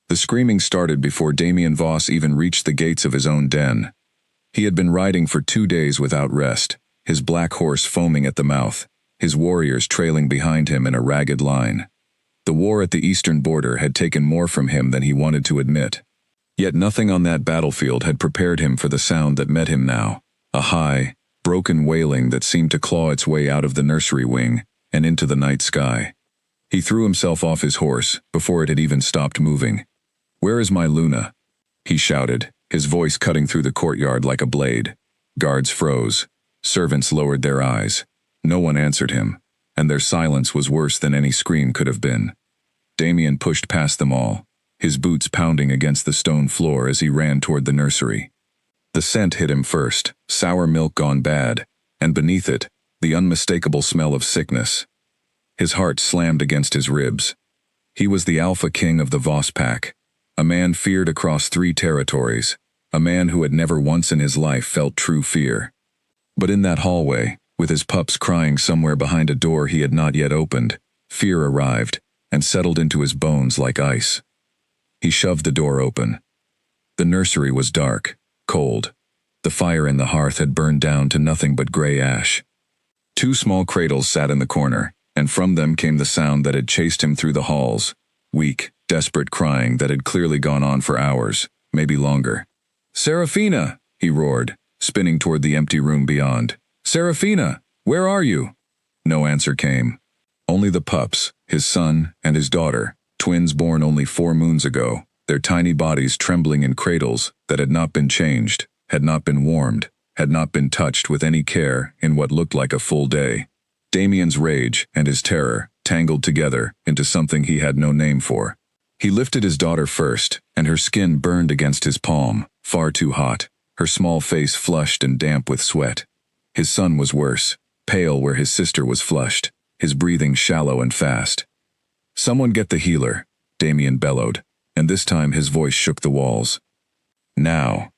The screaming started before Damien Voss even reached the gates of his own den. He had been riding for 2 days without rest, his black horse foaming at the mouth, his warriors trailing behind him in a ragged line. The war at the eastern border had taken more from him than he wanted to admit. Yet nothing on that battlefield had prepared him for the sound that met him now, a high, broken wailing that seemed to claw its way out of the nursery wing and into the night sky. He threw himself off his horse before it had even stopped moving. "Where is my Luna?" he shouted, his voice cutting through the courtyard like a blade. Guards froze. Servants lowered their eyes. No one answered him, and their silence was worse than any scream could have been. Damien pushed past them all, his boots pounding against the stone floor as he ran toward the nursery. The scent hit him first, sour milk gone bad, and beneath it, the unmistakable smell of sickness. His heart slammed against his ribs. He was the alpha king of the Voss pack, a man feared across 3 territories, a man who had never once in his life felt true fear. But in that hallway, with his pups crying somewhere behind a door he had not yet opened, fear arrived and settled into his bones like ice. He shoved the door open. The nursery was dark, cold. The fire in the hearth had burned down to nothing but gray ash. 2 small cradles sat in the corner, and from them came the sound that had chased him through the halls, weak, desperate crying that had clearly gone on for hours, maybe longer. "Serafina!" he roared, spinning toward the empty room beyond. "Serafina, where are you?" No answer came. Only the pups, his son and his daughter, twins born only 4 moons ago, their tiny bodies trembling in cradles that had not been changed, had not been warmed, had not been touched with any care in what looked like a full day. Damien's rage and his terror tangled together into something he had no name for. He lifted his daughter first, and her skin burned against his palm, far too hot, her small face flushed and damp with sweat. His son was worse, pale where his sister was flushed, his breathing shallow and fast. "Someone get the healer," Damien bellowed, and this time his voice shook the walls. "Now."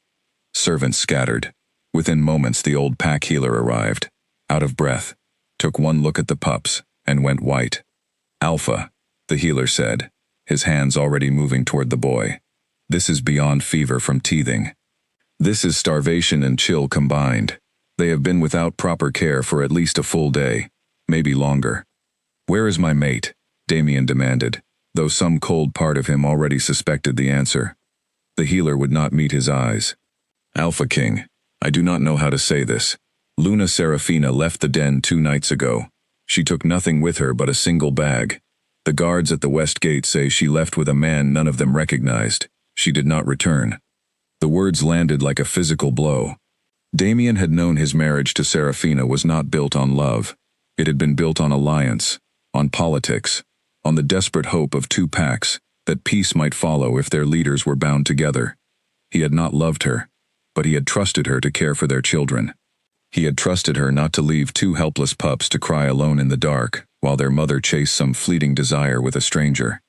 Servants scattered. Within moments the old pack healer arrived, out of breath, took one look at the pups, and went white. "Alpha," the healer said, his hands already moving toward the boy. "This is beyond fever from teething. This is starvation and chill combined. They have been without proper care for at least a full day, maybe longer." "Where is my mate?" Damien demanded, though some cold part of him already suspected the answer. The healer would not meet his eyes. "Alpha King, I do not know how to say this. Luna Serafina left the den 2 nights ago. She took nothing with her but a single bag. The guards at the west gate say she left with a man none of them recognized. She did not return." The words landed like a physical blow. Damien had known his marriage to Serafina was not built on love. It had been built on alliance, on politics, on the desperate hope of 2 packs, that peace might follow if their leaders were bound together. He had not loved her, but he had trusted her to care for their children. He had trusted her not to leave 2 helpless pups to cry alone in the dark, while their mother chased some fleeting desire with a stranger.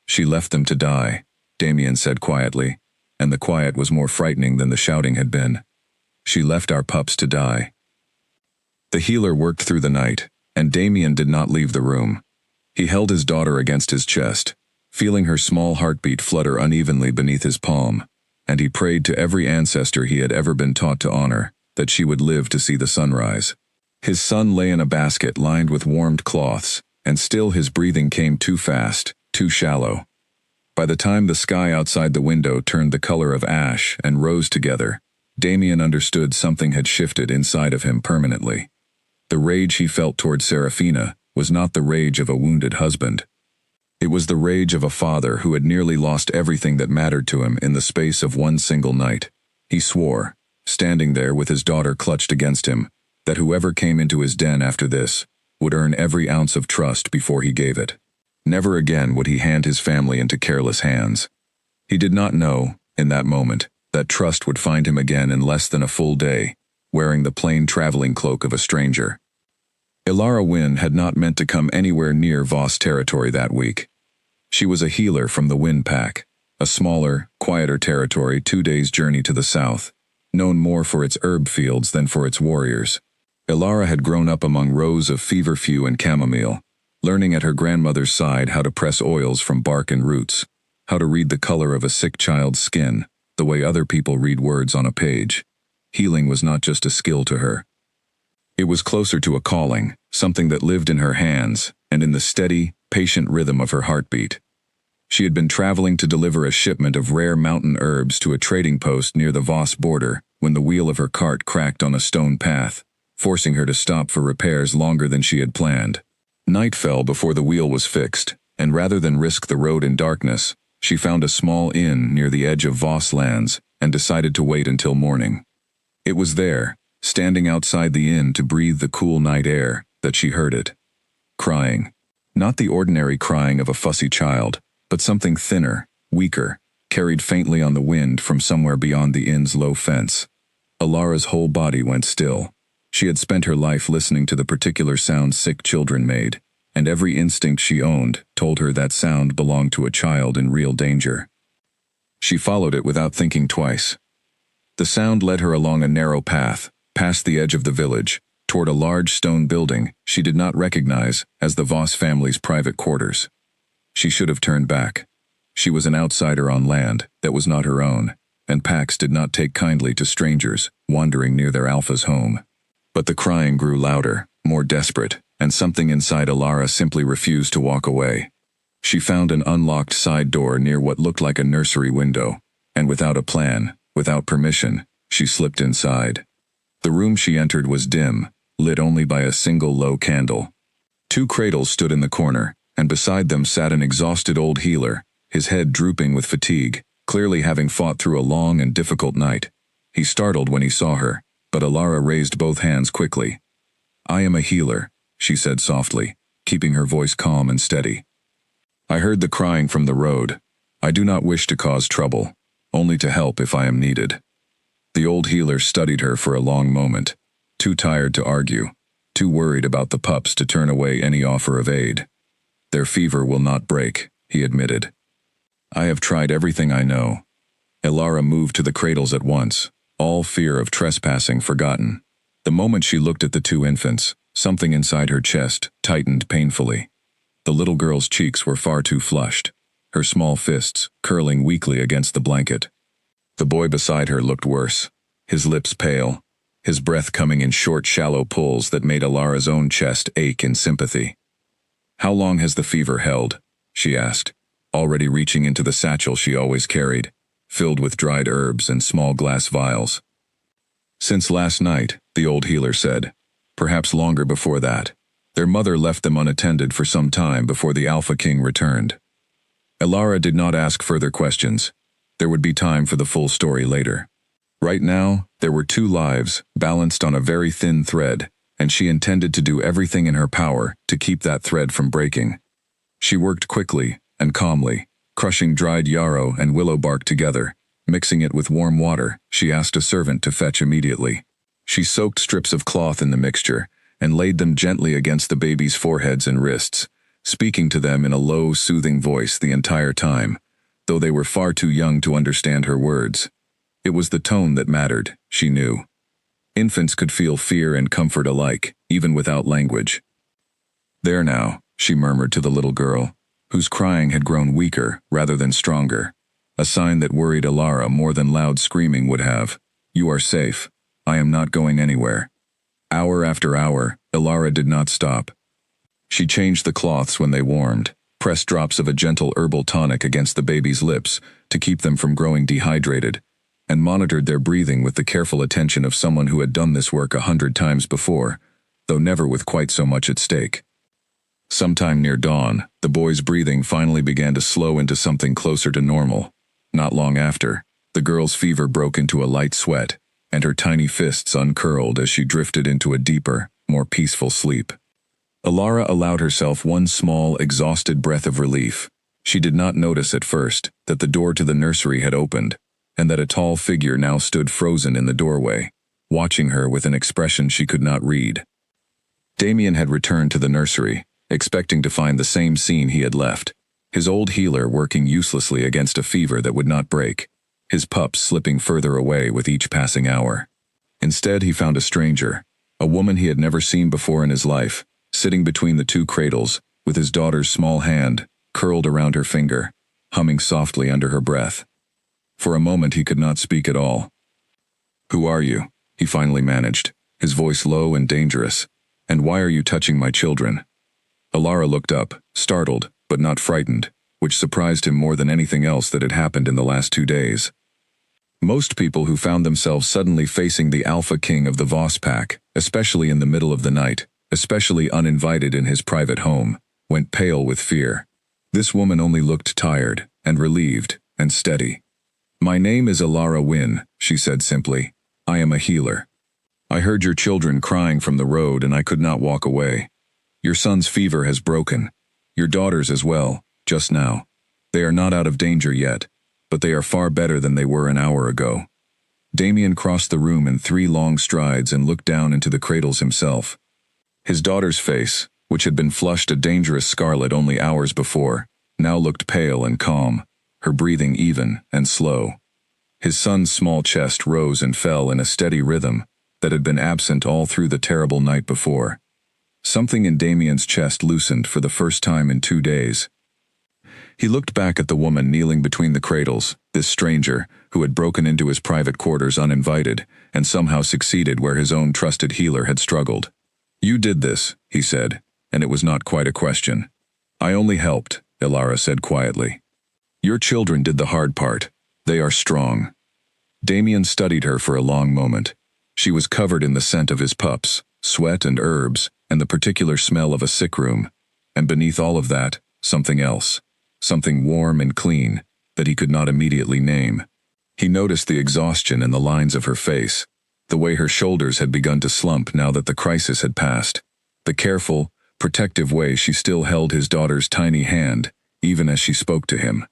"She left them to die," Damien said quietly, and the quiet was more frightening than the shouting had been. "She left our pups to die." The healer worked through the night, and Damien did not leave the room. He held his daughter against his chest, feeling her small heartbeat flutter unevenly beneath his palm, and he prayed to every ancestor he had ever been taught to honor, that she would live to see the sunrise. His son lay in a basket lined with warmed cloths, and still his breathing came too fast, too shallow. By the time the sky outside the window turned the color of ash and rose together, Damien understood something had shifted inside of him permanently. The rage he felt toward Serafina was not the rage of a wounded husband. It was the rage of a father who had nearly lost everything that mattered to him in the space of one single night. He swore, standing there with his daughter clutched against him, that whoever came into his den after this would earn every ounce of trust before he gave it. Never again would he hand his family into careless hands. He did not know, in that moment, that trust would find him again in less than a full day, wearing the plain traveling cloak of a stranger. Ilara Wynn had not meant to come anywhere near Voss territory that week. She was a healer from the Wind Pack, a smaller, quieter territory 2 days' journey to the south, known more for its herb fields than for its warriors. Ilara had grown up among rows of feverfew and chamomile, learning at her grandmother's side how to press oils from bark and roots. how to read the color of a sick child's skin, the way other people read words on a page. Healing was not just a skill to her. It was closer to a calling, something that lived in her hands and in the steady, patient rhythm of her heartbeat. She had been traveling to deliver a shipment of rare mountain herbs to a trading post near the Voss border when the wheel of her cart cracked on a stone path, forcing her to stop for repairs longer than she had planned. Night fell before the wheel was fixed, and rather than risk the road in darkness, she found a small inn near the edge of Voss lands and decided to wait until morning. It was there, standing outside the inn to breathe the cool night air, that she heard it. Crying. Not the ordinary crying of a fussy child, but something thinner, weaker, carried faintly on the wind from somewhere beyond the inn's low fence. Alara's whole body went still. She had spent her life listening to the particular sound sick children made, and every instinct she owned told her that sound belonged to a child in real danger. She followed it without thinking twice. The sound led her along a narrow path, past the edge of the village, toward a large stone building she did not recognize as the Voss family's private quarters. She should have turned back. She was an outsider on land that was not her own, and Pax did not take kindly to strangers wandering near their alpha's home. But the crying grew louder, more desperate, and something inside Alara simply refused to walk away. She found an unlocked side door near what looked like a nursery window, and without a plan, without permission, she slipped inside. The room she entered was dim, lit only by a single low candle. 2 cradles stood in the corner, and beside them sat an exhausted old healer, his head drooping with fatigue, clearly having fought through a long and difficult night. He startled when he saw her, but Alara raised both hands quickly. "I am a healer," she said softly, keeping her voice calm and steady. "I heard the crying from the road. I do not wish to cause trouble, only to help if I am needed." The old healer studied her for a long moment, too tired to argue, too worried about the pups to turn away any offer of aid. "Their fever will not break," he admitted. "I have tried everything I know." Alara moved to the cradles at once, all fear of trespassing forgotten. The moment she looked at the 2 infants, something inside her chest tightened painfully. The little girl's cheeks were far too flushed, her small fists curling weakly against the blanket. The boy beside her looked worse, his lips pale, his breath coming in short, shallow pulls that made Alara's own chest ache in sympathy. "How long has the fever held?" she asked, already reaching into the satchel she always carried, filled with dried herbs and small glass vials. "Since last night," the old healer said. "Perhaps longer before that. Their mother left them unattended for some time before the Alpha King returned." Alara did not ask further questions. There would be time for the full story later. Right now, there were 2 lives, balanced on a very thin thread, and she intended to do everything in her power to keep that thread from breaking. She worked quickly and calmly, crushing dried yarrow and willow bark together. Mixing it with warm water, she asked a servant to fetch immediately. She soaked strips of cloth in the mixture and laid them gently against the baby's foreheads and wrists, speaking to them in a low, soothing voice the entire time, though they were far too young to understand her words. It was the tone that mattered, she knew. Infants could feel fear and comfort alike, even without language. "There now," she murmured to the little girl, whose crying had grown weaker rather than stronger, a sign that worried Alara more than loud screaming would have. "You are safe. I am not going anywhere." Hour after hour, Alara did not stop. She changed the cloths when they warmed, pressed drops of a gentle herbal tonic against the baby's lips to keep them from growing dehydrated, and monitored their breathing with the careful attention of someone who had done this work 100 times before, though never with quite so much at stake. Sometime near dawn, the boy's breathing finally began to slow into something closer to normal. Not long after, the girl's fever broke into a light sweat, and her tiny fists uncurled as she drifted into a deeper, more peaceful sleep. Alara allowed herself one small, exhausted breath of relief. She did not notice at first that the door to the nursery had opened, and that a tall figure now stood frozen in the doorway, watching her with an expression she could not read. Damien had returned to the nursery, expecting to find the same scene he had left, his old healer working uselessly against a fever that would not break, his pups slipping further away with each passing hour. Instead, he found a stranger, a woman he had never seen before in his life, sitting between the 2 cradles, with his daughter's small hand curled around her finger, humming softly under her breath. For a moment he could not speak at all. "Who are you?" he finally managed, his voice low and dangerous. "And why are you touching my children?" Alara looked up, startled, but not frightened, which surprised him more than anything else that had happened in the last 2 days. Most people who found themselves suddenly facing the alpha king of the Voss pack, especially in the middle of the night, especially uninvited in his private home, went pale with fear. This woman only looked tired, and relieved, and steady. "My name is Alara Wynn," she said simply. "I am a healer. I heard your children crying from the road and I could not walk away. Your son's fever has broken. Your daughter's as well, just now. They are not out of danger yet, but they are far better than they were an hour ago." Damien crossed the room in 3 long strides and looked down into the cradles himself. His daughter's face, which had been flushed a dangerous scarlet only hours before, now looked pale and calm, her breathing even and slow. His son's small chest rose and fell in a steady rhythm that had been absent all through the terrible night before. Something in Damien's chest loosened for the first time in 2 days. He looked back at the woman kneeling between the cradles, this stranger, who had broken into his private quarters uninvited, and somehow succeeded where his own trusted healer had struggled. "You did this," he said, and it was not quite a question. "I only helped," Alara said quietly. "Your children did the hard part. They are strong." Damien studied her for a long moment. She was covered in the scent of his pups, sweat and herbs, and the particular smell of a sick room. And beneath all of that, something else. Something warm and clean, that he could not immediately name. He noticed the exhaustion in the lines of her face, the way her shoulders had begun to slump now that the crisis had passed, the careful, protective way she still held his daughter's tiny hand, even as she spoke to him.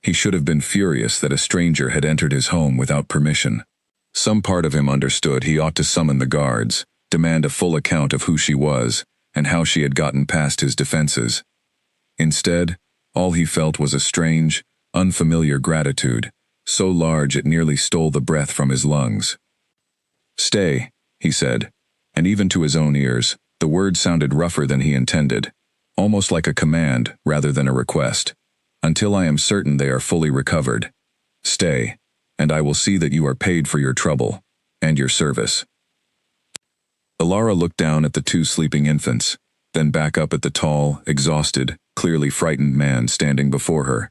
He should have been furious that a stranger had entered his home without permission. Some part of him understood he ought to summon the guards, demand a full account of who she was, and how she had gotten past his defenses. Instead, all he felt was a strange, unfamiliar gratitude, so large it nearly stole the breath from his lungs. "Stay," he said, and even to his own ears, the word sounded rougher than he intended, almost like a command rather than a request. "Until I am certain they are fully recovered. Stay, and I will see that you are paid for your trouble, and your service." Alara looked down at the 2 sleeping infants, then back up at the tall, exhausted, clearly frightened man standing before her.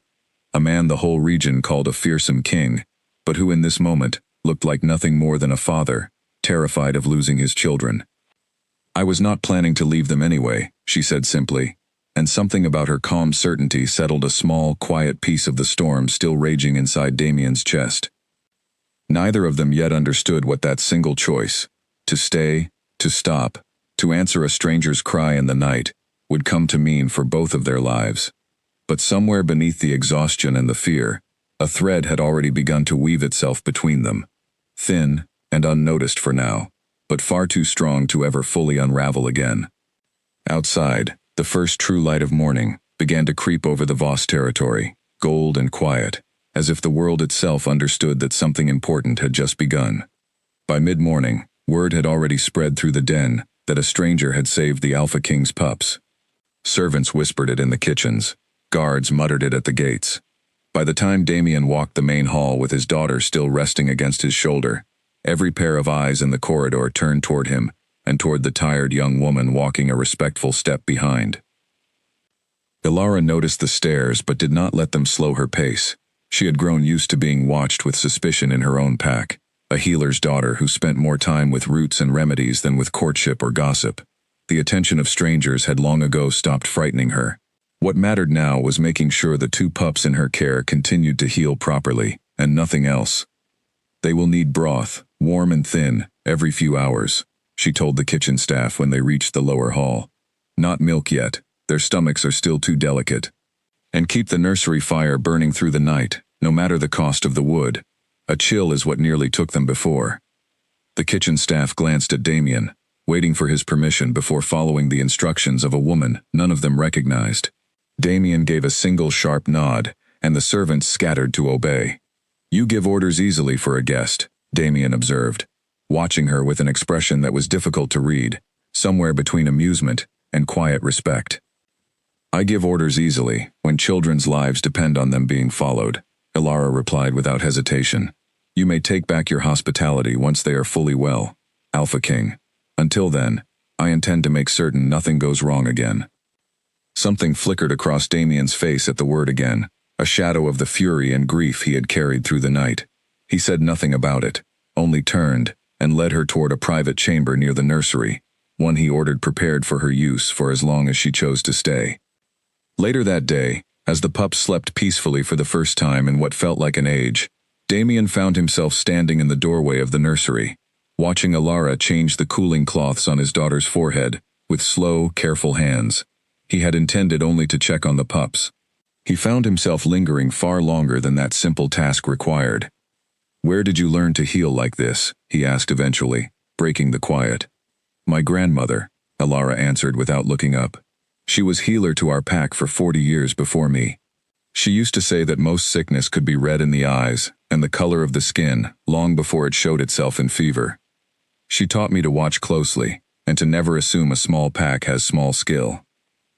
A man the whole region called a fearsome king, but who in this moment looked like nothing more than a father, terrified of losing his children. "I was not planning to leave them anyway," she said simply, and something about her calm certainty settled a small, quiet piece of the storm still raging inside Damien's chest. Neither of them yet understood what that single choice, to stay, to stop, to answer a stranger's cry in the night, would come to mean for both of their lives. But somewhere beneath the exhaustion and the fear, a thread had already begun to weave itself between them, thin and unnoticed for now, but far too strong to ever fully unravel again. Outside, the first true light of morning began to creep over the Voss territory, gold and quiet, as if the world itself understood that something important had just begun. By mid-morning, word had already spread through the den that a stranger had saved the Alpha King's pups. Servants whispered it in the kitchens. Guards muttered it at the gates. By the time Damien walked the main hall with his daughter still resting against his shoulder, every pair of eyes in the corridor turned toward him and toward the tired young woman walking a respectful step behind. Alara noticed the stares but did not let them slow her pace. She had grown used to being watched with suspicion in her own pack, a healer's daughter who spent more time with roots and remedies than with courtship or gossip. The attention of strangers had long ago stopped frightening her. What mattered now was making sure the 2 pups in her care continued to heal properly, and nothing else. "They will need broth, warm and thin, every few hours," she told the kitchen staff when they reached the lower hall. "Not milk yet, their stomachs are still too delicate. And keep the nursery fire burning through the night, no matter the cost of the wood. A chill is what nearly took them before." The kitchen staff glanced at Damien, waiting for his permission before following the instructions of a woman none of them recognized. Damien gave a single sharp nod, and the servants scattered to obey. "You give orders easily for a guest," Damien observed, watching her with an expression that was difficult to read, somewhere between amusement and quiet respect. I give orders easily, when children's lives depend on them being followed, Ilara replied without hesitation. You may take back your hospitality once they are fully well, Alpha King. Until then, I intend to make certain nothing goes wrong again. Something flickered across Damien's face at the word again, a shadow of the fury and grief he had carried through the night. He said nothing about it, only turned and led her toward a private chamber near the nursery, one he ordered prepared for her use for as long as she chose to stay. Later that day, as the pups slept peacefully for the first time in what felt like an age, Damien found himself standing in the doorway of the nursery, watching Ilara change the cooling cloths on his daughter's forehead with slow, careful hands. He had intended only to check on the pups. He found himself lingering far longer than that simple task required. Where did you learn to heal like this? He asked eventually, breaking the quiet. My grandmother, Ilara answered without looking up. She was healer to our pack for 40 years before me. She used to say that most sickness could be read in the eyes and the color of the skin long before it showed itself in fever. She taught me to watch closely and to never assume a small pack has small skill.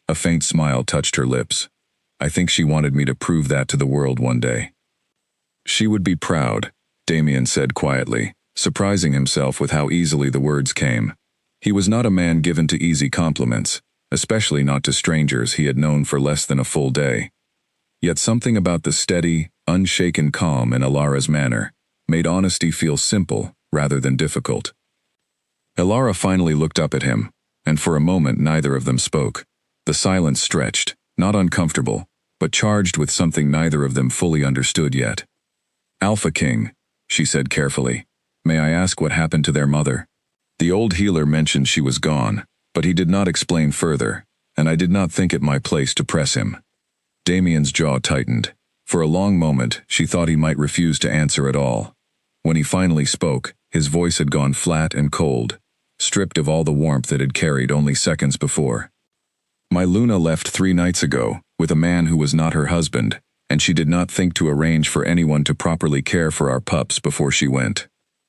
A faint smile touched her lips. I think she wanted me to prove that to the world one day. She would be proud, Damien said quietly, surprising himself with how easily the words came. He was not a man given to easy compliments, especially not to strangers he had known for less than a full day. Yet something about the steady, unshaken calm in Ilara's manner made honesty feel simple rather than difficult. Ilara finally looked up at him, and for a moment neither of them spoke. The silence stretched, not uncomfortable, but charged with something neither of them fully understood yet. Alpha King, she said carefully, may I ask what happened to their mother? The old healer mentioned she was gone, but he did not explain further, and I did not think it my place to press him. Damien's jaw tightened. For a long moment, she thought he might refuse to answer at all. When he finally spoke, his voice had gone flat and cold, stripped of all the warmth it had carried only seconds before. My Luna left 3 nights ago, with a man who was not her husband, and she did not think to arrange for anyone to properly care for our pups before she went.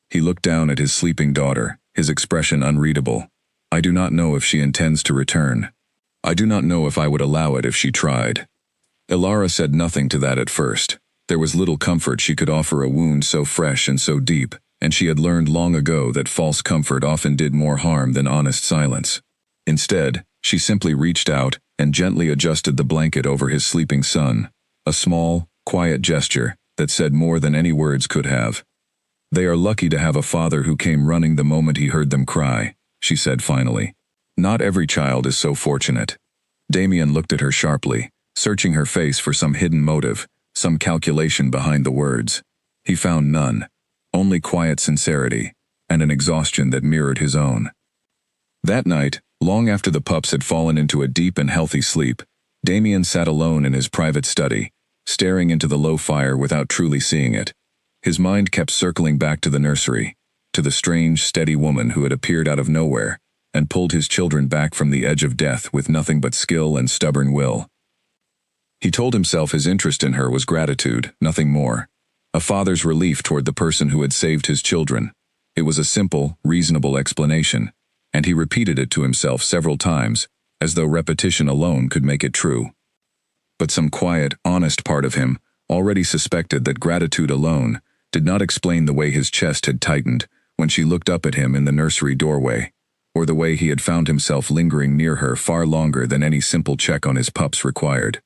He looked down at his sleeping daughter, his expression unreadable. I do not know if she intends to return. I do not know if I would allow it if she tried. Ilara said nothing to that at first. There was little comfort she could offer a wound so fresh and so deep, and she had learned long ago that false comfort often did more harm than honest silence. Instead, she simply reached out and gently adjusted the blanket over his sleeping son, a small, quiet gesture that said more than any words could have. They are lucky to have a father who came running the moment he heard them cry, she said finally. Not every child is so fortunate. Damien looked at her sharply, searching her face for some hidden motive, some calculation behind the words. He found none, only quiet sincerity, and an exhaustion that mirrored his own. That night, long after the pups had fallen into a deep and healthy sleep, Damien sat alone in his private study, staring into the low fire without truly seeing it. His mind kept circling back to the nursery, to the strange, steady woman who had appeared out of nowhere and pulled his children back from the edge of death with nothing but skill and stubborn will. He told himself his interest in her was gratitude, nothing more. A father's relief toward the person who had saved his children. It was a simple, reasonable explanation, and he repeated it to himself several times, as though repetition alone could make it true. But some quiet, honest part of him already suspected that gratitude alone did not explain the way his chest had tightened when she looked up at him in the nursery doorway, or the way he had found himself lingering near her far longer than any simple check on his pups required.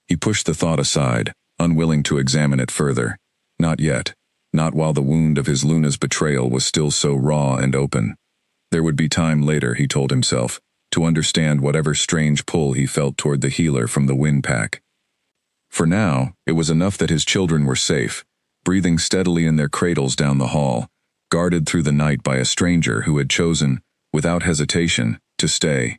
He pushed the thought aside, unwilling to examine it further. Not yet, not while the wound of his Luna's betrayal was still so raw and open. There would be time later, he told himself, to understand whatever strange pull he felt toward the healer from the wind pack. For now, it was enough that his children were safe, breathing steadily in their cradles down the hall, guarded through the night by a stranger who had chosen, without hesitation, to stay.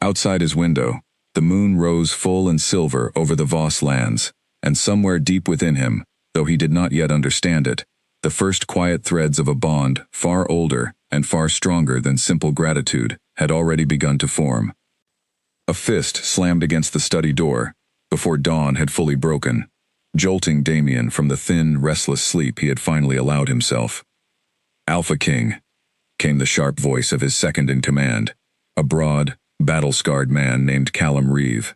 Outside his window, the moon rose full and silver over the Voss lands, and somewhere deep within him, though he did not yet understand it, the first quiet threads of a bond far older and far stronger than simple gratitude had already begun to form. A fist slammed against the study door before dawn had fully broken, jolting Damien from the thin, restless sleep he had finally allowed himself. "Alpha King," came the sharp voice of his second in command, a broad, battle-scarred man named Callum Reeve.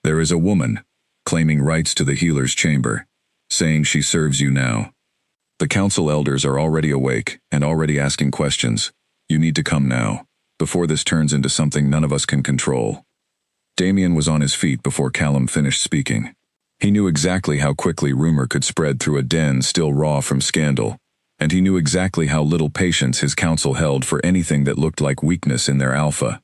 There is a woman, claiming rights to the healer's chamber, saying she serves you now. The council elders are already awake and already asking questions. You need to come now, before this turns into something none of us can control. Damien was on his feet before Callum finished speaking. He knew exactly how quickly rumor could spread through a den still raw from scandal, and he knew exactly how little patience his council held for anything that looked like weakness in their alpha.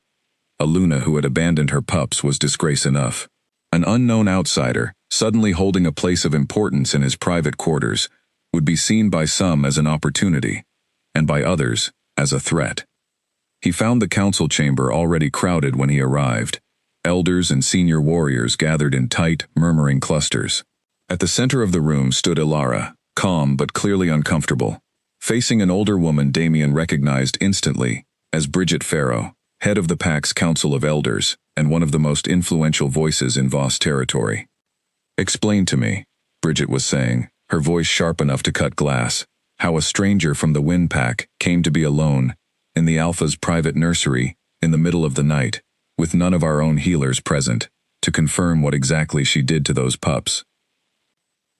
A Luna who had abandoned her pups was disgrace enough. An unknown outsider, suddenly holding a place of importance in his private quarters, would be seen by some as an opportunity, and by others as a threat. He found the council chamber already crowded when he arrived. Elders and senior warriors gathered in tight, murmuring clusters. At the center of the room stood Ilara, calm but clearly uncomfortable. Facing an older woman Damien recognized instantly as Bridget Farrow, head of the Pack's Council of Elders and one of the most influential voices in Voss territory. "Explain to me," Bridget was saying, her voice sharp enough to cut glass, "how a stranger from the Wind Pack came to be alone in the Alpha's private nursery in the middle of the night, with none of our own healers present, to confirm what exactly she did to those pups."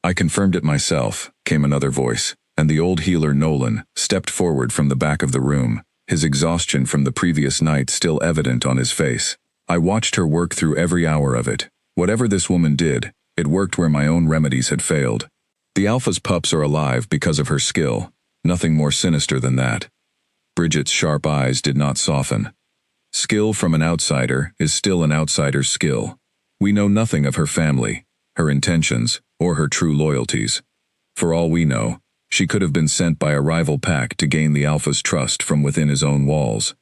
"I confirmed it myself," came another voice, and the old healer Nolan stepped forward from the back of the room, his exhaustion from the previous night still evident on his face. "I watched her work through every hour of it. Whatever this woman did, it worked where my own remedies had failed. The Alpha's pups are alive because of her skill, nothing more sinister than that." Bridget's sharp eyes did not soften. "Skill from an outsider is still an outsider's skill. We know nothing of her family, her intentions, or her true loyalties. For all we know, she could have been sent by a rival pack to gain the Alpha's trust from within his own walls."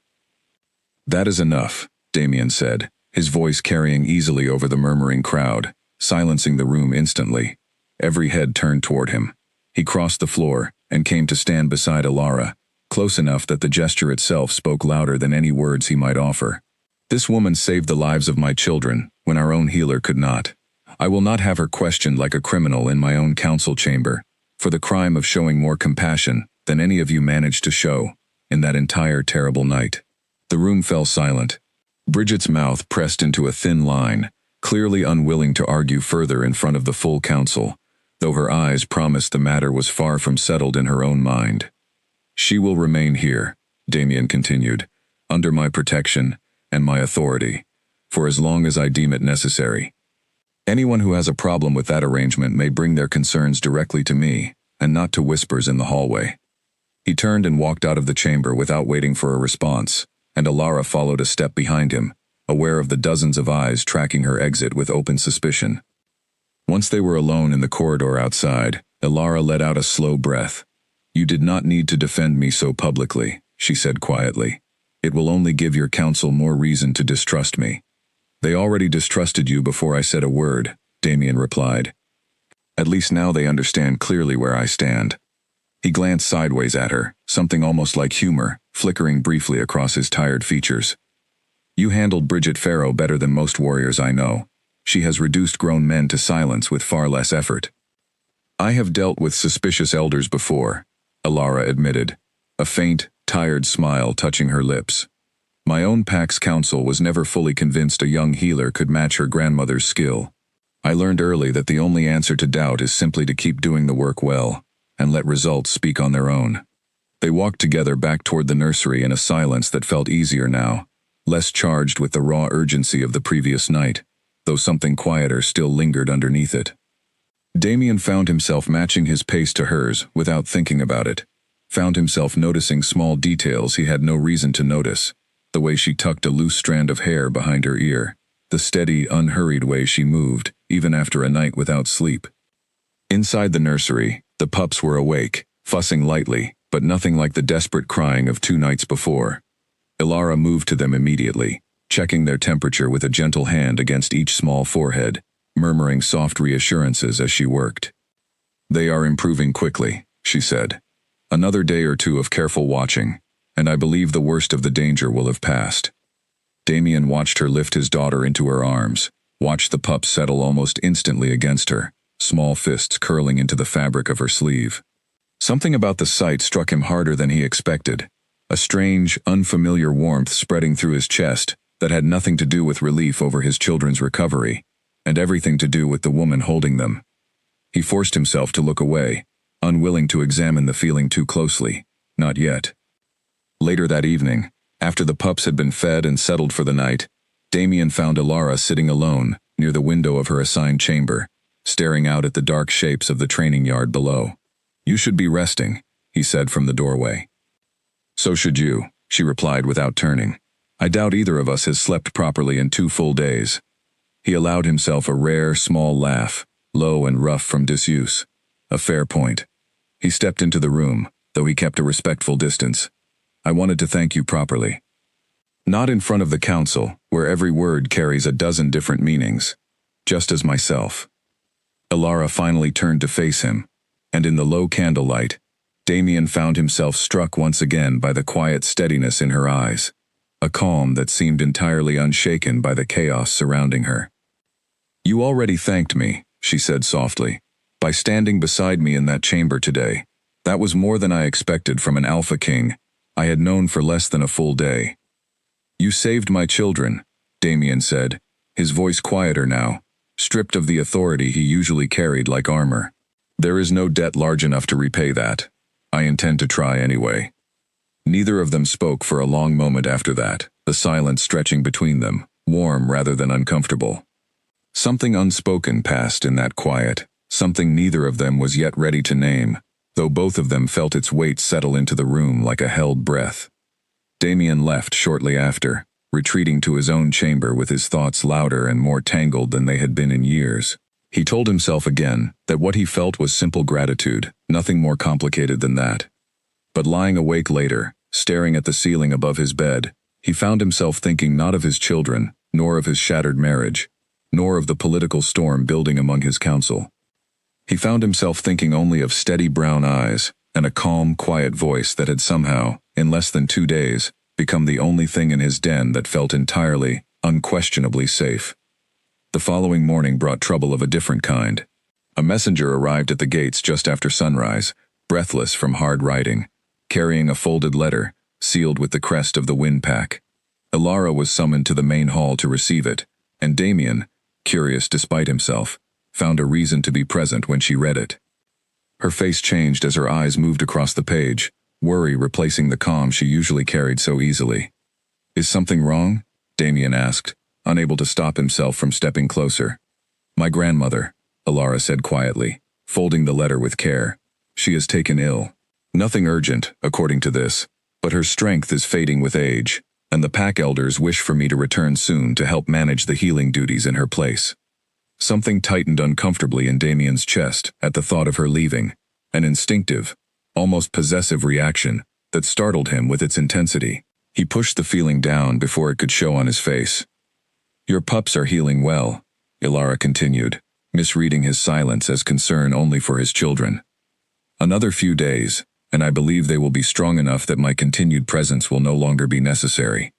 "That is enough," Damien said, his voice carrying easily over the murmuring crowd, silencing the room instantly. Every head turned toward him. He crossed the floor and came to stand beside Ilara, close enough that the gesture itself spoke louder than any words he might offer. "This woman saved the lives of my children when our own healer could not. I will not have her questioned like a criminal in my own council chamber, for the crime of showing more compassion than any of you managed to show in that entire terrible night." The room fell silent. Bridget's mouth pressed into a thin line, clearly unwilling to argue further in front of the full council, though her eyes promised the matter was far from settled in her own mind. "She will remain here," Damien continued, "under my protection and my authority, for as long as I deem it necessary. Anyone who has a problem with that arrangement may bring their concerns directly to me, and not to whispers in the hallway." He turned and walked out of the chamber without waiting for a response, and Ilara followed a step behind him, aware of the dozens of eyes tracking her exit with open suspicion. Once they were alone in the corridor outside, Ilara let out a slow breath. "You did not need to defend me so publicly," she said quietly. "It will only give your council more reason to distrust me." "They already distrusted you before I said a word," Damien replied. "At least now they understand clearly where I stand." He glanced sideways at her, something almost like humor flickering briefly across his tired features. "You handled Bridget Farrow better than most warriors I know. She has reduced grown men to silence with far less effort." "I have dealt with suspicious elders before," Ilara admitted, a faint, tired smile touching her lips. "My own pack's council was never fully convinced a young healer could match her grandmother's skill. I learned early that the only answer to doubt is simply to keep doing the work well, and let results speak on their own." They walked together back toward the nursery in a silence that felt easier now, less charged with the raw urgency of the previous night, though something quieter still lingered underneath it. Damien found himself matching his pace to hers without thinking about it, found himself noticing small details he had no reason to notice, the way she tucked a loose strand of hair behind her ear, the steady, unhurried way she moved, even after a night without sleep. Inside the nursery, the pups were awake, fussing lightly, but nothing like the desperate crying of 2 nights before. Ilara moved to them immediately, checking their temperature with a gentle hand against each small forehead, murmuring soft reassurances as she worked. "They are improving quickly," she said. "Another day or two of careful watching, and I believe the worst of the danger will have passed." Damien watched her lift his daughter into her arms, watched the pup settle almost instantly against her, small fists curling into the fabric of her sleeve. Something about the sight struck him harder than he expected, a strange, unfamiliar warmth spreading through his chest that had nothing to do with relief over his children's recovery, and everything to do with the woman holding them. He forced himself to look away, unwilling to examine the feeling too closely. Not yet. Later that evening, after the pups had been fed and settled for the night, Damien found Ilara sitting alone near the window of her assigned chamber, staring out at the dark shapes of the training yard below. "You should be resting," he said from the doorway. "So should you," she replied without turning. "I doubt either of us has slept properly in 2 full days." He allowed himself a rare, small laugh, low and rough from disuse. A fair point. He stepped into the room, though he kept a respectful distance. "I wanted to thank you properly. Not in front of the council, where every word carries a dozen different meanings. Just as myself." Ilara finally turned to face him, and in the low candlelight, Damien found himself struck once again by the quiet steadiness in her eyes, a calm that seemed entirely unshaken by the chaos surrounding her. "You already thanked me," she said softly, "by standing beside me in that chamber today. That was more than I expected from an Alpha King I had known for less than a full day." "You saved my children," Damien said, his voice quieter now, stripped of the authority he usually carried like armor. "There is no debt large enough to repay that. I intend to try anyway." Neither of them spoke for a long moment after that, the silence stretching between them, warm rather than uncomfortable. Something unspoken passed in that quiet, something neither of them was yet ready to name, though both of them felt its weight settle into the room like a held breath. Damien left shortly after, retreating to his own chamber with his thoughts louder and more tangled than they had been in years. He told himself again that what he felt was simple gratitude, nothing more complicated than that. But lying awake later, staring at the ceiling above his bed, he found himself thinking not of his children, nor of his shattered marriage, nor of the political storm building among his council. He found himself thinking only of steady brown eyes and a calm, quiet voice that had somehow, in less than 2 days, become the only thing in his den that felt entirely, unquestionably safe. The following morning brought trouble of a different kind. A messenger arrived at the gates just after sunrise, breathless from hard riding, carrying a folded letter, sealed with the crest of the wind pack. Ilara was summoned to the main hall to receive it, and Damien, curious despite himself, found a reason to be present when she read it. Her face changed as her eyes moved across the page, worry replacing the calm she usually carried so easily. "Is something wrong?" Damien asked, unable to stop himself from stepping closer. "My grandmother," Ilara said quietly, folding the letter with care. "She is taken ill. Nothing urgent, according to this, but her strength is fading with age, and the pack elders wish for me to return soon to help manage the healing duties in her place." Something tightened uncomfortably in Damien's chest at the thought of her leaving, an instinctive, almost possessive reaction that startled him with its intensity. He pushed the feeling down before it could show on his face. "Your pups are healing well," Ilara continued, misreading his silence as concern only for his children. "Another few days, and I believe they will be strong enough that my continued presence will no longer be necessary.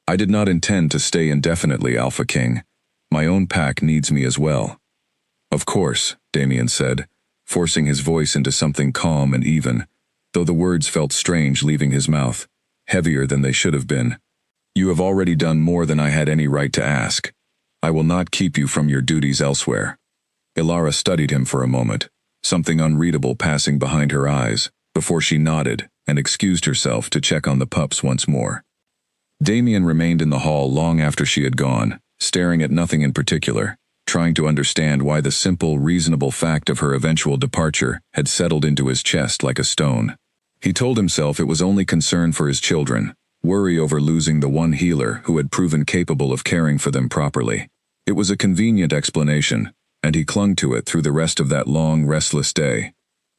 I did not intend to stay indefinitely, Alpha King. My own pack needs me as well." "Of course," Damien said, forcing his voice into something calm and even, though the words felt strange leaving his mouth, heavier than they should have been. "You have already done more than I had any right to ask. I will not keep you from your duties elsewhere." Ilara studied him for a moment, something unreadable passing behind her eyes, before she nodded and excused herself to check on the pups once more. Damien remained in the hall long after she had gone, staring at nothing in particular, trying to understand why the simple, reasonable fact of her eventual departure had settled into his chest like a stone. He told himself it was only concern for his children, worry over losing the one healer who had proven capable of caring for them properly. It was a convenient explanation, and he clung to it through the rest of that long, restless day.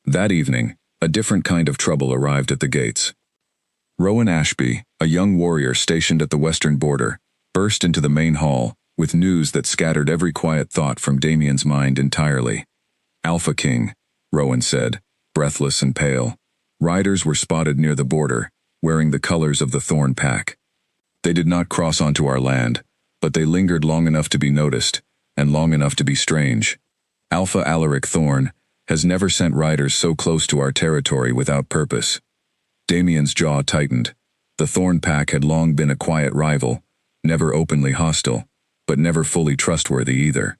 That evening, a different kind of trouble arrived at the gates. Rowan Ashby, a young warrior stationed at the western border, burst into the main hall with news that scattered every quiet thought from Damien's mind entirely. "Alpha King," Rowan said, breathless and pale. "Riders were spotted near the border, wearing the colors of the Thorn Pack. They did not cross onto our land, but they lingered long enough to be noticed, and long enough to be strange. Alpha Alaric Thorn has never sent riders so close to our territory without purpose." Damien's jaw tightened. The Thorn Pack had long been a quiet rival, never openly hostile, but never fully trustworthy either.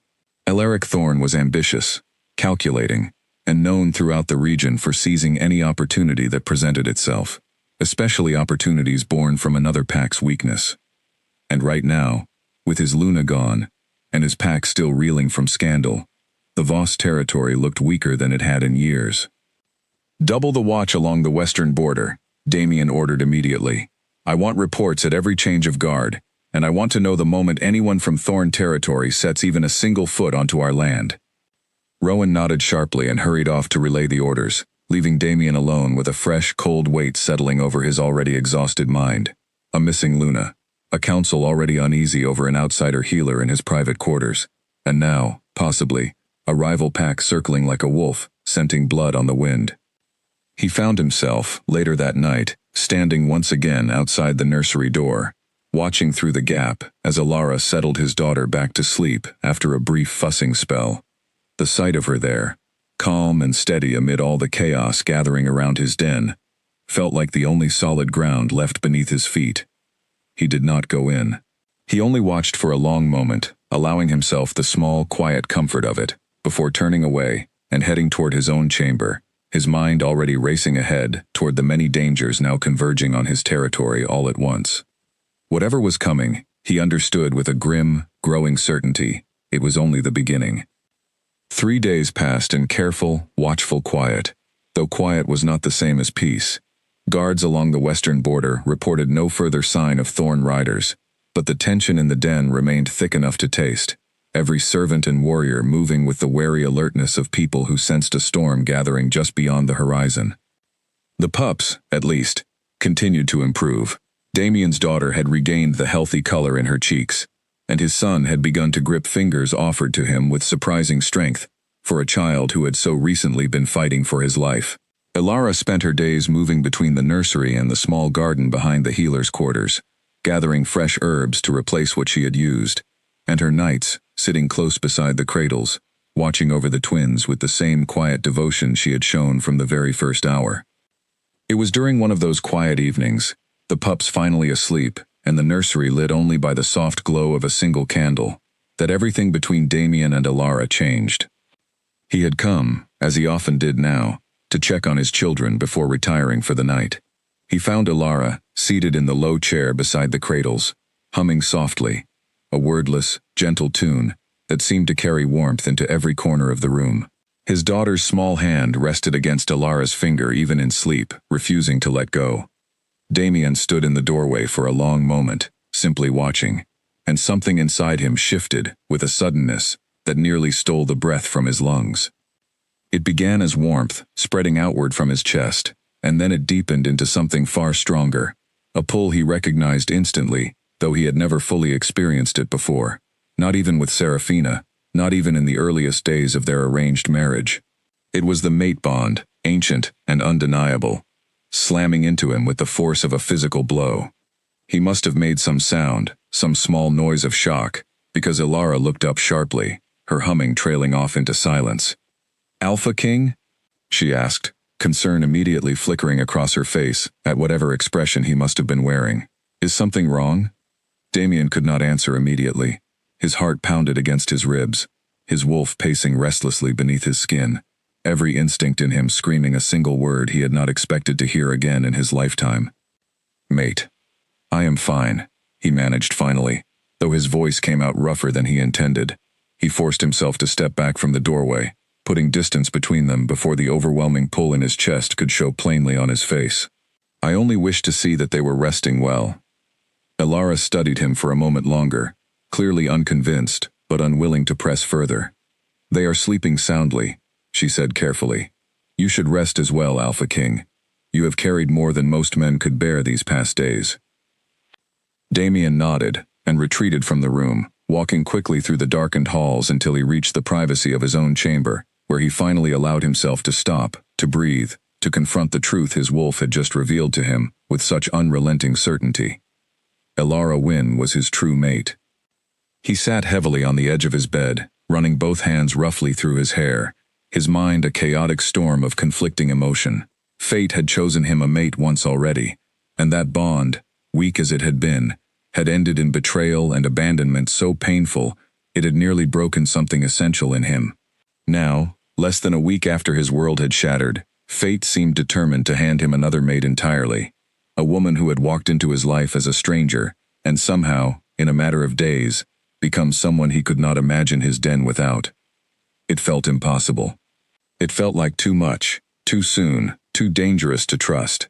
Alaric Thorne was ambitious, calculating, and known throughout the region for seizing any opportunity that presented itself, especially opportunities born from another pack's weakness. And right now, with his Luna gone, and his pack still reeling from scandal, the Voss territory looked weaker than it had in years. "Double the watch along the western border," Damien ordered immediately. "I want reports at every change of guard, and I want to know the moment anyone from Thorn territory sets even a single foot onto our land." Rowan nodded sharply and hurried off to relay the orders, leaving Damien alone with a fresh, cold weight settling over his already exhausted mind. A missing Luna, a council already uneasy over an outsider healer in his private quarters, and now, possibly, a rival pack circling like a wolf, scenting blood on the wind. He found himself, later that night, standing once again outside the nursery door, watching through the gap as Alara settled his daughter back to sleep after a brief fussing spell. The sight of her there, calm and steady amid all the chaos gathering around his den, felt like the only solid ground left beneath his feet. He did not go in. He only watched for a long moment, allowing himself the small, quiet comfort of it, before turning away and heading toward his own chamber, his mind already racing ahead toward the many dangers now converging on his territory all at once. Whatever was coming, he understood with a grim, growing certainty, it was only the beginning. 3 days passed in careful, watchful quiet, though quiet was not the same as peace. Guards along the western border reported no further sign of Thorn riders, but the tension in the den remained thick enough to taste, every servant and warrior moving with the wary alertness of people who sensed a storm gathering just beyond the horizon. The pups, at least, continued to improve. Damien's daughter had regained the healthy color in her cheeks, and his son had begun to grip fingers offered to him with surprising strength, for a child who had so recently been fighting for his life. Alara spent her days moving between the nursery and the small garden behind the healer's quarters, gathering fresh herbs to replace what she had used, and her nights, sitting close beside the cradles, watching over the twins with the same quiet devotion she had shown from the very first hour. It was during one of those quiet evenings, the pups finally asleep, and the nursery lit only by the soft glow of a single candle, that everything between Damien and Alara changed. He had come, as he often did now, to check on his children before retiring for the night. He found Alara, seated in the low chair beside the cradles, humming softly, a wordless, gentle tune that seemed to carry warmth into every corner of the room. His daughter's small hand rested against Alara's finger even in sleep, refusing to let go. Damien stood in the doorway for a long moment, simply watching, and something inside him shifted with a suddenness that nearly stole the breath from his lungs. It began as warmth, spreading outward from his chest, and then it deepened into something far stronger, a pull he recognized instantly, though he had never fully experienced it before, not even with Serafina, not even in the earliest days of their arranged marriage. It was the mate bond, ancient and undeniable, slamming into him with the force of a physical blow. He must have made some sound, some small noise of shock, because Alara looked up sharply, her humming trailing off into silence. "Alpha King?" she asked, concern immediately flickering across her face at whatever expression he must have been wearing. "Is something wrong?" Damien could not answer immediately. His heart pounded against his ribs, his wolf pacing restlessly beneath his skin, every instinct in him screaming a single word he had not expected to hear again in his lifetime. "Mate, I am fine," he managed finally, though his voice came out rougher than he intended. He forced himself to step back from the doorway, putting distance between them before the overwhelming pull in his chest could show plainly on his face. "I only wished to see that they were resting well." Alara studied him for a moment longer, clearly unconvinced, but unwilling to press further. "They are sleeping soundly," she said carefully. "You should rest as well, Alpha King. You have carried more than most men could bear these past days." Damien nodded and retreated from the room, walking quickly through the darkened halls until he reached the privacy of his own chamber, where he finally allowed himself to stop, to breathe, to confront the truth his wolf had just revealed to him with such unrelenting certainty. Alara Wynn was his true mate. He sat heavily on the edge of his bed, running both hands roughly through his hair, his mind a chaotic storm of conflicting emotion. Fate had chosen him a mate once already, and that bond, weak as it had been, had ended in betrayal and abandonment so painful it had nearly broken something essential in him. Now, less than a week after his world had shattered, fate seemed determined to hand him another mate entirely, a woman who had walked into his life as a stranger, and somehow, in a matter of days, become someone he could not imagine his den without. It felt impossible. It felt like too much, too soon, too dangerous to trust.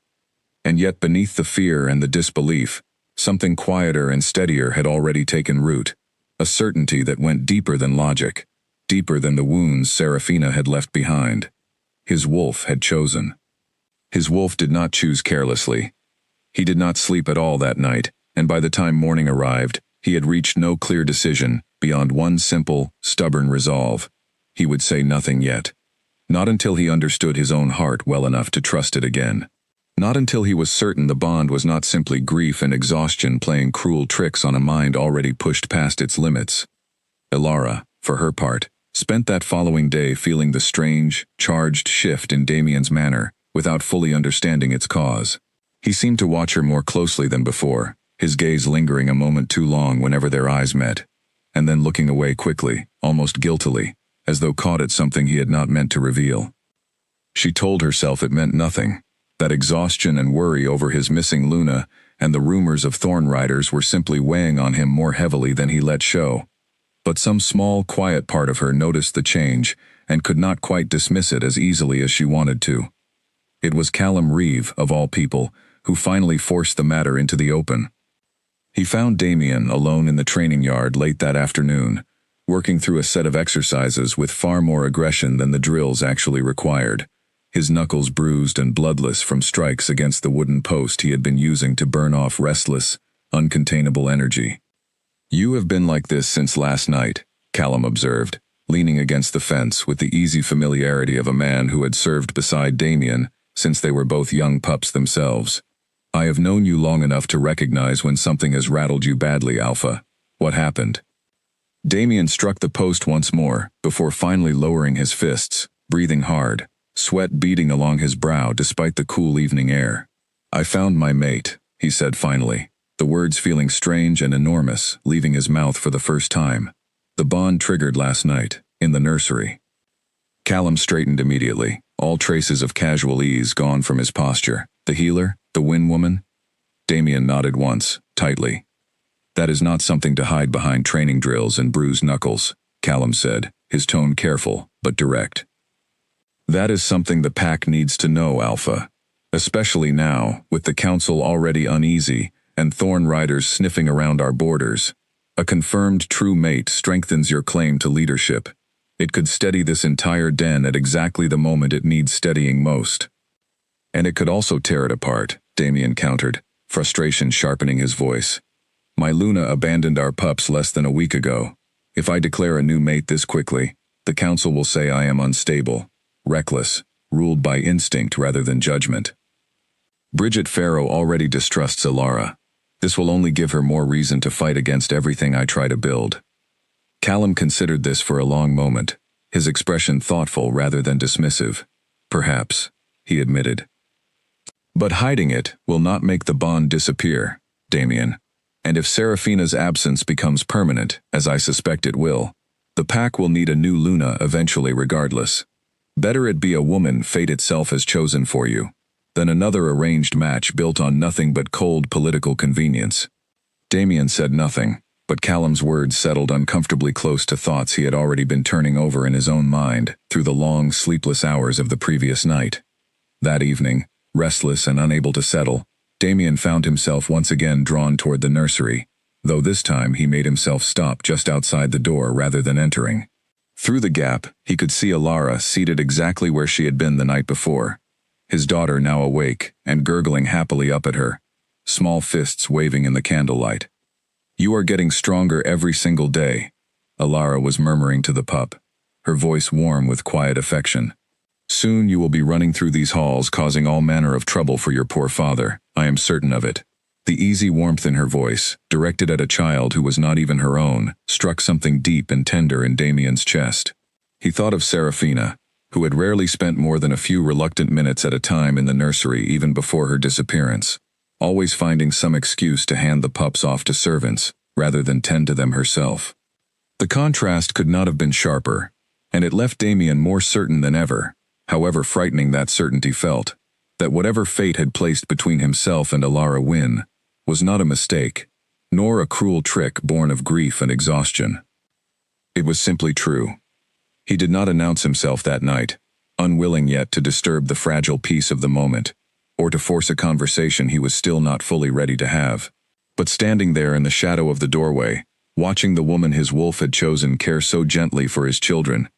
And yet beneath the fear and the disbelief, something quieter and steadier had already taken root, a certainty that went deeper than logic, deeper than the wounds Serafina had left behind. His wolf had chosen. His wolf did not choose carelessly. He did not sleep at all that night, and by the time morning arrived, he had reached no clear decision beyond one simple, stubborn resolve. He would say nothing yet. Not until he understood his own heart well enough to trust it again. Not until he was certain the bond was not simply grief and exhaustion playing cruel tricks on a mind already pushed past its limits. Ilara, for her part, spent that following day feeling the strange, charged shift in Damien's manner without fully understanding its cause. He seemed to watch her more closely than before, his gaze lingering a moment too long whenever their eyes met, and then looking away quickly, almost guiltily, as though caught at something he had not meant to reveal. She told herself it meant nothing, that exhaustion and worry over his missing Luna and the rumors of thorn riders were simply weighing on him more heavily than he let show. But some small, quiet part of her noticed the change and could not quite dismiss it as easily as she wanted to. It was Callum Reeve, of all people, who finally forced the matter into the open. He found Damien alone in the training yard late that afternoon, working through a set of exercises with far more aggression than the drills actually required, his knuckles bruised and bloodless from strikes against the wooden post he had been using to burn off restless, uncontainable energy. "You have been like this since last night," Callum observed, leaning against the fence with the easy familiarity of a man who had served beside Damien since they were both young pups themselves. "I have known you long enough to recognize when something has rattled you badly, Alpha. What happened?" Damien struck the post once more, before finally lowering his fists, breathing hard, sweat beading along his brow despite the cool evening air. "I found my mate," he said finally, the words feeling strange and enormous, leaving his mouth for the first time. "The bond triggered last night, in the nursery." Callum straightened immediately, all traces of casual ease gone from his posture. "The healer? The Wind Woman?" Damien nodded once, tightly. "That is not something to hide behind training drills and bruised knuckles," Callum said, his tone careful, but direct. "That is something the pack needs to know, Alpha. Especially now, with the Council already uneasy, and thorn riders sniffing around our borders. A confirmed true mate strengthens your claim to leadership. It could steady this entire den at exactly the moment it needs steadying most." "And it could also tear it apart," Damien countered, frustration sharpening his voice. "My Luna abandoned our pups less than a week ago. If I declare a new mate this quickly, the Council will say I am unstable, reckless, ruled by instinct rather than judgment. Bridget Farrow already distrusts Ilara. This will only give her more reason to fight against everything I try to build." Callum considered this for a long moment, his expression thoughtful rather than dismissive. "Perhaps," he admitted. "But hiding it will not make the bond disappear, Damien. And if Serafina's absence becomes permanent, as I suspect it will, the pack will need a new Luna eventually regardless. Better it be a woman fate itself has chosen for you, than another arranged match built on nothing but cold political convenience." Damien said nothing, but Callum's words settled uncomfortably close to thoughts he had already been turning over in his own mind through the long, sleepless hours of the previous night. That evening, restless and unable to settle, Damien found himself once again drawn toward the nursery, though this time he made himself stop just outside the door rather than entering. Through the gap, he could see Ilara seated exactly where she had been the night before, his daughter now awake and gurgling happily up at her, small fists waving in the candlelight. "You are getting stronger every single day," Ilara was murmuring to the pup, her voice warm with quiet affection. "Soon you will be running through these halls causing all manner of trouble for your poor father, I am certain of it." The easy warmth in her voice, directed at a child who was not even her own, struck something deep and tender in Damien's chest. He thought of Serafina, who had rarely spent more than a few reluctant minutes at a time in the nursery even before her disappearance. always finding some excuse to hand the pups off to servants, rather than tend to them herself. The contrast could not have been sharper, and it left Damien more certain than ever, however frightening that certainty felt, that whatever fate had placed between himself and Alara Wynne was not a mistake, nor a cruel trick born of grief and exhaustion. It was simply true. He did not announce himself that night, unwilling yet to disturb the fragile peace of the moment, or to force a conversation he was still not fully ready to have. But standing there in the shadow of the doorway, watching the woman his wolf had chosen care so gently for his children,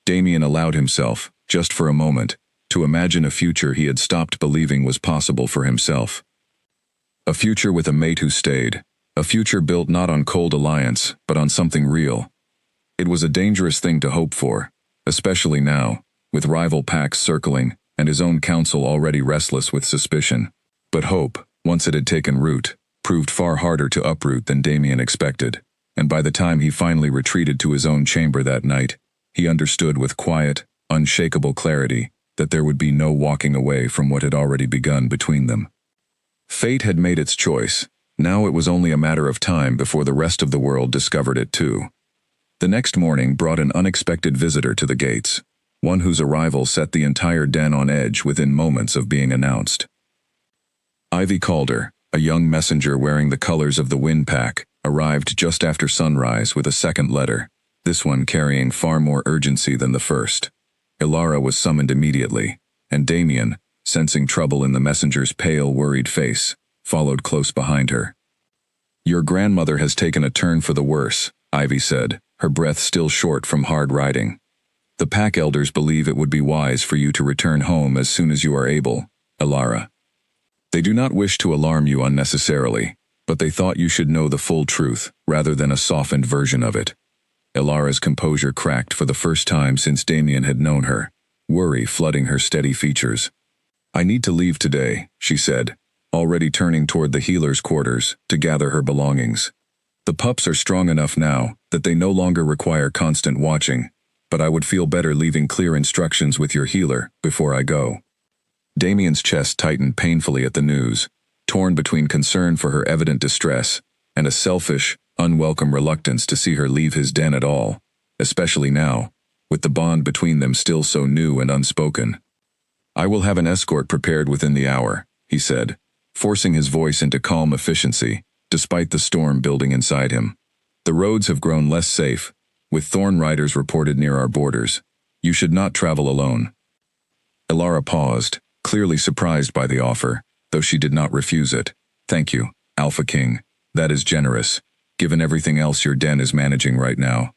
Damien allowed himself, just for a moment, to imagine a future he had stopped believing was possible for himself. A future with a mate who stayed, a future built not on cold alliance, but on something real. It was a dangerous thing to hope for, especially now, with rival packs circling and his own council already restless with suspicion. But hope, once it had taken root, proved far harder to uproot than Damien expected, and by the time he finally retreated to his own chamber that night, he understood with quiet, unshakable clarity that there would be no walking away from what had already begun between them. Fate had made its choice. Now it was only a matter of time before the rest of the world discovered it too. The next morning brought an unexpected visitor to the gates, one whose arrival set the entire den on edge within moments of being announced. Ivy Calder, a young messenger wearing the colors of the Wind Pack, arrived just after sunrise with a second letter, this one carrying far more urgency than the first. Alara was summoned immediately, and Damien, sensing trouble in the messenger's pale, worried face, followed close behind her. "Your grandmother has taken a turn for the worse," Ivy said, her breath still short from hard riding. "The pack elders believe it would be wise for you to return home as soon as you are able, Alara. They do not wish to alarm you unnecessarily, but they thought you should know the full truth, rather than a softened version of it." Alara's composure cracked for the first time since Damien had known her, worry flooding her steady features. "I need to leave today," she said, already turning toward the healer's quarters to gather her belongings. "The pups are strong enough now that they no longer require constant watching, but I would feel better leaving clear instructions with your healer before I go." Damien's chest tightened painfully at the news, torn between concern for her evident distress and a selfish, unwelcome reluctance to see her leave his den at all, especially now, with the bond between them still so new and unspoken. "I will have an escort prepared within the hour," he said, forcing his voice into calm efficiency, despite the storm building inside him. "The roads have grown less safe, with thorn riders reported near our borders. You should not travel alone." Alara paused, clearly surprised by the offer, though she did not refuse it. "Thank you, Alpha King. That is generous, given everything else your den is managing right now."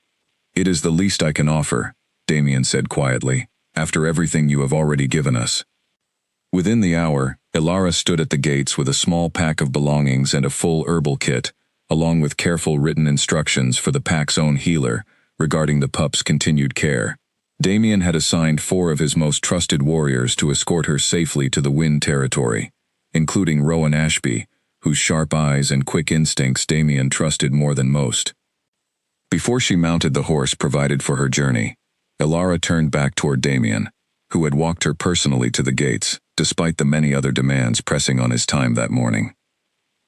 "It is the least I can offer," Damien said quietly, "after everything you have already given us." Within the hour, Alara stood at the gates with a small pack of belongings and a full herbal kit, along with careful written instructions for the pack's own healer regarding the pup's continued care. Damien had assigned 4 of his most trusted warriors to escort her safely to the Wind territory, including Rowan Ashby, whose sharp eyes and quick instincts Damien trusted more than most. Before she mounted the horse provided for her journey, Alara turned back toward Damien, who had walked her personally to the gates, despite the many other demands pressing on his time that morning.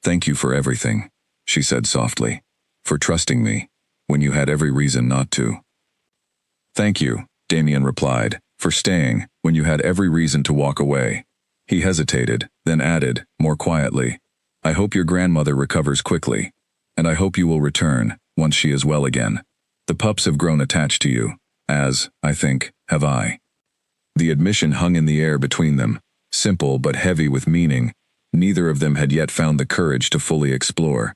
"Thank you for everything," she said softly, "for trusting me, when you had every reason not to." "Thank you," Damien replied, "for staying, when you had every reason to walk away." He hesitated, then added, more quietly, "I hope your grandmother recovers quickly, and I hope you will return, once she is well again. The pups have grown attached to you, as, I think, have I." The admission hung in the air between them, simple but heavy with meaning. Neither of them had yet found the courage to fully explore.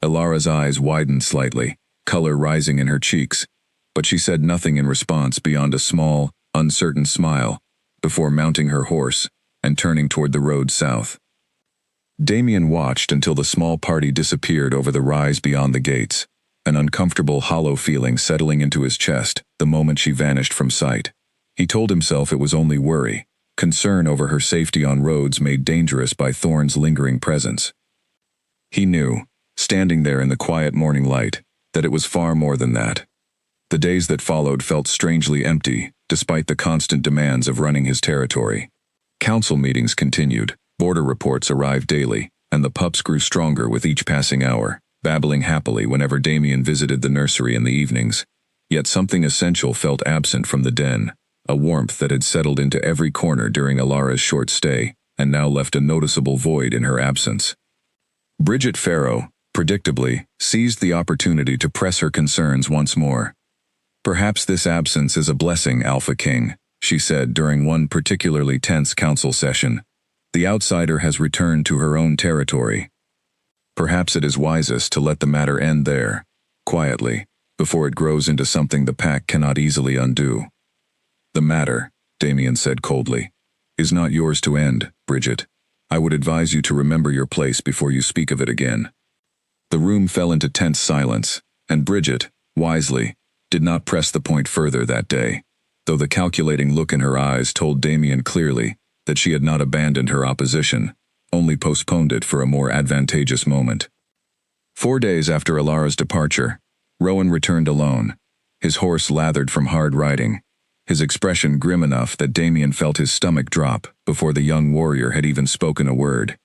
Alara's eyes widened slightly, color rising in her cheeks, but she said nothing in response beyond a small, uncertain smile, before mounting her horse and turning toward the road south. Damien watched until the small party disappeared over the rise beyond the gates, an uncomfortable hollow feeling settling into his chest the moment she vanished from sight. He told himself it was only worry, concern over her safety on roads made dangerous by Thorn's lingering presence. He knew, standing there in the quiet morning light, that it was far more than that. The days that followed felt strangely empty, despite the constant demands of running his territory. Council meetings continued, border reports arrived daily, and the pups grew stronger with each passing hour, babbling happily whenever Damien visited the nursery in the evenings. Yet something essential felt absent from the den, a warmth that had settled into every corner during Alara's short stay, and now left a noticeable void in her absence. Bridget Farrow, predictably, seized the opportunity to press her concerns once more. "Perhaps this absence is a blessing, Alpha King," she said during one particularly tense council session. "The outsider has returned to her own territory. Perhaps it is wisest to let the matter end there, quietly, before it grows into something the pack cannot easily undo." "The matter," Damien said coldly, "is not yours to end, Bridget. I would advise you to remember your place before you speak of it again." The room fell into tense silence, and Bridget, wisely, did not press the point further that day, though the calculating look in her eyes told Damien clearly that she had not abandoned her opposition, only postponed it for a more advantageous moment. 4 days after Alara's departure, Rowan returned alone, his horse lathered from hard riding, his expression grim enough that Damien felt his stomach drop before the young warrior had even spoken a word.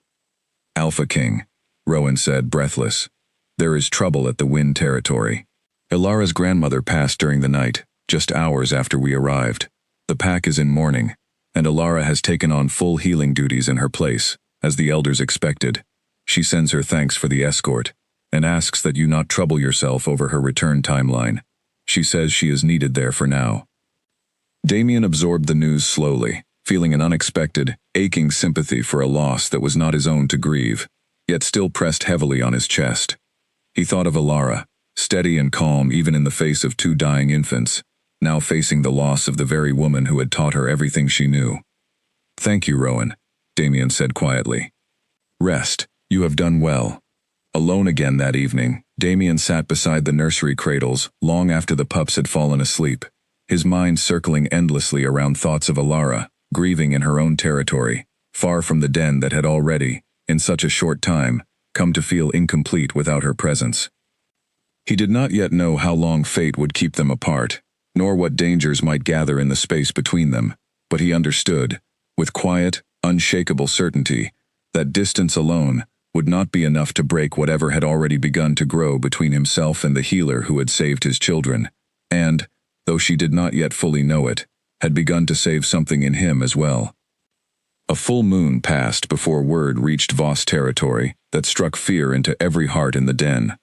"Alpha King," Rowan said, breathless, "there is trouble at the Wind territory. Alara's grandmother passed during the night, just hours after we arrived. The pack is in mourning, and Alara has taken on full healing duties in her place, as the elders expected. She sends her thanks for the escort, and asks that you not trouble yourself over her return timeline. She says she is needed there for now." Damien absorbed the news slowly, feeling an unexpected, aching sympathy for a loss that was not his own to grieve, yet still pressed heavily on his chest. He thought of Alara, steady and calm even in the face of 2 dying infants, now facing the loss of the very woman who had taught her everything she knew. "Thank you, Rowan," Damien said quietly. "Rest. You have done well." Alone again that evening, Damien sat beside the nursery cradles long after the pups had fallen asleep, his mind circling endlessly around thoughts of Alara, grieving in her own territory, far from the den that had already, in such a short time, come to feel incomplete without her presence. He did not yet know how long fate would keep them apart, nor what dangers might gather in the space between them, but he understood, with quiet, unshakable certainty, that distance alone would not be enough to break whatever had already begun to grow between himself and the healer who had saved his children, and, though she did not yet fully know it, had begun to save something in him as well. A full moon passed before word reached Voss territory that struck fear into every heart in the den.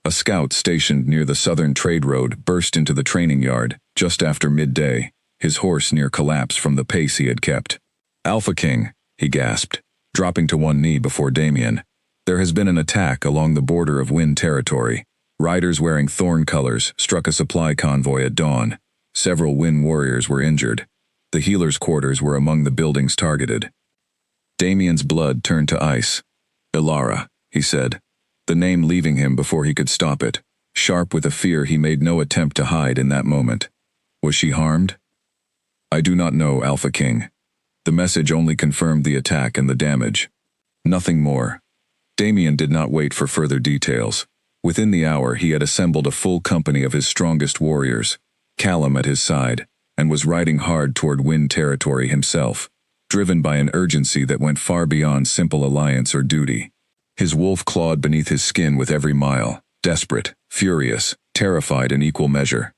A scout stationed near the southern trade road burst into the training yard just after midday, his horse near collapse from the pace he had kept. "Alpha King," he gasped, dropping to one knee before Damien. "There has been an attack along the border of Wind territory. Riders wearing thorn colors struck a supply convoy at dawn. Several Wind warriors were injured. The healer's quarters were among the buildings targeted." Damien's blood turned to ice. "Alara," he said, the name leaving him before he could stop it, sharp with a fear he made no attempt to hide in that moment. "Was she harmed?" "I do not know, Alpha King. The message only confirmed the attack and the damage. Nothing more." Damien did not wait for further details. Within the hour he had assembled a full company of his strongest warriors, Callum at his side, and was riding hard toward Wind territory himself, driven by an urgency that went far beyond simple alliance or duty. His wolf clawed beneath his skin with every mile, desperate, furious, terrified in equal measure.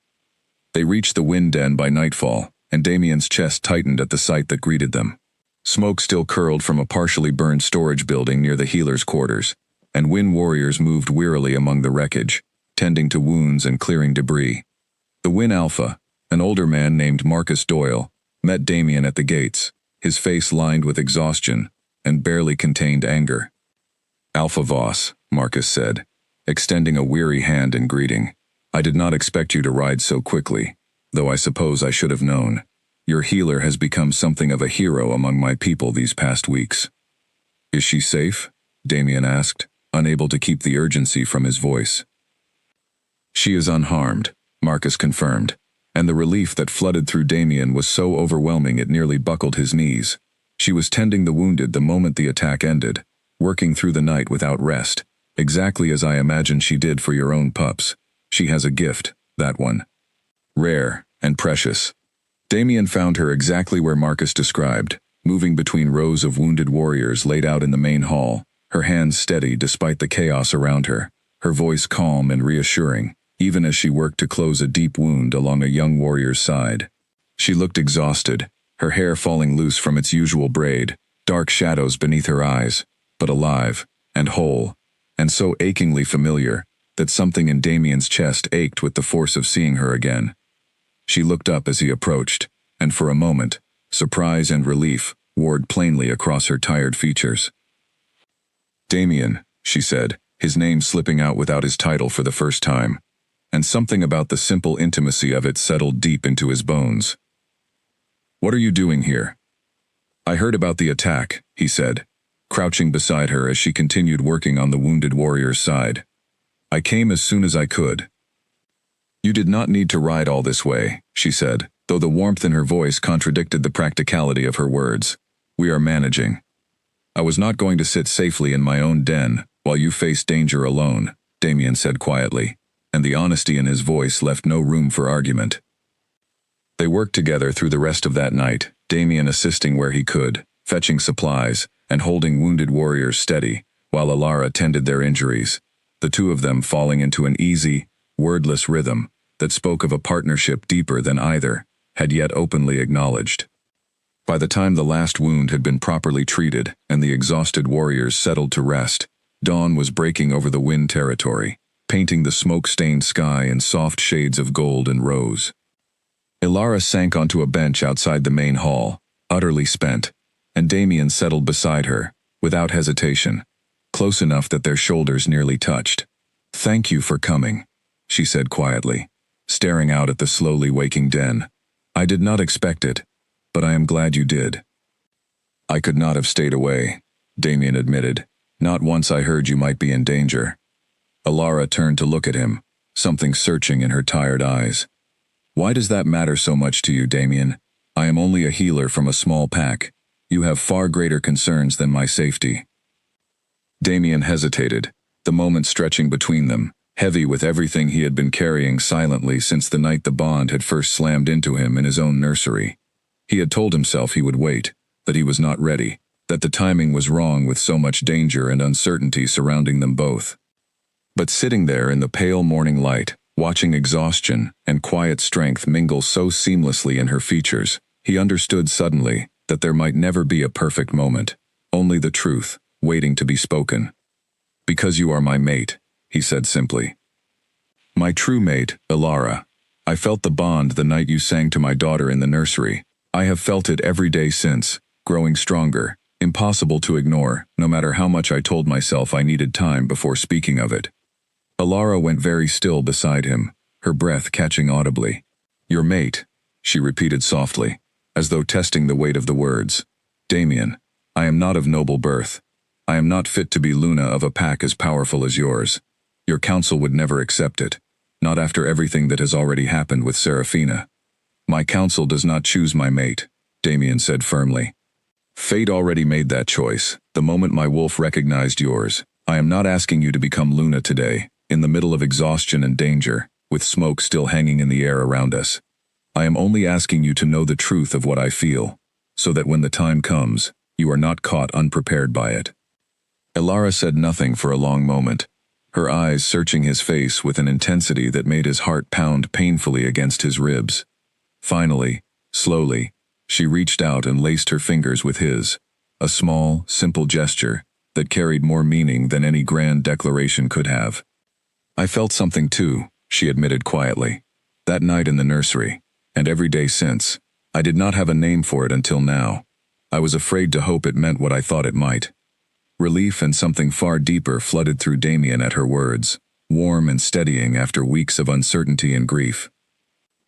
They reached the Wind den by nightfall, and Damien's chest tightened at the sight that greeted them. Smoke still curled from a partially burned storage building near the healer's quarters, and Wind warriors moved wearily among the wreckage, tending to wounds and clearing debris. The Wind Alpha, an older man named Marcus Doyle, met Damien at the gates, his face lined with exhaustion and barely contained anger. "Alpha Voss," Marcus said, extending a weary hand in greeting. "I did not expect you to ride so quickly, though I suppose I should have known. Your healer has become something of a hero among my people these past weeks." "Is she safe?" Damien asked, unable to keep the urgency from his voice. "She is unharmed," Marcus confirmed, and the relief that flooded through Damien was so overwhelming it nearly buckled his knees. "She was tending the wounded the moment the attack ended, working through the night without rest, exactly as I imagined she did for your own pups. She has a gift, that one. Rare and precious." Damien found her exactly where Marcus described, moving between rows of wounded warriors laid out in the main hall, her hands steady despite the chaos around her, her voice calm and reassuring, even as she worked to close a deep wound along a young warrior's side. She looked exhausted, her hair falling loose from its usual braid, dark shadows beneath her eyes, but alive, and whole, and so achingly familiar that something in Damien's chest ached with the force of seeing her again. She looked up as he approached, and for a moment, surprise and relief warred plainly across her tired features. "Damien," she said, his name slipping out without his title for the first time, and something about the simple intimacy of it settled deep into his bones. "What are you doing here?" "I heard about the attack," he said, crouching beside her as she continued working on the wounded warrior's side. "I came as soon as I could." "You did not need to ride all this way," she said, though the warmth in her voice contradicted the practicality of her words. "We are managing." "I was not going to sit safely in my own den while you faced danger alone," Damien said quietly, and the honesty in his voice left no room for argument. They worked together through the rest of that night, Damien assisting where he could, fetching supplies, and holding wounded warriors steady, while Alara tended their injuries, the two of them falling into an easy, wordless rhythm that spoke of a partnership deeper than either had yet openly acknowledged. By the time the last wound had been properly treated and the exhausted warriors settled to rest, dawn was breaking over the wind territory, painting the smoke-stained sky in soft shades of gold and rose. Alara sank onto a bench outside the main hall, utterly spent, and Damien settled beside her, without hesitation, close enough that their shoulders nearly touched. "Thank you for coming," she said quietly, staring out at the slowly waking den. "I did not expect it, but I am glad you did." "I could not have stayed away," Damien admitted. "Not once I heard you might be in danger." Alara turned to look at him, something searching in her tired eyes. "Why does that matter so much to you, Damien? I am only a healer from a small pack. You have far greater concerns than my safety." Damien hesitated, the moment stretching between them, heavy with everything he had been carrying silently since the night the bond had first slammed into him in his own nursery. He had told himself he would wait, that he was not ready, that the timing was wrong with so much danger and uncertainty surrounding them both. But sitting there in the pale morning light, watching exhaustion and quiet strength mingle so seamlessly in her features, he understood suddenly that there might never be a perfect moment, only the truth, waiting to be spoken. "Because you are my mate," he said simply. "My true mate, Alara. I felt the bond the night you sang to my daughter in the nursery. I have felt it every day since, growing stronger, impossible to ignore, no matter how much I told myself I needed time before speaking of it." Alara went very still beside him, her breath catching audibly. "Your mate," she repeated softly, as though testing the weight of the words. "Damien, I am not of noble birth. I am not fit to be Luna of a pack as powerful as yours. Your counsel would never accept it, not after everything that has already happened with Seraphina. My counsel does not choose my mate," Damien said firmly. "Fate already made that choice, the moment my wolf recognized yours. I am not asking you to become Luna today, in the middle of exhaustion and danger, with smoke still hanging in the air around us. I am only asking you to know the truth of what I feel, so that when the time comes, you are not caught unprepared by it." Alara said nothing for a long moment, her eyes searching his face with an intensity that made his heart pound painfully against his ribs. Finally, slowly, she reached out and laced her fingers with his, a small, simple gesture that carried more meaning than any grand declaration could have. "I felt something too," she admitted quietly. "That night in the nursery, and every day since. I did not have a name for it until now. I was afraid to hope it meant what I thought it might." Relief and something far deeper flooded through Damien at her words, warm and steadying after weeks of uncertainty and grief.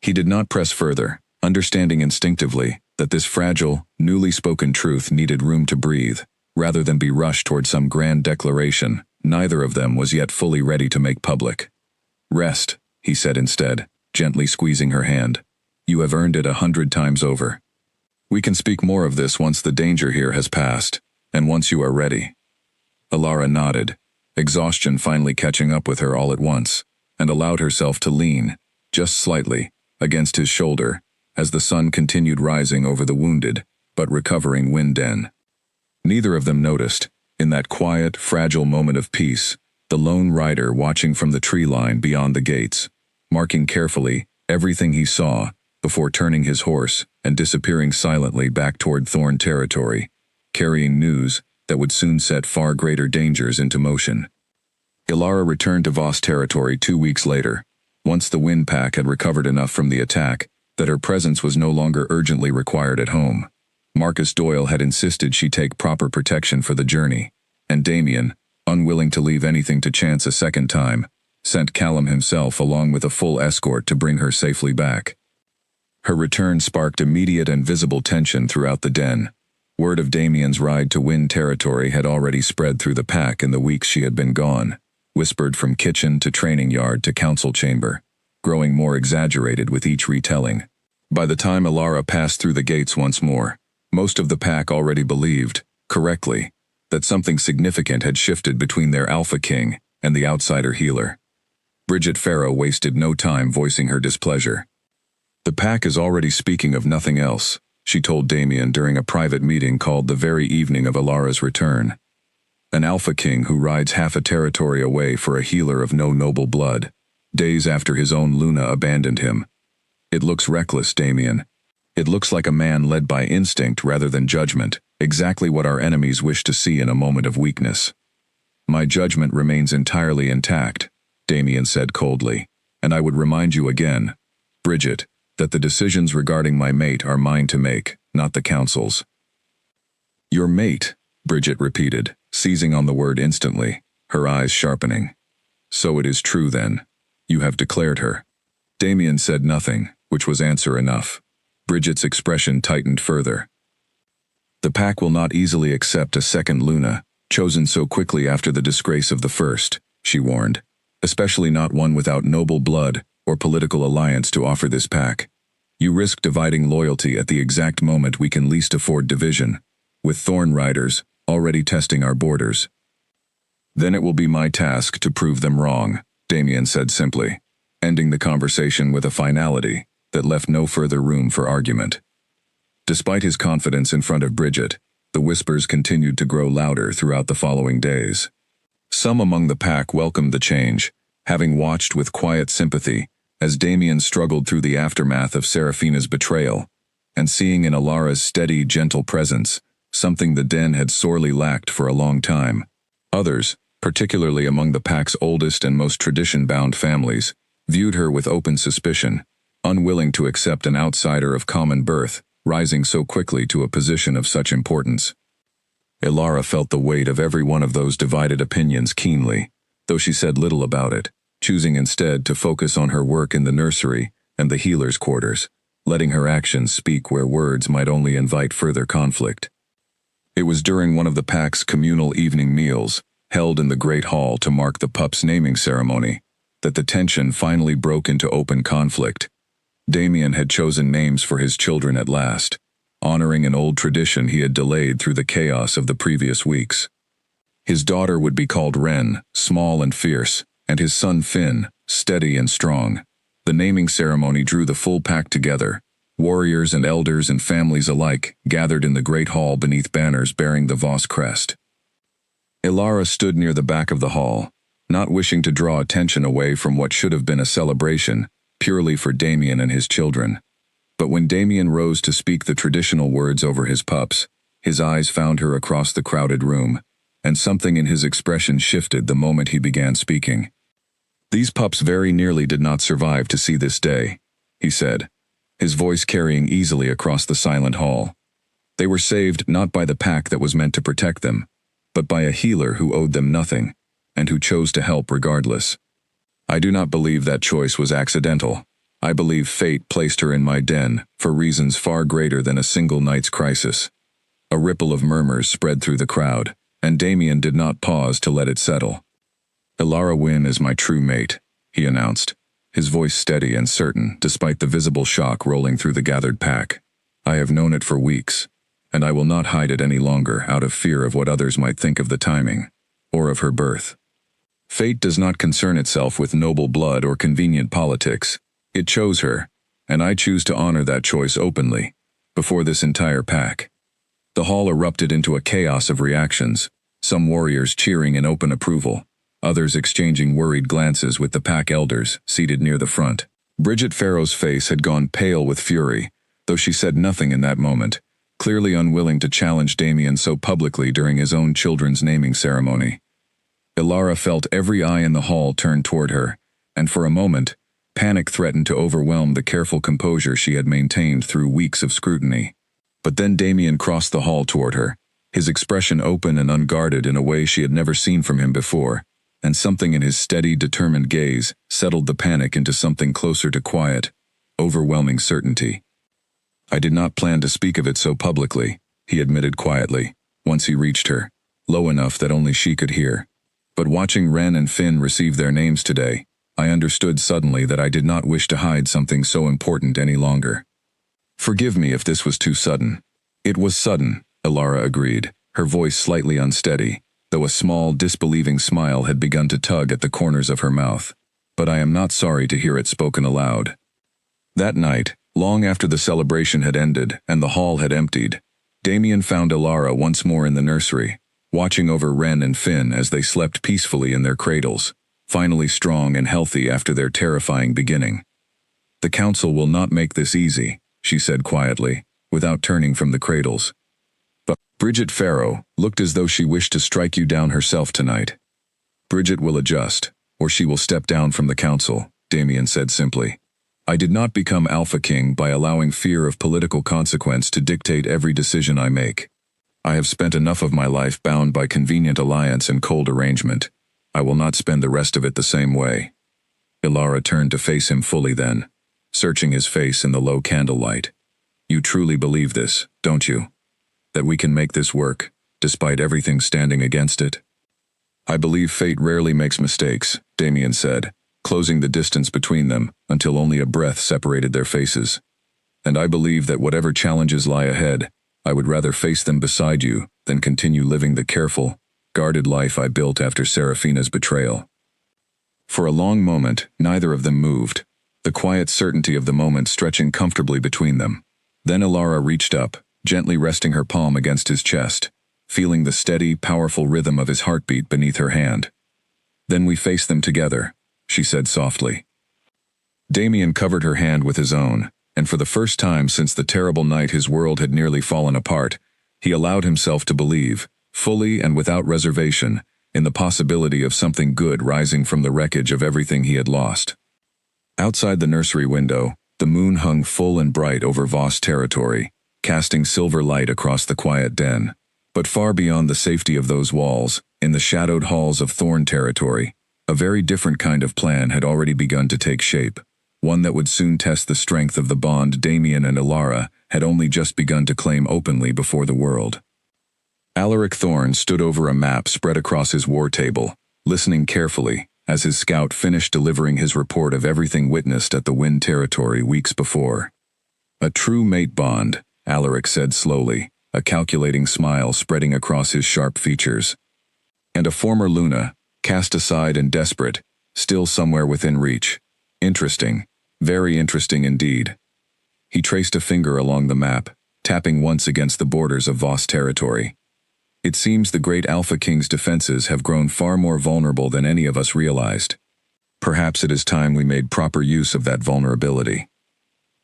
He did not press further, understanding instinctively that this fragile, newly spoken truth needed room to breathe, rather than be rushed toward some grand declaration neither of them was yet fully ready to make public. "Rest," he said instead, gently squeezing her hand. "You have earned it 100 times over. We can speak more of this once the danger here has passed, and once you are ready." Alara nodded, exhaustion finally catching up with her all at once, and allowed herself to lean, just slightly, against his shoulder, as the sun continued rising over the wounded, but recovering wind den. Neither of them noticed, In that quiet, fragile moment of peace, the lone rider watching from the tree line beyond the gates, marking carefully everything he saw before turning his horse and disappearing silently back toward Thorn territory, carrying news that would soon set far greater dangers into motion. Ilara returned to Voss territory 2 weeks later, once the Wind Pack had recovered enough from the attack that her presence was no longer urgently required at home. Marcus Doyle had insisted she take proper protection for the journey, and Damien, unwilling to leave anything to chance a second time, sent Callum himself along with a full escort to bring her safely back. Her return sparked immediate and visible tension throughout the den. Word of Damien's ride to Wind territory had already spread through the pack in the weeks she had been gone, whispered from kitchen to training yard to council chamber, growing more exaggerated with each retelling. By the time Ilara passed through the gates once more, most of the pack already believed, correctly, that something significant had shifted between their alpha king and the outsider healer. Bridget Farrow wasted no time voicing her displeasure. "The pack is already speaking of nothing else," she told Damien during a private meeting called the very evening of Ilara's return. "An alpha king who rides half a territory away for a healer of no noble blood, days after his own Luna abandoned him. It looks reckless, Damien. It looks like a man led by instinct rather than judgment, exactly what our enemies wish to see in a moment of weakness." "My judgment remains entirely intact," Damien said coldly, "and I would remind you again, Bridget, that the decisions regarding my mate are mine to make, not the council's." "Your mate," Bridget repeated, seizing on the word instantly, her eyes sharpening. "So it is true then. You have declared her." Damien said nothing, which was answer enough. Bridget's expression tightened further. "The pack will not easily accept a second Luna, chosen so quickly after the disgrace of the first," she warned, "especially not one without noble blood or political alliance to offer this pack. You risk dividing loyalty at the exact moment we can least afford division, with Thorn riders already testing our borders." "Then it will be my task to prove them wrong," Damien said simply, ending the conversation with a finality that left no further room for argument. Despite his confidence in front of Bridget, the whispers continued to grow louder throughout the following days. Some among the pack welcomed the change, having watched with quiet sympathy as Damien struggled through the aftermath of Seraphina's betrayal, and seeing in Ilara's steady, gentle presence something the den had sorely lacked for a long time. Others, particularly among the pack's oldest and most tradition-bound families, viewed her with open suspicion, unwilling to accept an outsider of common birth rising so quickly to a position of such importance. Ilara felt the weight of every one of those divided opinions keenly, though she said little about it, choosing instead to focus on her work in the nursery and the healer's quarters, letting her actions speak where words might only invite further conflict. It was during one of the pack's communal evening meals, held in the Great Hall to mark the Pups' naming ceremony, that the tension finally broke into open conflict. Damien had chosen names for his children at last, honoring an old tradition he had delayed through the chaos of the previous weeks. His daughter would be called Wren, small and fierce, and his son Finn, steady and strong. The naming ceremony drew the full pack together, warriors and elders and families alike gathered in the Great Hall beneath banners bearing the Voss crest. Ilara stood near the back of the hall, not wishing to draw attention away from what should have been a celebration, purely for Damien and his children. But when Damien rose to speak the traditional words over his pups, his eyes found her across the crowded room, and something in his expression shifted the moment he began speaking. "These pups very nearly did not survive to see this day," he said, his voice carrying easily across the silent hall. "They were saved not by the pack that was meant to protect them, but by a healer who owed them nothing, and who chose to help regardless. I do not believe that choice was accidental. I believe fate placed her in my den for reasons far greater than a single night's crisis." A ripple of murmurs spread through the crowd, and Damien did not pause to let it settle. "Ilara Wynn is my true mate," he announced, his voice steady and certain despite the visible shock rolling through the gathered pack. "I have known it for weeks, and I will not hide it any longer out of fear of what others might think of the timing, or of her birth. Fate does not concern itself with noble blood or convenient politics. It chose her, and I choose to honor that choice openly, before this entire pack." The hall erupted into a chaos of reactions, some warriors cheering in open approval, others exchanging worried glances with the pack elders seated near the front. Bridget Farrow's face had gone pale with fury, though she said nothing in that moment, clearly unwilling to challenge Damien so publicly during his own children's naming ceremony. Ilara felt every eye in the hall turn toward her, and for a moment, panic threatened to overwhelm the careful composure she had maintained through weeks of scrutiny. But then Damien crossed the hall toward her, his expression open and unguarded in a way she had never seen from him before, and something in his steady, determined gaze settled the panic into something closer to quiet, overwhelming certainty. "I did not plan to speak of it so publicly," he admitted quietly, once he reached her, low enough that only she could hear. "But watching Ren and Finn receive their names today, I understood suddenly that I did not wish to hide something so important any longer. Forgive me if this was too sudden." "It was sudden," Ilara agreed, her voice slightly unsteady, though a small, disbelieving smile had begun to tug at the corners of her mouth. "But I am not sorry to hear it spoken aloud." That night, long after the celebration had ended and the hall had emptied, Damien found Ilara once more in the nursery, watching over Ren and Finn as they slept peacefully in their cradles, finally strong and healthy after their terrifying beginning. "The council will not make this easy," she said quietly, without turning from the cradles. "But Bridget Farrow looked as though she wished to strike you down herself tonight." "Bridget will adjust, or she will step down from the council," Damien said simply. "I did not become Alpha King by allowing fear of political consequence to dictate every decision I make. I have spent enough of my life bound by convenient alliance and cold arrangement. I will not spend the rest of it the same way." Ilara turned to face him fully then, searching his face in the low candlelight. "You truly believe this, don't you? That we can make this work, despite everything standing against it?" "I believe fate rarely makes mistakes," Damien said, closing the distance between them until only a breath separated their faces. "And I believe that whatever challenges lie ahead, I would rather face them beside you than continue living the careful, guarded life I built after Serafina's betrayal." For a long moment, neither of them moved, the quiet certainty of the moment stretching comfortably between them. Then Ilara reached up, gently resting her palm against his chest, feeling the steady, powerful rhythm of his heartbeat beneath her hand. "Then we face them together," she said softly. Damien covered her hand with his own, and for the first time since the terrible night his world had nearly fallen apart, he allowed himself to believe, fully and without reservation, in the possibility of something good rising from the wreckage of everything he had lost. Outside the nursery window, the moon hung full and bright over Voss territory, casting silver light across the quiet den. But far beyond the safety of those walls, in the shadowed halls of Thorn territory, a very different kind of plan had already begun to take shape, one that would soon test the strength of the bond Damien and Ilara had only just begun to claim openly before the world. Alaric Thorn stood over a map spread across his war table, listening carefully as his scout finished delivering his report of everything witnessed at the Wind territory weeks before. "A true mate bond," Alaric said slowly, a calculating smile spreading across his sharp features. "And a former Luna, cast aside and desperate, still somewhere within reach. Interesting, very interesting indeed." He traced a finger along the map, tapping once against the borders of Voss territory. "It seems the great Alpha King's defenses have grown far more vulnerable than any of us realized. Perhaps it is time we made proper use of that vulnerability."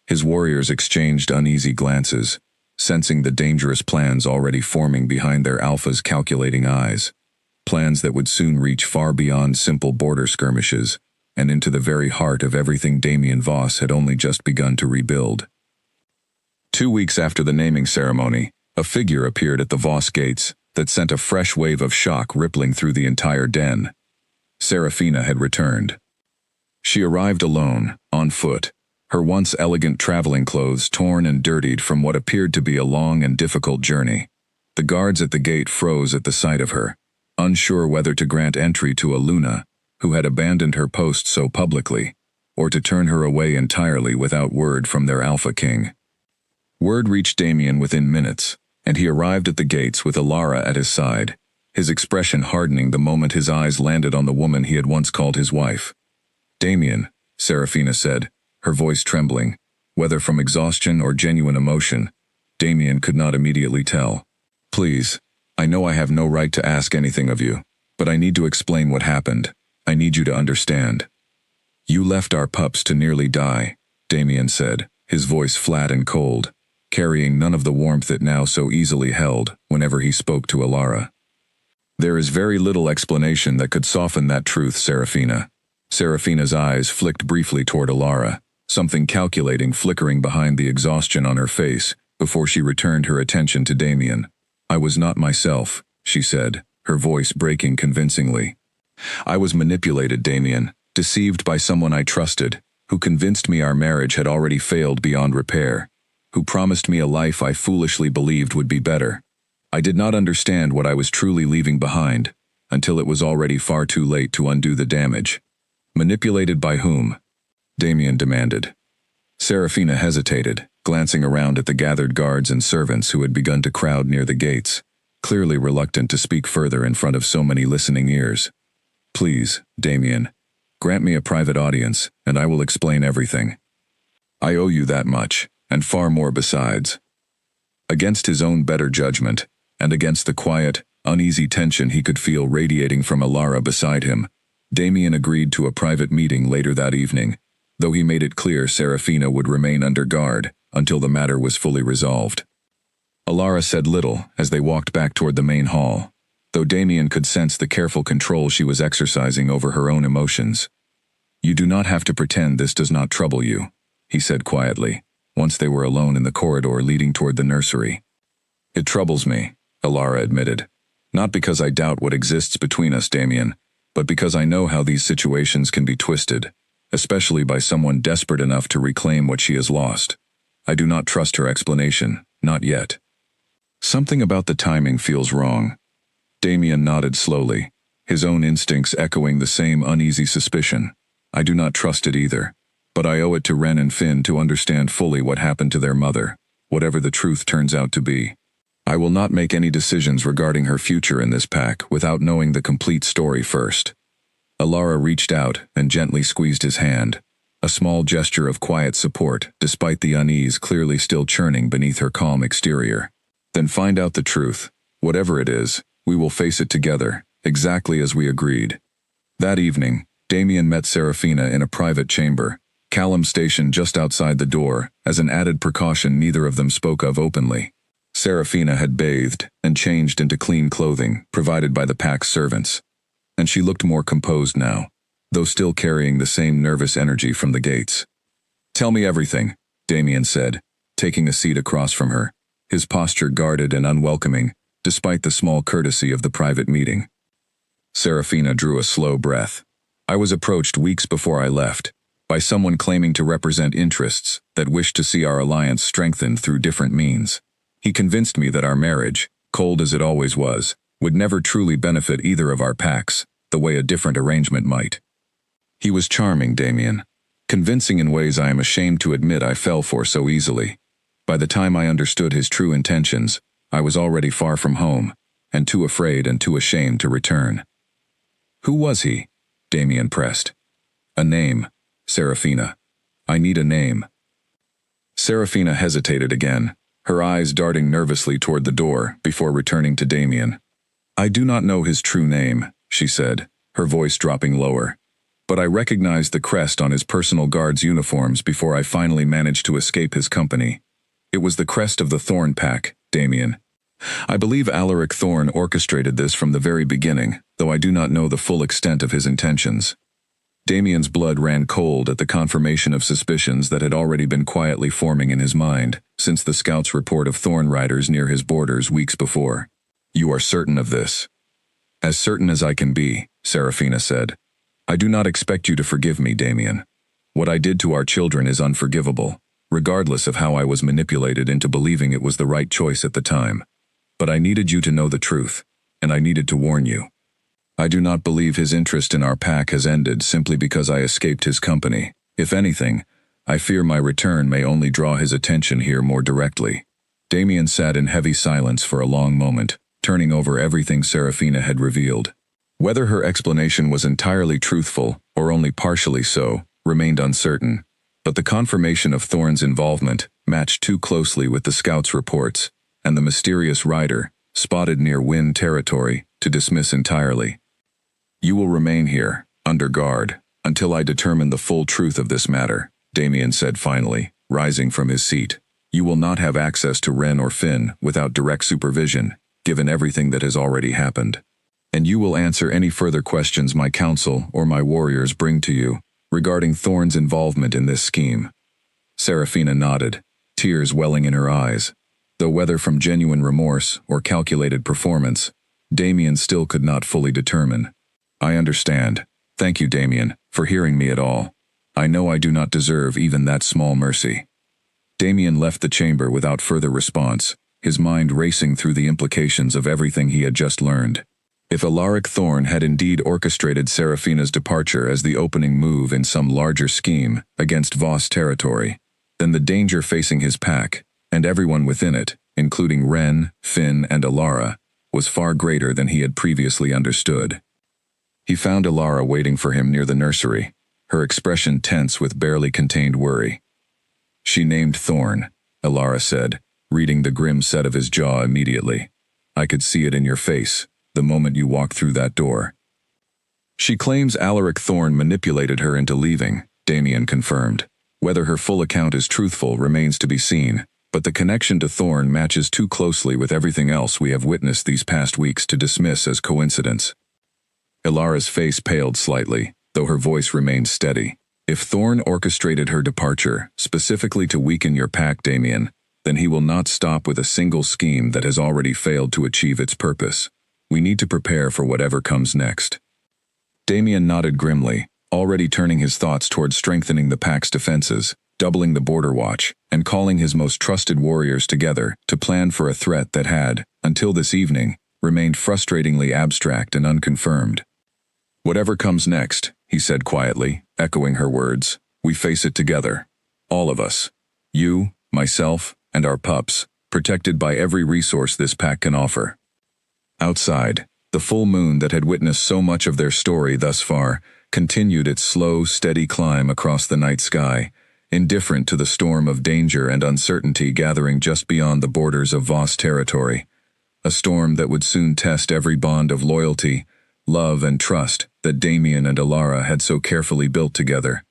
His warriors exchanged uneasy glances, sensing the dangerous plans already forming behind their Alpha's calculating eyes. Plans that would soon reach far beyond simple border skirmishes, and into the very heart of everything Damien Voss had only just begun to rebuild. 2 weeks after the naming ceremony, a figure appeared at the Voss gates that sent a fresh wave of shock rippling through the entire den. Serafina had returned. She arrived alone, on foot, her once elegant traveling clothes torn and dirtied from what appeared to be a long and difficult journey. The guards at the gate froze at the sight of her, unsure whether to grant entry to a Luna, who had abandoned her post so publicly, or to turn her away entirely without word from their Alpha King. Word reached Damien within minutes, and he arrived at the gates with Ilara at his side, his expression hardening the moment his eyes landed on the woman he had once called his wife. "Damien," Serafina said, her voice trembling, whether from exhaustion or genuine emotion, Damien could not immediately tell. "Please, I know I have no right to ask anything of you, but I need to explain what happened. I need you to understand. You left our pups to nearly die, Damien said, his voice flat and cold, carrying none of the warmth it now so easily held whenever he spoke to Alara. There is very little explanation that could soften that truth, Serafina. Serafina's eyes flicked briefly toward Alara, something calculating flickering behind the exhaustion on her face before she returned her attention to Damien. I was not myself, she said, her voice breaking convincingly. I was manipulated, Damien, deceived by someone I trusted, who convinced me our marriage had already failed beyond repair, who promised me a life I foolishly believed would be better. I did not understand what I was truly leaving behind, until it was already far too late to undo the damage. Manipulated by whom? Damien demanded. Serafina hesitated, glancing around at the gathered guards and servants who had begun to crowd near the gates, clearly reluctant to speak further in front of so many listening ears. Please, Damien, grant me a private audience, and I will explain everything. I owe you that much, and far more besides. Against his own better judgment, and against the quiet, uneasy tension he could feel radiating from Alara beside him, Damien agreed to a private meeting later that evening, though he made it clear Serafina would remain under guard until the matter was fully resolved. Alara said little as they walked back toward the main hall, though Damien could sense the careful control she was exercising over her own emotions. You do not have to pretend this does not trouble you, he said quietly, once they were alone in the corridor leading toward the nursery. It troubles me, Alara admitted. Not because I doubt what exists between us, Damien, but because I know how these situations can be twisted, especially by someone desperate enough to reclaim what she has lost. I do not trust her explanation, not yet. Something about the timing feels wrong. Damien nodded slowly, his own instincts echoing the same uneasy suspicion. I do not trust it either, but I owe it to Ren and Finn to understand fully what happened to their mother, whatever the truth turns out to be. I will not make any decisions regarding her future in this pack without knowing the complete story first. Alara reached out and gently squeezed his hand, a small gesture of quiet support despite the unease clearly still churning beneath her calm exterior. Then find out the truth. Whatever it is, we will face it together, exactly as we agreed. That evening, Damien met Serafina in a private chamber, Callum stationed just outside the door, as an added precaution neither of them spoke of openly. Serafina had bathed and changed into clean clothing provided by the pack's servants, and she looked more composed now, though still carrying the same nervous energy from the gates. Tell me everything, Damien said, taking a seat across from her, his posture guarded and unwelcoming, despite the small courtesy of the private meeting. Serafina drew a slow breath. I was approached weeks before I left, by someone claiming to represent interests that wished to see our alliance strengthened through different means. He convinced me that our marriage, cold as it always was, would never truly benefit either of our packs, the way a different arrangement might. He was charming, Damien, convincing in ways I am ashamed to admit I fell for so easily. By the time I understood his true intentions, I was already far from home, and too afraid and too ashamed to return. Who was he? Damien pressed. A name, Serafina. I need a name. Serafina hesitated again, her eyes darting nervously toward the door before returning to Damien. I do not know his true name, she said, her voice dropping lower, but I recognized the crest on his personal guard's uniforms before I finally managed to escape his company. It was the crest of the Thorn Pack, Damien. I believe Alaric Thorn orchestrated this from the very beginning, though I do not know the full extent of his intentions. Damien's blood ran cold at the confirmation of suspicions that had already been quietly forming in his mind since the scout's report of Thorn riders near his borders weeks before. You are certain of this? As certain as I can be, Serafina said. I do not expect you to forgive me, Damien. What I did to our children is unforgivable, regardless of how I was manipulated into believing it was the right choice at the time. But I needed you to know the truth, and I needed to warn you. I do not believe his interest in our pack has ended simply because I escaped his company. If anything, I fear my return may only draw his attention here more directly. Damien sat in heavy silence for a long moment, turning over everything Serafina had revealed. Whether her explanation was entirely truthful, or only partially so, remained uncertain, but the confirmation of Thorn's involvement matched too closely with the scout's reports, and the mysterious rider, spotted near wind territory, to dismiss entirely. You will remain here, under guard, until I determine the full truth of this matter, Damien said finally, rising from his seat. You will not have access to Ren or Finn without direct supervision, given everything that has already happened. And you will answer any further questions my council or my warriors bring to you regarding Thorn's involvement in this scheme. Seraphina nodded, tears welling in her eyes. Though whether from genuine remorse or calculated performance, Damien still could not fully determine. I understand. Thank you, Damien, for hearing me at all. I know I do not deserve even that small mercy. Damien left the chamber without further response, his mind racing through the implications of everything he had just learned. If Alaric Thorn had indeed orchestrated Seraphina's departure as the opening move in some larger scheme against Voss territory, then the danger facing his pack, and everyone within it, including Ren, Finn, and Alara, was far greater than he had previously understood. He found Alara waiting for him near the nursery, her expression tense with barely contained worry. She named Thorn, Alara said, reading the grim set of his jaw immediately. I could see it in your face, the moment you walked through that door. She claims Alaric Thorn manipulated her into leaving, Damien confirmed. Whether her full account is truthful remains to be seen, but the connection to Thorn matches too closely with everything else we have witnessed these past weeks to dismiss as coincidence. Alara's face paled slightly, though her voice remained steady. If Thorn orchestrated her departure, specifically to weaken your pack, Damien, then he will not stop with a single scheme that has already failed to achieve its purpose. We need to prepare for whatever comes next. Damien nodded grimly, already turning his thoughts towards strengthening the pack's defenses, doubling the border watch, and calling his most trusted warriors together to plan for a threat that had, until this evening, remained frustratingly abstract and unconfirmed. Whatever comes next, he said quietly, echoing her words, we face it together. All of us. You, myself, and our pups, protected by every resource this pack can offer. Outside, the full moon that had witnessed so much of their story thus far continued its slow, steady climb across the night sky, indifferent to the storm of danger and uncertainty gathering just beyond the borders of Voss territory, a storm that would soon test every bond of loyalty, love, and trust that Damien and Alara had so carefully built together.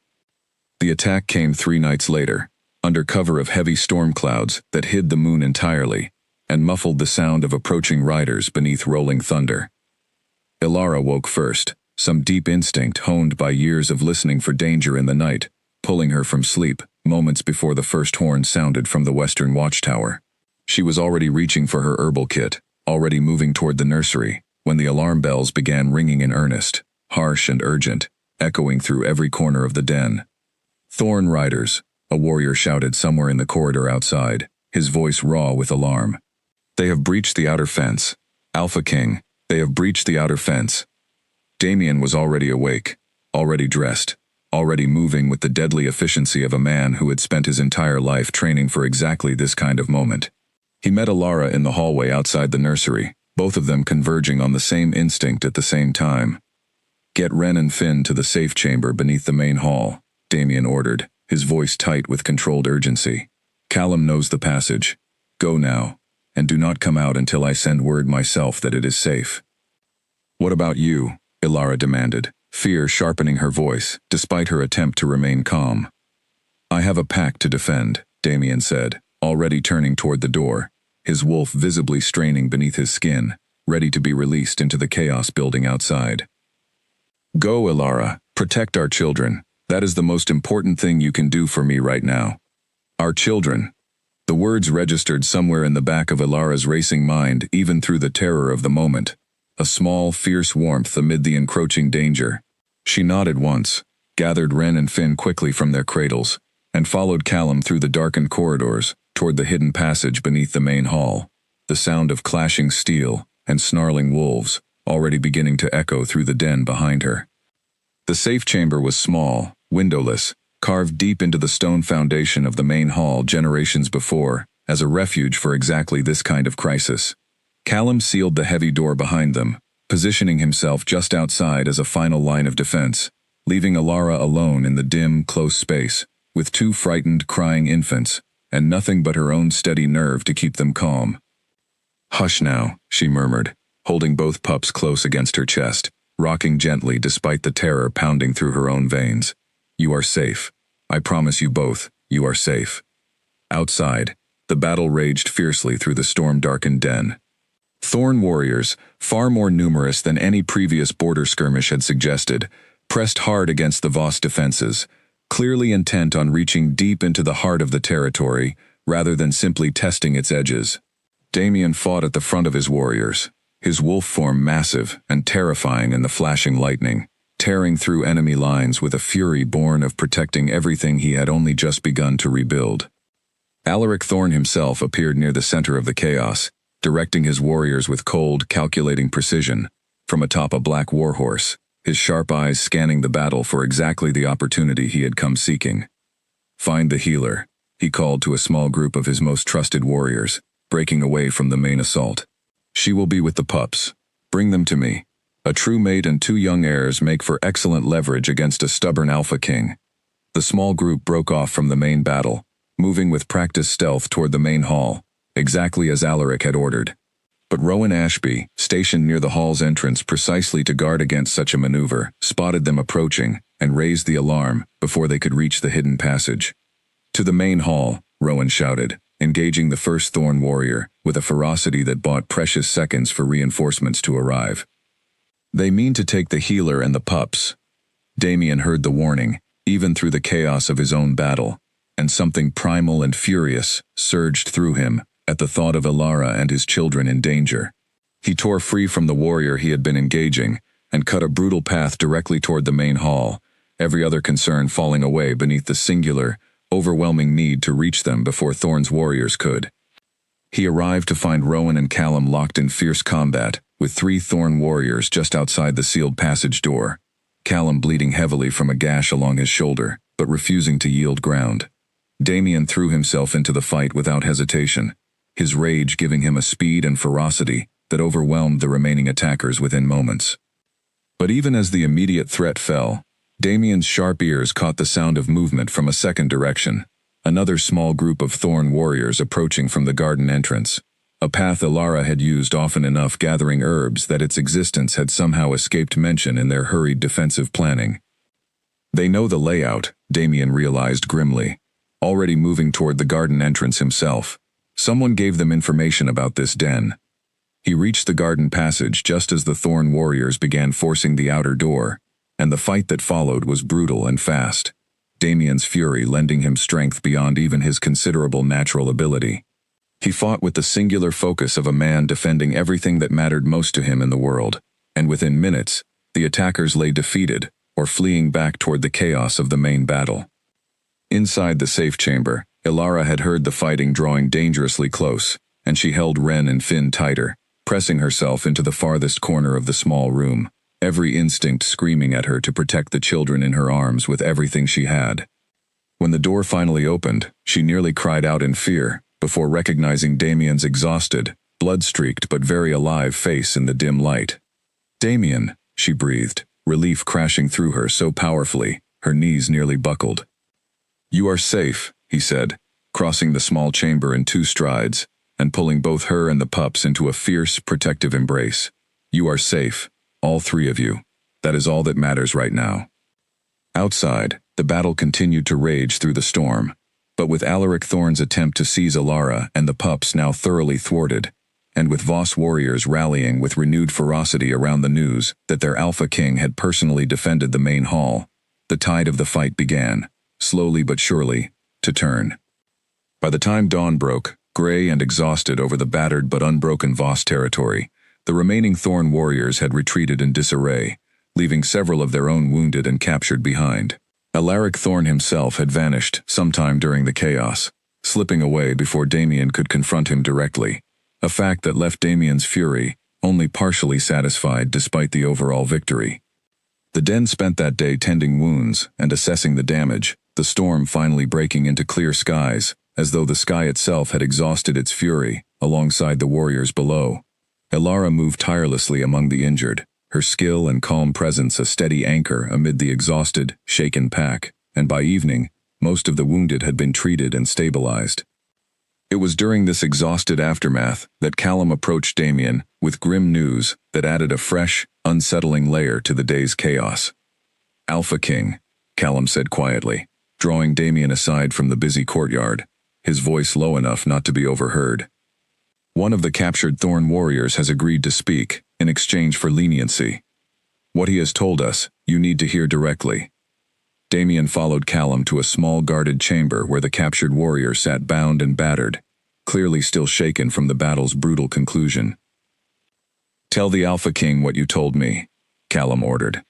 The attack came 3 nights later, under cover of heavy storm clouds that hid the moon entirely, and muffled the sound of approaching riders beneath rolling thunder. Alara woke first, some deep instinct honed by years of listening for danger in the night, pulling her from sleep moments before the first horn sounded from the western watchtower. She was already reaching for her herbal kit, already moving toward the nursery, when the alarm bells began ringing in earnest, harsh and urgent, echoing through every corner of the den. Thorn riders, a warrior shouted somewhere in the corridor outside, his voice raw with alarm. They have breached the outer fence. Alpha King, they have breached the outer fence. Damien was already awake, already dressed, already moving with the deadly efficiency of a man who had spent his entire life training for exactly this kind of moment. He met Alara in the hallway outside the nursery, both of them converging on the same instinct at the same time. Get Ren and Finn to the safe chamber beneath the main hall, Damien ordered, his voice tight with controlled urgency. Callum knows the passage. Go now, and do not come out until I send word myself that it is safe. What about you? Alara demanded, fear sharpening her voice, despite her attempt to remain calm. I have a pack to defend, Damien said, already turning toward the door, his wolf visibly straining beneath his skin, ready to be released into the chaos building outside. Go, Alara, protect our children. That is the most important thing you can do for me right now. Our children. The words registered somewhere in the back of Alara's racing mind, even through the terror of the moment. A small, fierce warmth amid the encroaching danger. She nodded once, gathered Ren and Finn quickly from their cradles, and followed Callum through the darkened corridors, toward the hidden passage beneath the main hall, the sound of clashing steel and snarling wolves already beginning to echo through the den behind her. The safe chamber was small, windowless, carved deep into the stone foundation of the main hall generations before, as a refuge for exactly this kind of crisis. Callum sealed the heavy door behind them, positioning himself just outside as a final line of defense, leaving Alara alone in the dim, close space, with 2 frightened, crying infants, and nothing but her own steady nerve to keep them calm. Hush now, she murmured, holding both pups close against her chest, rocking gently despite the terror pounding through her own veins. You are safe. I promise you both, you are safe. Outside, the battle raged fiercely through the storm-darkened den. Thorn warriors, far more numerous than any previous border skirmish had suggested, pressed hard against the Voss defenses, clearly intent on reaching deep into the heart of the territory, rather than simply testing its edges. Damien fought at the front of his warriors, his wolf form massive and terrifying in the flashing lightning, tearing through enemy lines with a fury born of protecting everything he had only just begun to rebuild. Alaric Thorn himself appeared near the center of the chaos, directing his warriors with cold, calculating precision, from atop a black warhorse, his sharp eyes scanning the battle for exactly the opportunity he had come seeking. Find the healer, he called to a small group of his most trusted warriors, breaking away from the main assault. She will be with the pups. Bring them to me. A true mate and 2 young heirs make for excellent leverage against a stubborn alpha king. The small group broke off from the main battle, moving with practiced stealth toward the main hall, exactly as Alaric had ordered. But Rowan Ashby, stationed near the hall's entrance precisely to guard against such a maneuver, spotted them approaching and raised the alarm before they could reach the hidden passage. To the main hall, Rowan shouted, engaging the first Thorn warrior with a ferocity that bought precious seconds for reinforcements to arrive. They mean to take the healer and the pups. Damien heard the warning, even through the chaos of his own battle, and something primal and furious surged through him at the thought of Ilara and his children in danger. He tore free from the warrior he had been engaging and cut a brutal path directly toward the main hall, every other concern falling away beneath the singular, overwhelming need to reach them before Thorn's warriors could. He arrived to find Rowan and Callum locked in fierce combat, with 3 Thorn warriors just outside the sealed passage door, Callum bleeding heavily from a gash along his shoulder, but refusing to yield ground. Damien threw himself into the fight without hesitation, his rage giving him a speed and ferocity that overwhelmed the remaining attackers within moments. But even as the immediate threat fell, Damien's sharp ears caught the sound of movement from a second direction, another small group of Thorn warriors approaching from the garden entrance, a path Ilara had used often enough gathering herbs that its existence had somehow escaped mention in their hurried defensive planning. They know the layout, Damien realized grimly, already moving toward the garden entrance himself. Someone gave them information about this den. He reached the garden passage just as the Thorn warriors began forcing the outer door, and the fight that followed was brutal and fast, Damien's fury lending him strength beyond even his considerable natural ability. He fought with the singular focus of a man defending everything that mattered most to him in the world, and within minutes, the attackers lay defeated or fleeing back toward the chaos of the main battle. Inside the safe chamber, Ilara had heard the fighting drawing dangerously close, and she held Ren and Finn tighter, pressing herself into the farthest corner of the small room, every instinct screaming at her to protect the children in her arms with everything she had. When the door finally opened, she nearly cried out in fear, before recognizing Damien's exhausted, blood-streaked but very alive face in the dim light. "Damien," she breathed, relief crashing through her so powerfully, her knees nearly buckled. "You are safe," he said, crossing the small chamber in 2 strides, and pulling both her and the pups into a fierce, protective embrace. "You are safe, all 3 of you. That is all that matters right now." Outside, the battle continued to rage through the storm, but with Alaric Thorn's attempt to seize Ilara and the pups now thoroughly thwarted, and with Voss warriors rallying with renewed ferocity around the news that their Alpha King had personally defended the main hall, the tide of the fight began, slowly but surely, to turn. By the time dawn broke, gray and exhausted over the battered but unbroken Voss territory, the remaining Thorn warriors had retreated in disarray, leaving several of their own wounded and captured behind. Alaric Thorn himself had vanished sometime during the chaos, slipping away before Damien could confront him directly, a fact that left Damien's fury only partially satisfied despite the overall victory. The den spent that day tending wounds and assessing the damage, the storm finally breaking into clear skies, as though the sky itself had exhausted its fury, alongside the warriors below. Ilara moved tirelessly among the injured, her skill and calm presence a steady anchor amid the exhausted, shaken pack, and by evening, most of the wounded had been treated and stabilized. It was during this exhausted aftermath that Callum approached Damien with grim news that added a fresh, unsettling layer to the day's chaos. "Alpha King," Callum said quietly, drawing Damien aside from the busy courtyard, his voice low enough not to be overheard. "One of the captured Thorn warriors has agreed to speak, in exchange for leniency. What he has told us, you need to hear directly." Damien followed Callum to a small guarded chamber where the captured warrior sat bound and battered, clearly still shaken from the battle's brutal conclusion. "Tell the Alpha King what you told me," Callum ordered.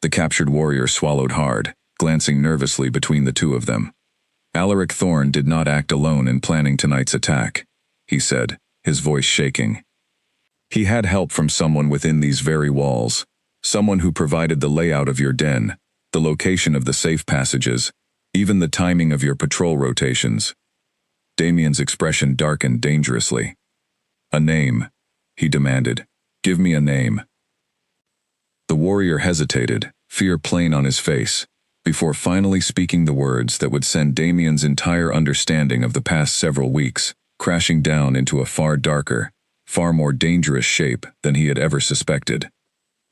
The captured warrior swallowed hard, glancing nervously between the two of them. "Alaric Thorn did not act alone in planning tonight's attack," he said, his voice shaking. "He had help from someone within these very walls, someone who provided the layout of your den, the location of the safe passages, even the timing of your patrol rotations." Damien's expression darkened dangerously. "A name," he demanded. "Give me a name." The warrior hesitated, fear plain on his face, before finally speaking the words that would send Damien's entire understanding of the past several weeks crashing down into a far darker, far more dangerous shape than he had ever suspected.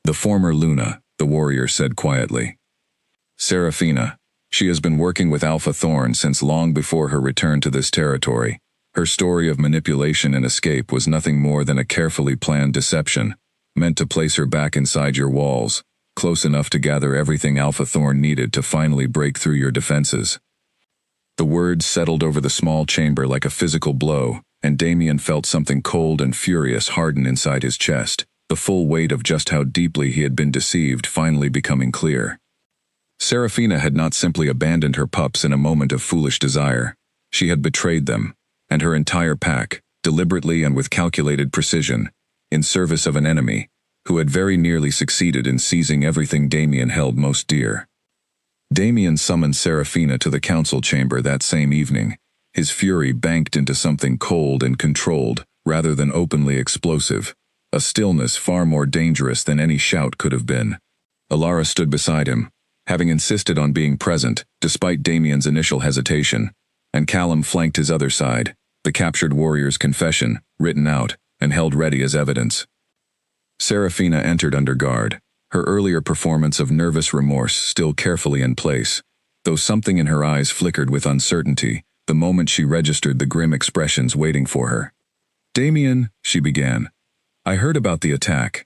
"The former Luna," the warrior said quietly. "Seraphina. She has been working with Alpha Thorn since long before her return to this territory. Her story of manipulation and escape was nothing more than a carefully planned deception, meant to place her back inside your walls, close enough to gather everything Alpha Thorn needed to finally break through your defenses." The words settled over the small chamber like a physical blow, and Damien felt something cold and furious harden inside his chest, the full weight of just how deeply he had been deceived finally becoming clear. Seraphina had not simply abandoned her pups in a moment of foolish desire. She had betrayed them, and her entire pack, deliberately and with calculated precision, in service of an enemy, who had very nearly succeeded in seizing everything Damien held most dear. Damien summoned Seraphina to the council chamber that same evening, his fury banked into something cold and controlled, rather than openly explosive, a stillness far more dangerous than any shout could have been. Alara stood beside him, having insisted on being present, despite Damien's initial hesitation, and Callum flanked his other side, the captured warrior's confession, written out, and held ready as evidence. Seraphina entered under guard, her earlier performance of nervous remorse still carefully in place, though something in her eyes flickered with uncertainty the moment she registered the grim expressions waiting for her. "Damien," she began, "I heard about the attack.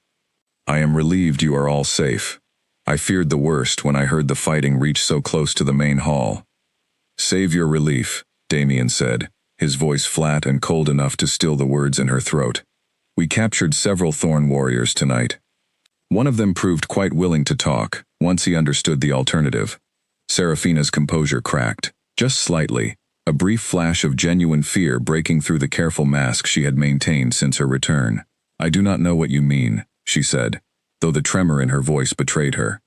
I am relieved you are all safe. I feared the worst when I heard the fighting reach so close to the main hall." "Save your relief," Damien said, his voice flat and cold enough to still the words in her throat. "We captured several Thorn warriors tonight. One of them proved quite willing to talk, once he understood the alternative." Seraphina's composure cracked, just slightly, a brief flash of genuine fear breaking through the careful mask she had maintained since her return. "I do not know what you mean," she said, though the tremor in her voice betrayed her.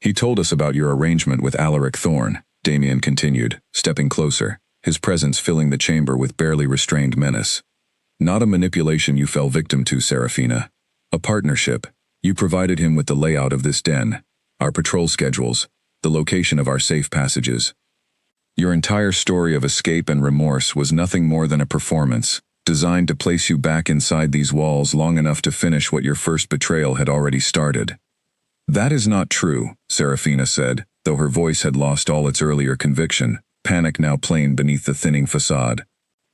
"He told us about your arrangement with Alaric Thorn," Damien continued, stepping closer, his presence filling the chamber with barely restrained menace. "Not a manipulation you fell victim to, Seraphina. A partnership. You provided him with the layout of this den, our patrol schedules, the location of our safe passages. Your entire story of escape and remorse was nothing more than a performance, designed to place you back inside these walls long enough to finish what your first betrayal had already started." "That is not true," Seraphina said, though her voice had lost all its earlier conviction, panic now plain beneath the thinning facade.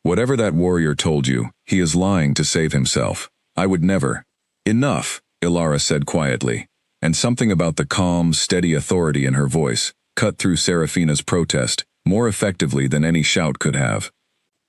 "Whatever that warrior told you, he is lying to save himself. I would never." "Enough," Ilara said quietly, and something about the calm, steady authority in her voice cut through Seraphina's protest more effectively than any shout could have.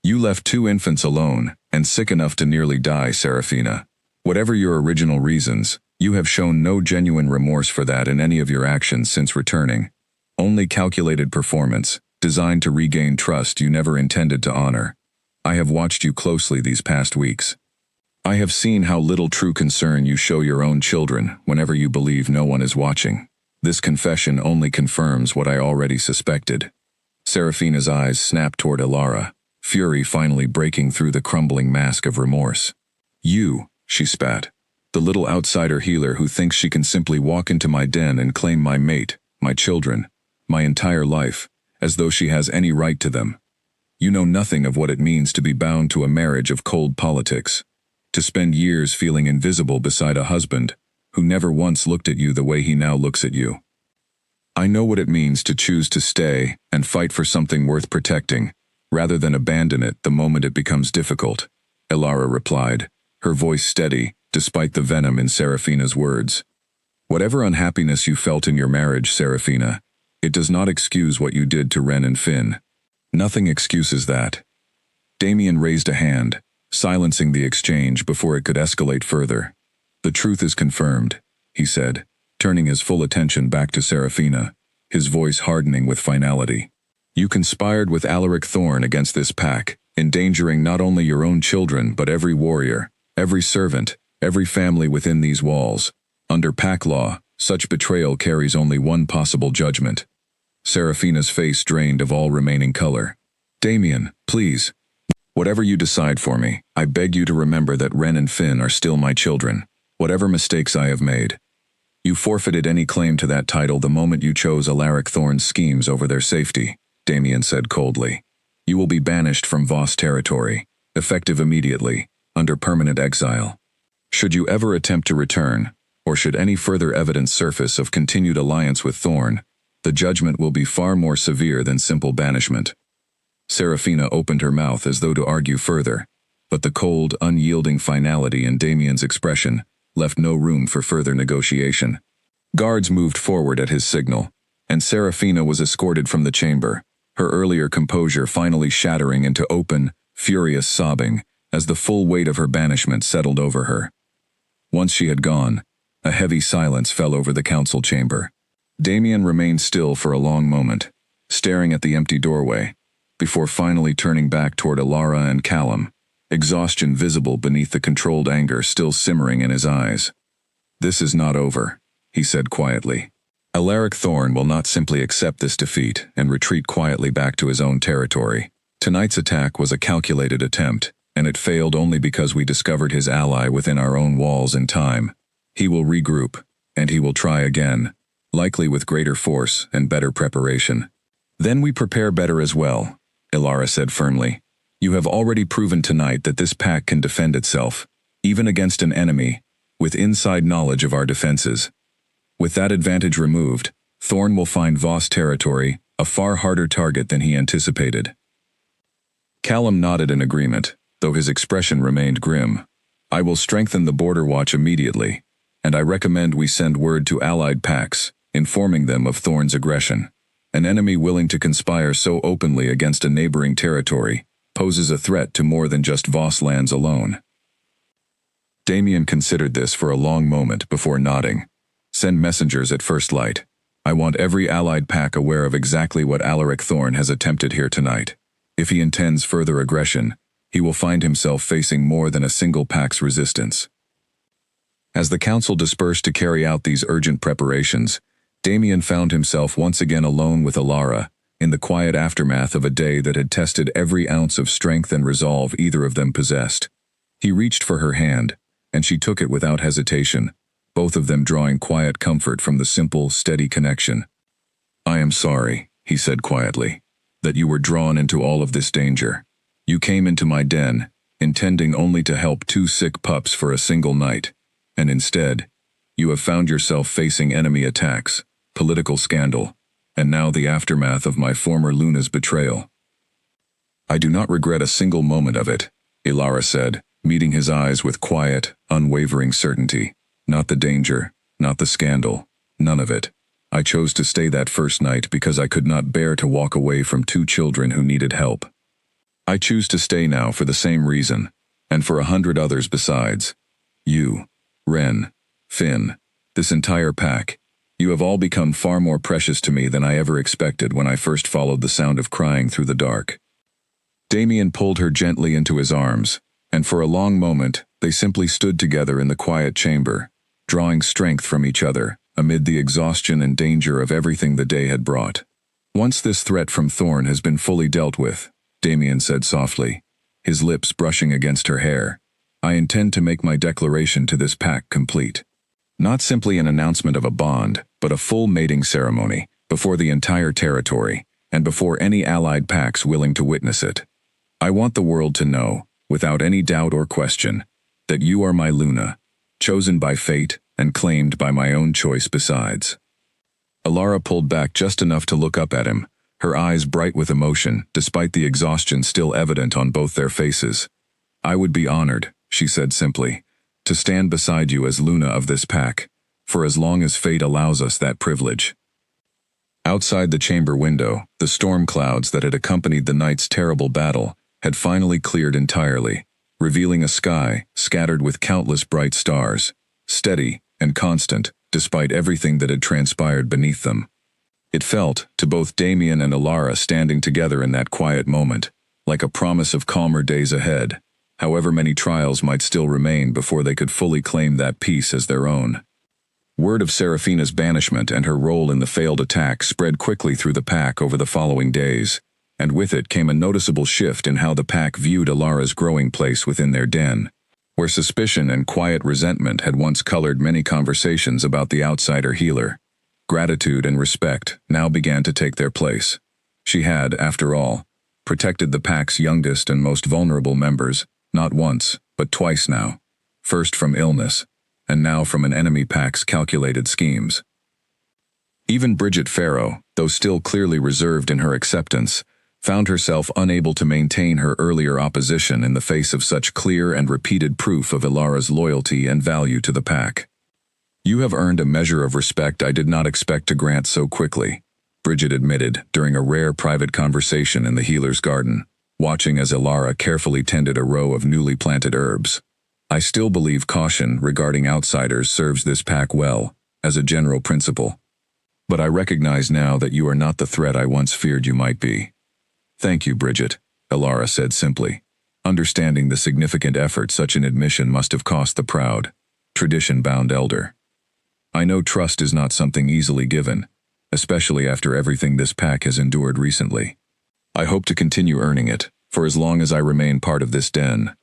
"You left 2 infants alone, and sick enough to nearly die, Seraphina. Whatever your original reasons, you have shown no genuine remorse for that in any of your actions since returning. Only calculated performance, designed to regain trust you never intended to honor. I have watched you closely these past weeks. I have seen how little true concern you show your own children whenever you believe no one is watching. This confession only confirms what I already suspected." Seraphina's eyes snapped toward Ilara, fury finally breaking through the crumbling mask of remorse. "You," she spat, "the little outsider healer who thinks she can simply walk into my den and claim my mate, my children, my entire life, as though she has any right to them. You know nothing of what it means to be bound to a marriage of cold politics, to spend years feeling invisible beside a husband who never once looked at you the way he now looks at you. I know what it means to choose to stay and fight for something worth protecting, rather than abandon it the moment it becomes difficult, Elara replied, her voice steady, despite the venom in Serafina's words. Whatever unhappiness you felt in your marriage, Serafina, it does not excuse what you did to Ren and Finn. Nothing excuses that. Damien raised a hand, silencing the exchange before it could escalate further. The truth is confirmed, he said, turning his full attention back to Serafina, his voice hardening with finality. You conspired with Alaric Thorn against this pack, endangering not only your own children but every warrior, every servant, every family within these walls. Under pack law, such betrayal carries only one possible judgment. Serafina's face drained of all remaining color. Damien, please. Whatever you decide for me, I beg you to remember that Ren and Finn are still my children, whatever mistakes I have made. You forfeited any claim to that title the moment you chose Alaric Thorn's schemes over their safety, Damien said coldly. You will be banished from Voss territory, effective immediately, under permanent exile. Should you ever attempt to return, or should any further evidence surface of continued alliance with Thorn, the judgment will be far more severe than simple banishment. Serafina opened her mouth as though to argue further, but the cold, unyielding finality in Damien's expression left no room for further negotiation. Guards moved forward at his signal, and Serafina was escorted from the chamber, her earlier composure finally shattering into open, furious sobbing as the full weight of her banishment settled over her. Once she had gone, a heavy silence fell over the council chamber. Damien remained still for a long moment, staring at the empty doorway, before finally turning back toward Elara and Callum, exhaustion visible beneath the controlled anger still simmering in his eyes. This is not over, he said quietly. Alaric Thorn will not simply accept this defeat and retreat quietly back to his own territory. Tonight's attack was a calculated attempt, and it failed only because we discovered his ally within our own walls in time. He will regroup, and he will try again, likely with greater force and better preparation. Then we prepare better as well, Elara said firmly. You have already proven tonight that this pack can defend itself, even against an enemy, with inside knowledge of our defenses. With that advantage removed, Thorn will find Voss territory a far harder target than he anticipated. Callum nodded in agreement, though his expression remained grim. I will strengthen the border watch immediately, and I recommend we send word to allied packs, informing them of Thorn's aggression. An enemy willing to conspire so openly against a neighboring territory poses a threat to more than just Voss lands alone. Damien considered this for a long moment before nodding. Send messengers at first light. I want every allied pack aware of exactly what Alaric Thorn has attempted here tonight. If he intends further aggression, he will find himself facing more than a single pack's resistance. As the council dispersed to carry out these urgent preparations, Damien found himself once again alone with Elara, in the quiet aftermath of a day that had tested every ounce of strength and resolve either of them possessed. He reached for her hand, and she took it without hesitation, both of them drawing quiet comfort from the simple, steady connection. I am sorry, he said quietly, that you were drawn into all of this danger. You came into my den, intending only to help 2 sick pups for a single night, and instead, you have found yourself facing enemy attacks, political scandal, and now the aftermath of my former Luna's betrayal. I do not regret a single moment of it, Elara said, meeting his eyes with quiet, unwavering certainty. Not the danger, not the scandal, none of it. I chose to stay that first night because I could not bear to walk away from 2 children who needed help. I choose to stay now for the same reason, and for 100 others besides. You, Ren, Finn, this entire pack, you have all become far more precious to me than I ever expected when I first followed the sound of crying through the dark. Damien pulled her gently into his arms, and for a long moment they simply stood together in the quiet chamber, drawing strength from each other amid the exhaustion and danger of everything the day had brought. Once this threat from Thorn has been fully dealt with, Damien said softly, his lips brushing against her hair, I intend to make my declaration to this pack complete. Not simply an announcement of a bond, but a full mating ceremony, before the entire territory, and before any allied packs willing to witness it. I want the world to know, without any doubt or question, that you are my Luna, chosen by fate and claimed by my own choice besides." Alara pulled back just enough to look up at him, her eyes bright with emotion, despite the exhaustion still evident on both their faces. "I would be honored," she said simply, "to stand beside you as Luna of this pack, for as long as fate allows us that privilege." Outside the chamber window, the storm clouds that had accompanied the night's terrible battle had finally cleared entirely, revealing a sky scattered with countless bright stars, steady and constant despite everything that had transpired beneath them. It felt, to both Damien and Alara standing together in that quiet moment, like a promise of calmer days ahead, however many trials might still remain before they could fully claim that peace as their own. Word of Seraphina's banishment and her role in the failed attack spread quickly through the pack over the following days, and with it came a noticeable shift in how the pack viewed Alara's growing place within their den, where suspicion and quiet resentment had once colored many conversations about the outsider healer. Gratitude and respect now began to take their place. She had, after all, protected the pack's youngest and most vulnerable members, not once, but twice now, first from illness, and now from an enemy pack's calculated schemes. Even Bridget Farrow, though still clearly reserved in her acceptance, found herself unable to maintain her earlier opposition in the face of such clear and repeated proof of Alara's loyalty and value to the pack. "You have earned a measure of respect I did not expect to grant so quickly," Bridget admitted during a rare private conversation in the healer's garden, watching as Alara carefully tended a row of newly planted herbs. "I still believe caution regarding outsiders serves this pack well, as a general principle. But I recognize now that you are not the threat I once feared you might be." "Thank you, Bridget," Alara said simply, understanding the significant effort such an admission must have cost the proud, tradition-bound elder. "I know trust is not something easily given, especially after everything this pack has endured recently. I hope to continue earning it, for as long as I remain part of this den."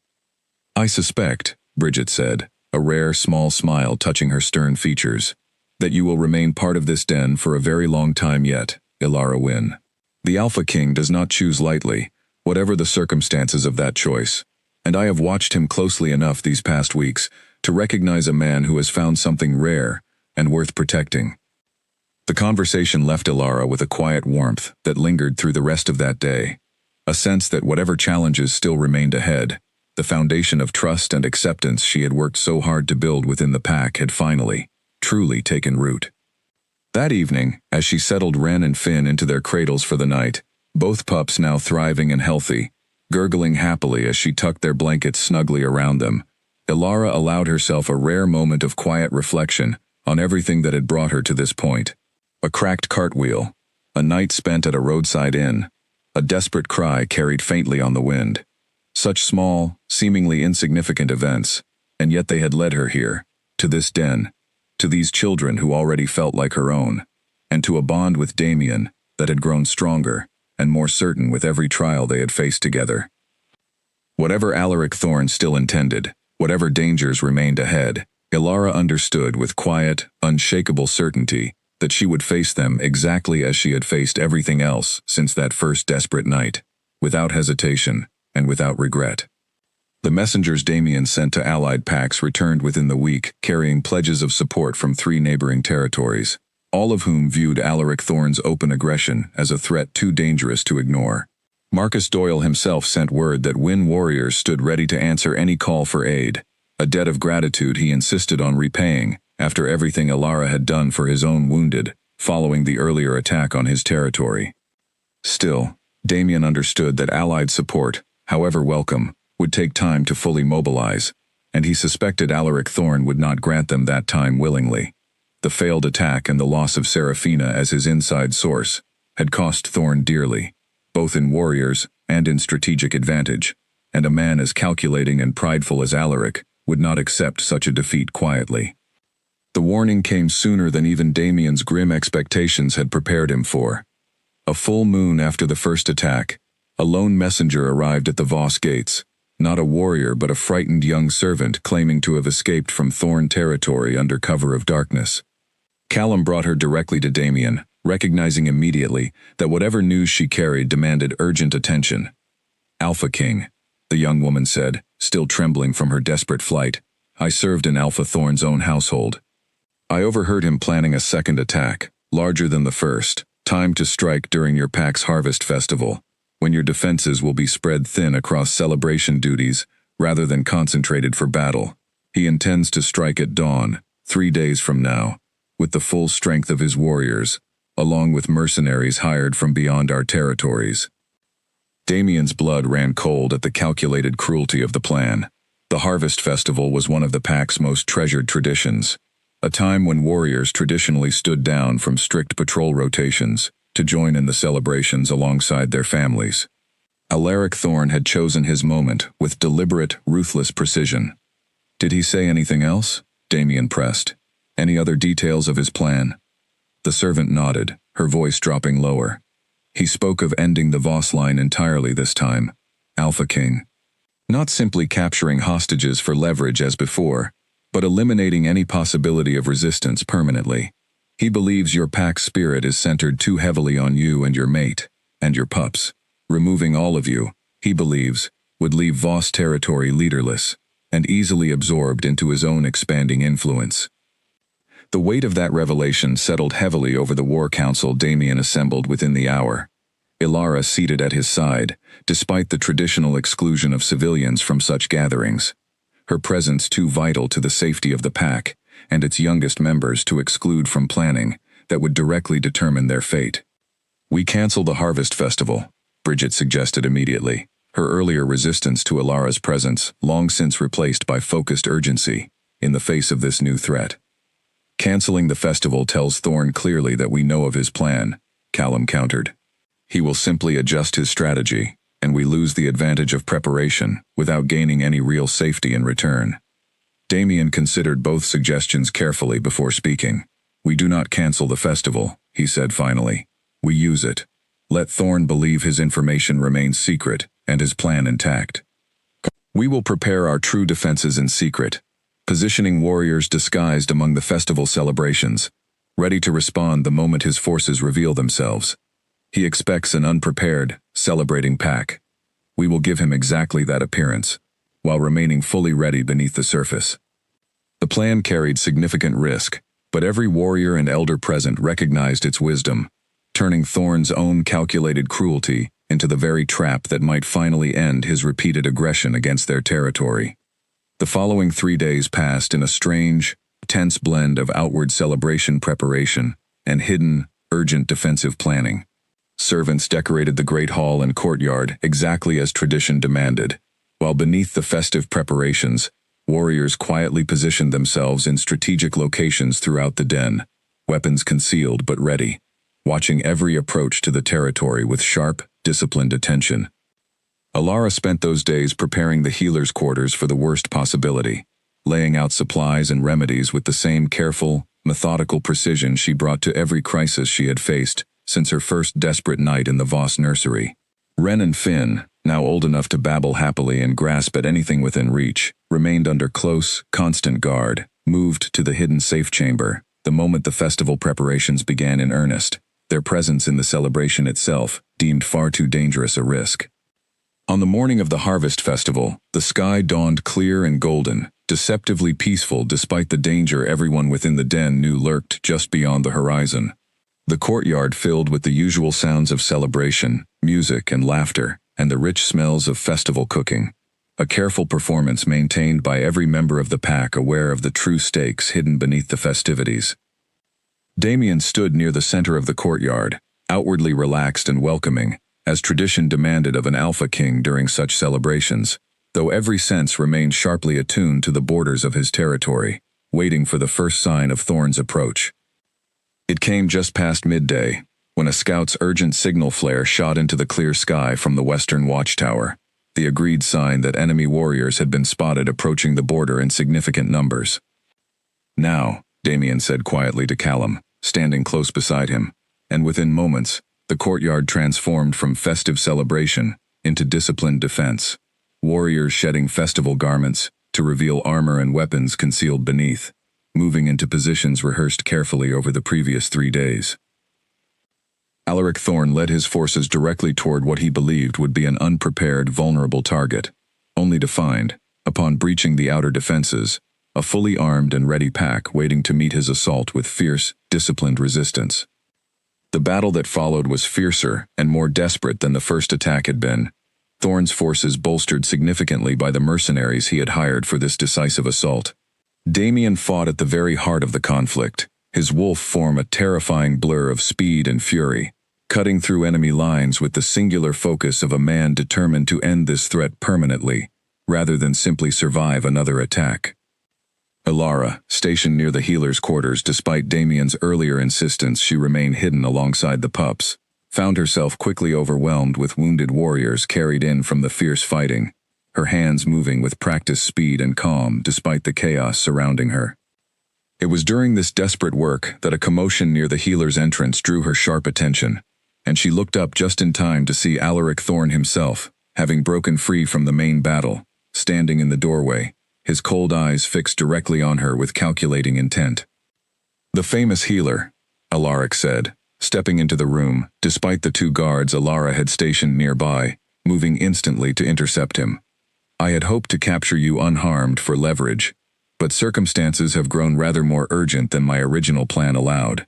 "I suspect," Bridget said, a rare small smile touching her stern features, "that you will remain part of this den for a very long time yet, Alara Wynn. The Alpha King does not choose lightly, whatever the circumstances of that choice, and I have watched him closely enough these past weeks to recognize a man who has found something rare and worth protecting." The conversation left Alara with a quiet warmth that lingered through the rest of that day, a sense that whatever challenges still remained ahead, the foundation of trust and acceptance she had worked so hard to build within the pack had finally, truly taken root. That evening, as she settled Ren and Finn into their cradles for the night, both pups now thriving and healthy, gurgling happily as she tucked their blankets snugly around them, Alara allowed herself a rare moment of quiet reflection on everything that had brought her to this point. A cracked cartwheel, a night spent at a roadside inn, a desperate cry carried faintly on the wind. Such small, seemingly insignificant events, and yet they had led her here, to this den, to these children who already felt like her own, and to a bond with Damien that had grown stronger and more certain with every trial they had faced together. Whatever Alaric Thorne still intended, whatever dangers remained ahead, Alara understood with quiet, unshakable certainty that she would face them exactly as she had faced everything else since that first desperate night, without hesitation and without regret. The messengers Damien sent to allied packs returned within the week, carrying pledges of support from 3 neighboring territories, all of whom viewed Alaric Thorne's open aggression as a threat too dangerous to ignore. Marcus Doyle himself sent word that Wynn warriors stood ready to answer any call for aid, a debt of gratitude he insisted on repaying after everything Alara had done for his own wounded, following the earlier attack on his territory. Still, Damien understood that allied support, however welcome, would take time to fully mobilize, and he suspected Alaric Thorne would not grant them that time willingly. The failed attack and the loss of Seraphina as his inside source had cost Thorne dearly, both in warriors and in strategic advantage, and a man as calculating and prideful as Alaric would not accept such a defeat quietly. The warning came sooner than even Damien's grim expectations had prepared him for. A full moon after the first attack, a lone messenger arrived at the Voss gates, not a warrior but a frightened young servant claiming to have escaped from Thorne territory under cover of darkness. Callum brought her directly to Damien, recognizing immediately that whatever news she carried demanded urgent attention. Alpha King, the young woman said, still trembling from her desperate flight. I served in Alpha Thorn's own household. I overheard him planning a second attack, larger than the first, timed to strike during your pack's harvest festival, when your defenses will be spread thin across celebration duties rather than concentrated for battle. He intends to strike at dawn, 3 days from now, with the full strength of his warriors, along with mercenaries hired from beyond our territories. Damien's blood ran cold at the calculated cruelty of the plan. The Harvest Festival was one of the pack's most treasured traditions, a time when warriors traditionally stood down from strict patrol rotations to join in the celebrations alongside their families. Alaric Thorn had chosen his moment with deliberate, ruthless precision. Did he say anything else? Damien pressed. Any other details of his plan? The servant nodded, her voice dropping lower. He spoke of ending the Voss line entirely this time, Alpha King. Not simply capturing hostages for leverage as before, but eliminating any possibility of resistance permanently. He believes your pack's spirit is centered too heavily on you and your mate, and your pups. Removing all of you, he believes, would leave Voss territory leaderless, and easily absorbed into his own expanding influence. The weight of that revelation settled heavily over the war council Damien assembled within the hour. Ilara seated at his side, despite the traditional exclusion of civilians from such gatherings. Her presence too vital to the safety of the pack, and its youngest members to exclude from planning that would directly determine their fate. We cancel the Harvest Festival, Bridget suggested immediately, her earlier resistance to Ilara's presence long since replaced by focused urgency in the face of this new threat. Canceling the festival tells Thorn clearly that we know of his plan, Callum countered. He will simply adjust his strategy, and we lose the advantage of preparation without gaining any real safety in return. Damien considered both suggestions carefully before speaking. We do not cancel the festival, he said finally. We use it. Let Thorn believe his information remains secret and his plan intact. We will prepare our true defenses in secret, positioning warriors disguised among the festival celebrations, ready to respond the moment his forces reveal themselves. He expects an unprepared, celebrating pack. We will give him exactly that appearance, while remaining fully ready beneath the surface. The plan carried significant risk, but every warrior and elder present recognized its wisdom, turning Thorn's own calculated cruelty into the very trap that might finally end his repeated aggression against their territory. The following 3 days passed in a strange, tense blend of outward celebration preparation and hidden, urgent defensive planning. Servants decorated the great hall and courtyard exactly as tradition demanded, while beneath the festive preparations, warriors quietly positioned themselves in strategic locations throughout the den, weapons concealed but ready, watching every approach to the territory with sharp, disciplined attention. Ilara spent those days preparing the healers' quarters for the worst possibility, laying out supplies and remedies with the same careful, methodical precision she brought to every crisis she had faced since her first desperate night in the Voss nursery. Ren and Finn, now old enough to babble happily and grasp at anything within reach, remained under close, constant guard, moved to the hidden safe chamber the moment the festival preparations began in earnest, their presence in the celebration itself deemed far too dangerous a risk. On the morning of the Harvest Festival, the sky dawned clear and golden, deceptively peaceful despite the danger everyone within the den knew lurked just beyond the horizon. The courtyard filled with the usual sounds of celebration, music and laughter, and the rich smells of festival cooking. A careful performance maintained by every member of the pack aware of the true stakes hidden beneath the festivities. Damien stood near the center of the courtyard, outwardly relaxed and welcoming, as tradition demanded of an Alpha King during such celebrations, though every sense remained sharply attuned to the borders of his territory, waiting for the first sign of Thorn's approach. It came just past midday, when a scout's urgent signal flare shot into the clear sky from the western watchtower, the agreed sign that enemy warriors had been spotted approaching the border in significant numbers. Now, Damien said quietly to Callum, standing close beside him, and within moments, the courtyard transformed from festive celebration into disciplined defense, warriors shedding festival garments to reveal armor and weapons concealed beneath, moving into positions rehearsed carefully over the previous 3 days. Alaric Thorne led his forces directly toward what he believed would be an unprepared, vulnerable target, only to find, upon breaching the outer defenses, a fully armed and ready pack waiting to meet his assault with fierce, disciplined resistance. The battle that followed was fiercer and more desperate than the first attack had been, Thorne's forces bolstered significantly by the mercenaries he had hired for this decisive assault. Damien fought at the very heart of the conflict, his wolf form a terrifying blur of speed and fury, cutting through enemy lines with the singular focus of a man determined to end this threat permanently, rather than simply survive another attack. Alara, stationed near the healer's quarters despite Damien's earlier insistence she remain hidden alongside the pups, found herself quickly overwhelmed with wounded warriors carried in from the fierce fighting, her hands moving with practiced speed and calm despite the chaos surrounding her. It was during this desperate work that a commotion near the healer's entrance drew her sharp attention, and she looked up just in time to see Alaric Thorne himself, having broken free from the main battle, standing in the doorway, his cold eyes fixed directly on her with calculating intent. "The famous healer," Alaric said, stepping into the room, despite the two guards Alara had stationed nearby, moving instantly to intercept him. "I had hoped to capture you unharmed for leverage, but circumstances have grown rather more urgent than my original plan allowed.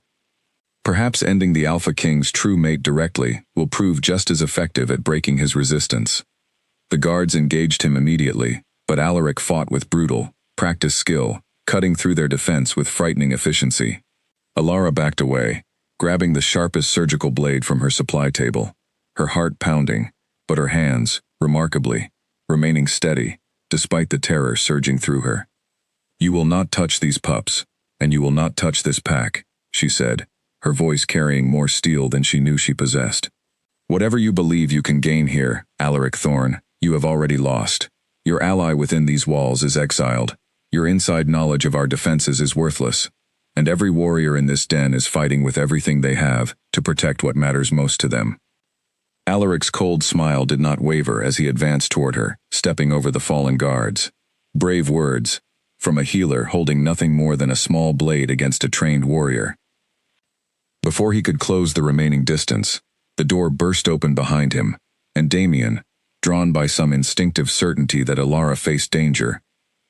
Perhaps ending the Alpha King's true mate directly will prove just as effective at breaking his resistance." The guards engaged him immediately, but Alaric fought with brutal, practiced skill, cutting through their defense with frightening efficiency. Alara backed away, grabbing the sharpest surgical blade from her supply table, her heart pounding, but her hands, remarkably, remaining steady, despite the terror surging through her. "You will not touch these pups, and you will not touch this pack," she said, her voice carrying more steel than she knew she possessed. "Whatever you believe you can gain here, Alaric Thorne, you have already lost. Your ally within these walls is exiled. Your inside knowledge of our defenses is worthless, and every warrior in this den is fighting with everything they have to protect what matters most to them." Alaric's cold smile did not waver as he advanced toward her, stepping over the fallen guards. Brave words, from a healer holding nothing more than a small blade against a trained warrior. Before he could close the remaining distance, the door burst open behind him, and Damien, drawn by some instinctive certainty that Alara faced danger,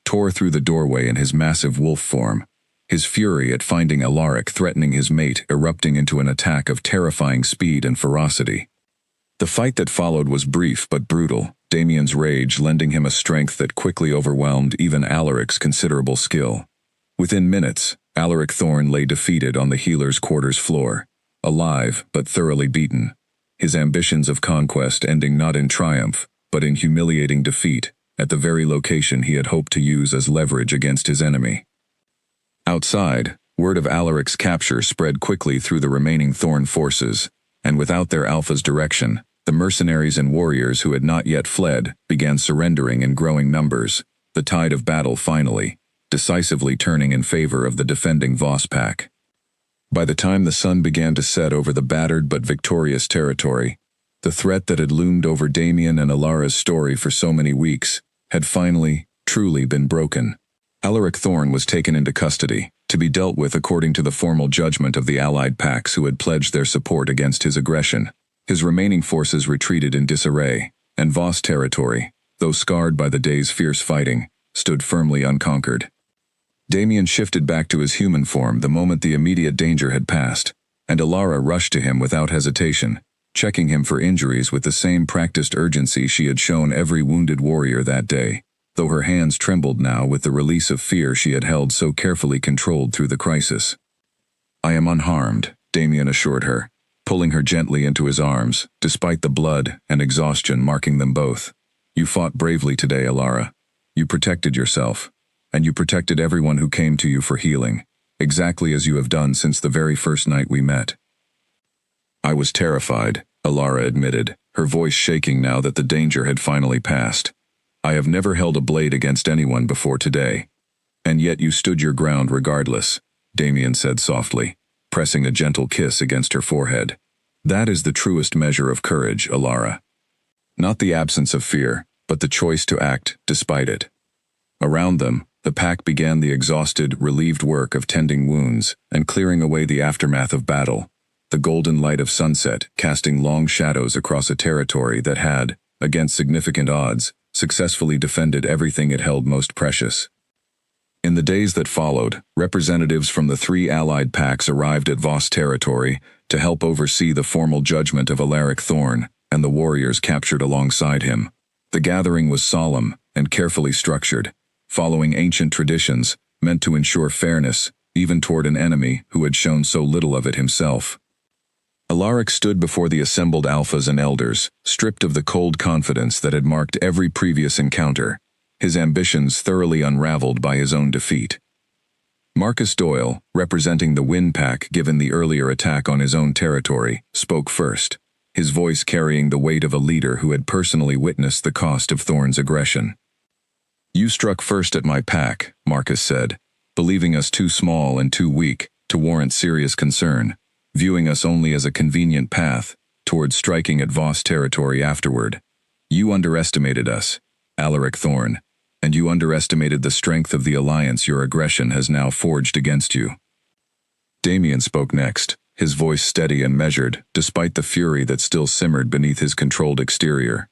tore through the doorway in his massive wolf form, his fury at finding Alaric threatening his mate erupting into an attack of terrifying speed and ferocity. The fight that followed was brief but brutal, Damien's rage lending him a strength that quickly overwhelmed even Alaric's considerable skill. Within minutes, Alaric Thorne lay defeated on the healer's quarters floor, alive but thoroughly beaten, his ambitions of conquest ending not in triumph, but in humiliating defeat at the very location he had hoped to use as leverage against his enemy. Outside, word of Alaric's capture spread quickly through the remaining Thorne forces, and without their alpha's direction, the mercenaries and warriors who had not yet fled began surrendering in growing numbers, the tide of battle finally, decisively turning in favor of the defending Voss pack. By the time the sun began to set over the battered but victorious territory, the threat that had loomed over Damien and Alara's story for so many weeks had finally, truly been broken. Alaric Thorne was taken into custody, to be dealt with according to the formal judgment of the allied packs who had pledged their support against his aggression. His remaining forces retreated in disarray, and Voss territory, though scarred by the day's fierce fighting, stood firmly unconquered. Damien shifted back to his human form the moment the immediate danger had passed, and Alara rushed to him without hesitation, checking him for injuries with the same practiced urgency she had shown every wounded warrior that day, though her hands trembled now with the release of fear she had held so carefully controlled through the crisis. "I am unharmed," Damien assured her, pulling her gently into his arms, despite the blood and exhaustion marking them both. "You fought bravely today, Alara. You protected yourself, and you protected everyone who came to you for healing, exactly as you have done since the very first night we met." "I was terrified," Alara admitted, her voice shaking now that the danger had finally passed. "I have never held a blade against anyone before today. And yet you stood your ground regardless," Damien said softly, pressing a gentle kiss against her forehead. "That is the truest measure of courage, Alara. Not the absence of fear, but the choice to act despite it." Around them, the pack began the exhausted, relieved work of tending wounds and clearing away the aftermath of battle, the golden light of sunset casting long shadows across a territory that had, against significant odds, successfully defended everything it held most precious. In the days that followed, representatives from the 3 allied packs arrived at Voss territory to help oversee the formal judgment of Alaric Thorn and the warriors captured alongside him. The gathering was solemn and carefully structured, following ancient traditions meant to ensure fairness, even toward an enemy who had shown so little of it himself. Alaric stood before the assembled alphas and elders, stripped of the cold confidence that had marked every previous encounter, his ambitions thoroughly unraveled by his own defeat. Marcus Doyle, representing the Wind Pack given the earlier attack on his own territory, spoke first, his voice carrying the weight of a leader who had personally witnessed the cost of Thorn's aggression. "You struck first at my pack," Marcus said, "believing us too small and too weak to warrant serious concern, viewing us only as a convenient path towards striking at Voss territory afterward. You underestimated us, Alaric Thorn, and you underestimated the strength of the alliance your aggression has now forged against you." Damien spoke next, his voice steady and measured, despite the fury that still simmered beneath his controlled exterior.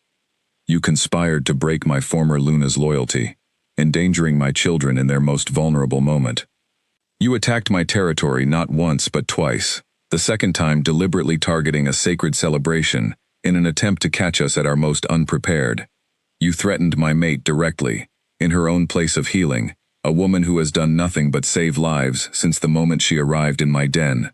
"You conspired to break my former Luna's loyalty, endangering my children in their most vulnerable moment. You attacked my territory not once but twice, the second time deliberately targeting a sacred celebration in an attempt to catch us at our most unprepared. You threatened my mate directly, in her own place of healing, a woman who has done nothing but save lives since the moment she arrived in my den."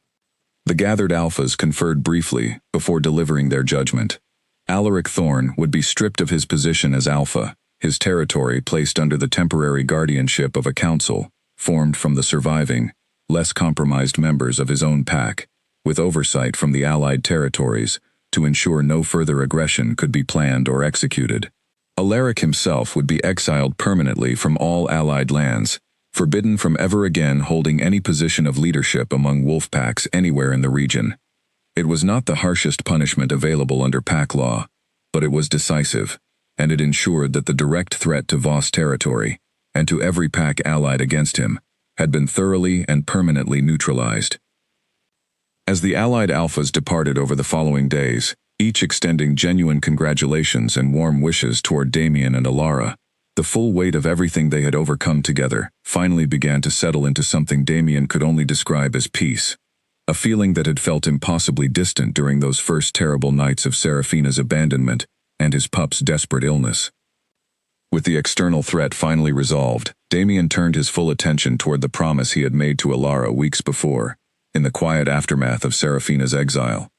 The gathered alphas conferred briefly before delivering their judgment. Alaric Thorn would be stripped of his position as alpha, his territory placed under the temporary guardianship of a council, formed from the surviving, less compromised members of his own pack, with oversight from the allied territories, to ensure no further aggression could be planned or executed. Alaric himself would be exiled permanently from all allied lands, forbidden from ever again holding any position of leadership among wolf packs anywhere in the region. It was not the harshest punishment available under pack law, but it was decisive, and it ensured that the direct threat to Voss territory, and to every pack allied against him, had been thoroughly and permanently neutralized. As the allied alphas departed over the following days, each extending genuine congratulations and warm wishes toward Damien and Alara, the full weight of everything they had overcome together finally began to settle into something Damien could only describe as peace, a feeling that had felt impossibly distant during those first terrible nights of Seraphina's abandonment and his pup's desperate illness. With the external threat finally resolved, Damien turned his full attention toward the promise he had made to Alara weeks before, in the quiet aftermath of Seraphina's exile.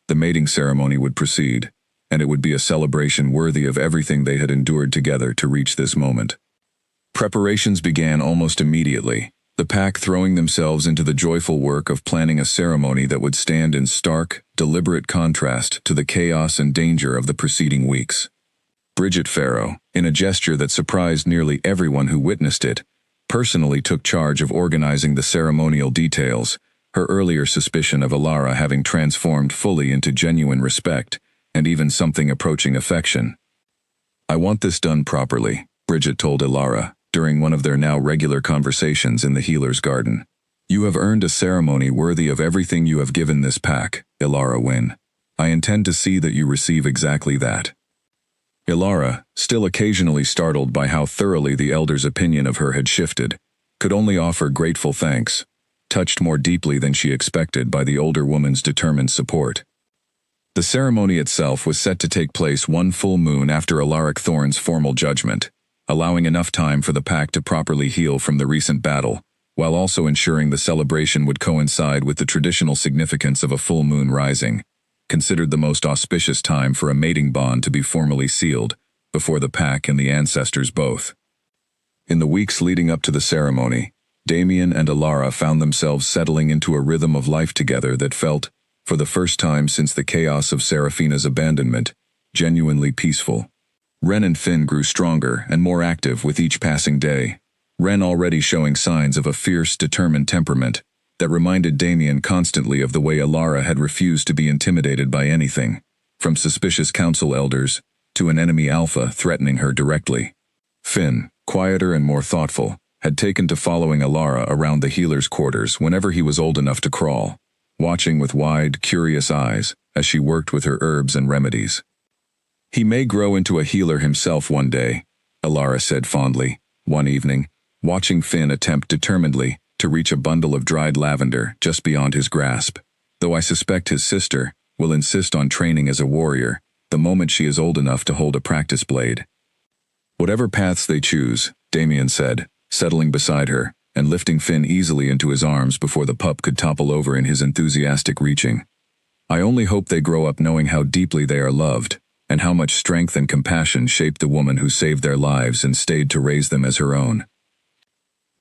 The mating ceremony would proceed, and it would be a celebration worthy of everything they had endured together to reach this moment. Preparations began almost immediately, the pack throwing themselves into the joyful work of planning a ceremony that would stand in stark, deliberate contrast to the chaos and danger of the preceding weeks. Bridget Farrow, in a gesture that surprised nearly everyone who witnessed it, personally took charge of organizing the ceremonial details, her earlier suspicion of Alara having transformed fully into genuine respect, and even something approaching affection. "I want this done properly," Bridget told Alara, during one of their now regular conversations in the healer's garden. "You have earned a ceremony worthy of everything you have given this pack, Alara Wynn. I intend to see that you receive exactly that." Alara, still occasionally startled by how thoroughly the elder's opinion of her had shifted, could only offer grateful thanks, touched more deeply than she expected by the older woman's determined support. The ceremony itself was set to take place one full moon after Alaric Thorn's formal judgment, allowing enough time for the pack to properly heal from the recent battle, while also ensuring the celebration would coincide with the traditional significance of a full moon rising, considered the most auspicious time for a mating bond to be formally sealed, before the pack and the ancestors both. In the weeks leading up to the ceremony, Damien and Alara found themselves settling into a rhythm of life together that felt, for the first time since the chaos of Seraphina's abandonment, genuinely peaceful. Ren and Finn grew stronger and more active with each passing day, Ren already showing signs of a fierce, determined temperament that reminded Damien constantly of the way Alara had refused to be intimidated by anything, from suspicious council elders to an enemy alpha threatening her directly. Finn, quieter and more thoughtful, had taken to following Alara around the healer's quarters whenever he was old enough to crawl, watching with wide, curious eyes as she worked with her herbs and remedies. "He may grow into a healer himself one day," Alara said fondly, one evening, watching Finn attempt determinedly to reach a bundle of dried lavender just beyond his grasp. "Though I suspect his sister will insist on training as a warrior the moment she is old enough to hold a practice blade." "Whatever paths they choose," Damien said, settling beside her and lifting Finn easily into his arms before the pup could topple over in his enthusiastic reaching. "I only hope they grow up knowing how deeply they are loved, and how much strength and compassion shaped the woman who saved their lives and stayed to raise them as her own."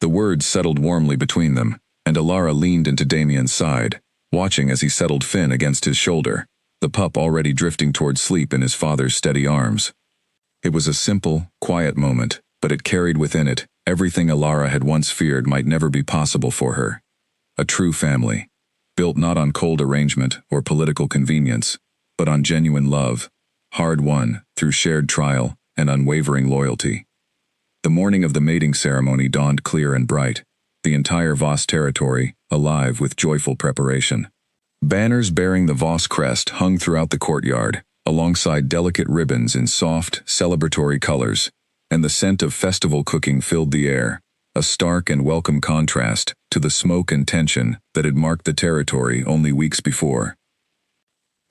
The words settled warmly between them, and Alara leaned into Damien's side, watching as he settled Finn against his shoulder, the pup already drifting toward sleep in his father's steady arms. It was a simple, quiet moment, but it carried within it everything Alara had once feared might never be possible for her. A true family, built not on cold arrangement or political convenience, but on genuine love, hard-won through shared trial and unwavering loyalty. The morning of the mating ceremony dawned clear and bright, the entire Voss territory alive with joyful preparation. Banners bearing the Voss crest hung throughout the courtyard, alongside delicate ribbons in soft, celebratory colors, and the scent of festival cooking filled the air, a stark and welcome contrast to the smoke and tension that had marked the territory only weeks before.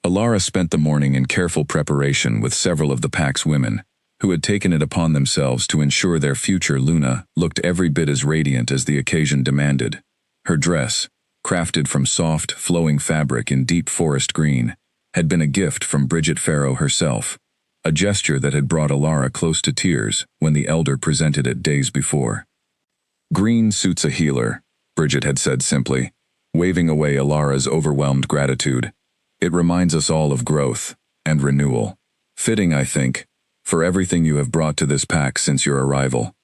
Alara spent the morning in careful preparation with several of the pack's women, who had taken it upon themselves to ensure their future Luna looked every bit as radiant as the occasion demanded. Her dress, crafted from soft, flowing fabric in deep forest green, had been a gift from Bridget Farrow herself, a gesture that had brought Alara close to tears when the elder presented it days before. "Green suits a healer," Bridget had said simply, waving away Alara's overwhelmed gratitude. "It reminds us all of growth and renewal. Fitting, I think, for everything you have brought to this pack since your arrival."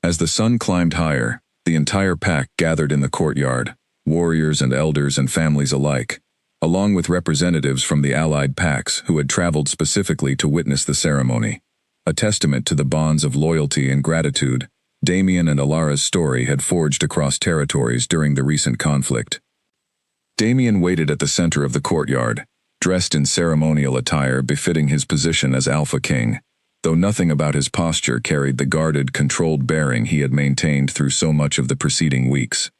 As the sun climbed higher, the entire pack gathered in the courtyard, warriors and elders and families alike, along with representatives from the allied packs who had traveled specifically to witness the ceremony. A testament to the bonds of loyalty and gratitude Damien and Alara's story had forged across territories during the recent conflict. Damien waited at the center of the courtyard, dressed in ceremonial attire befitting his position as Alpha King, though nothing about his posture carried the guarded, controlled bearing he had maintained through so much of the preceding weeks.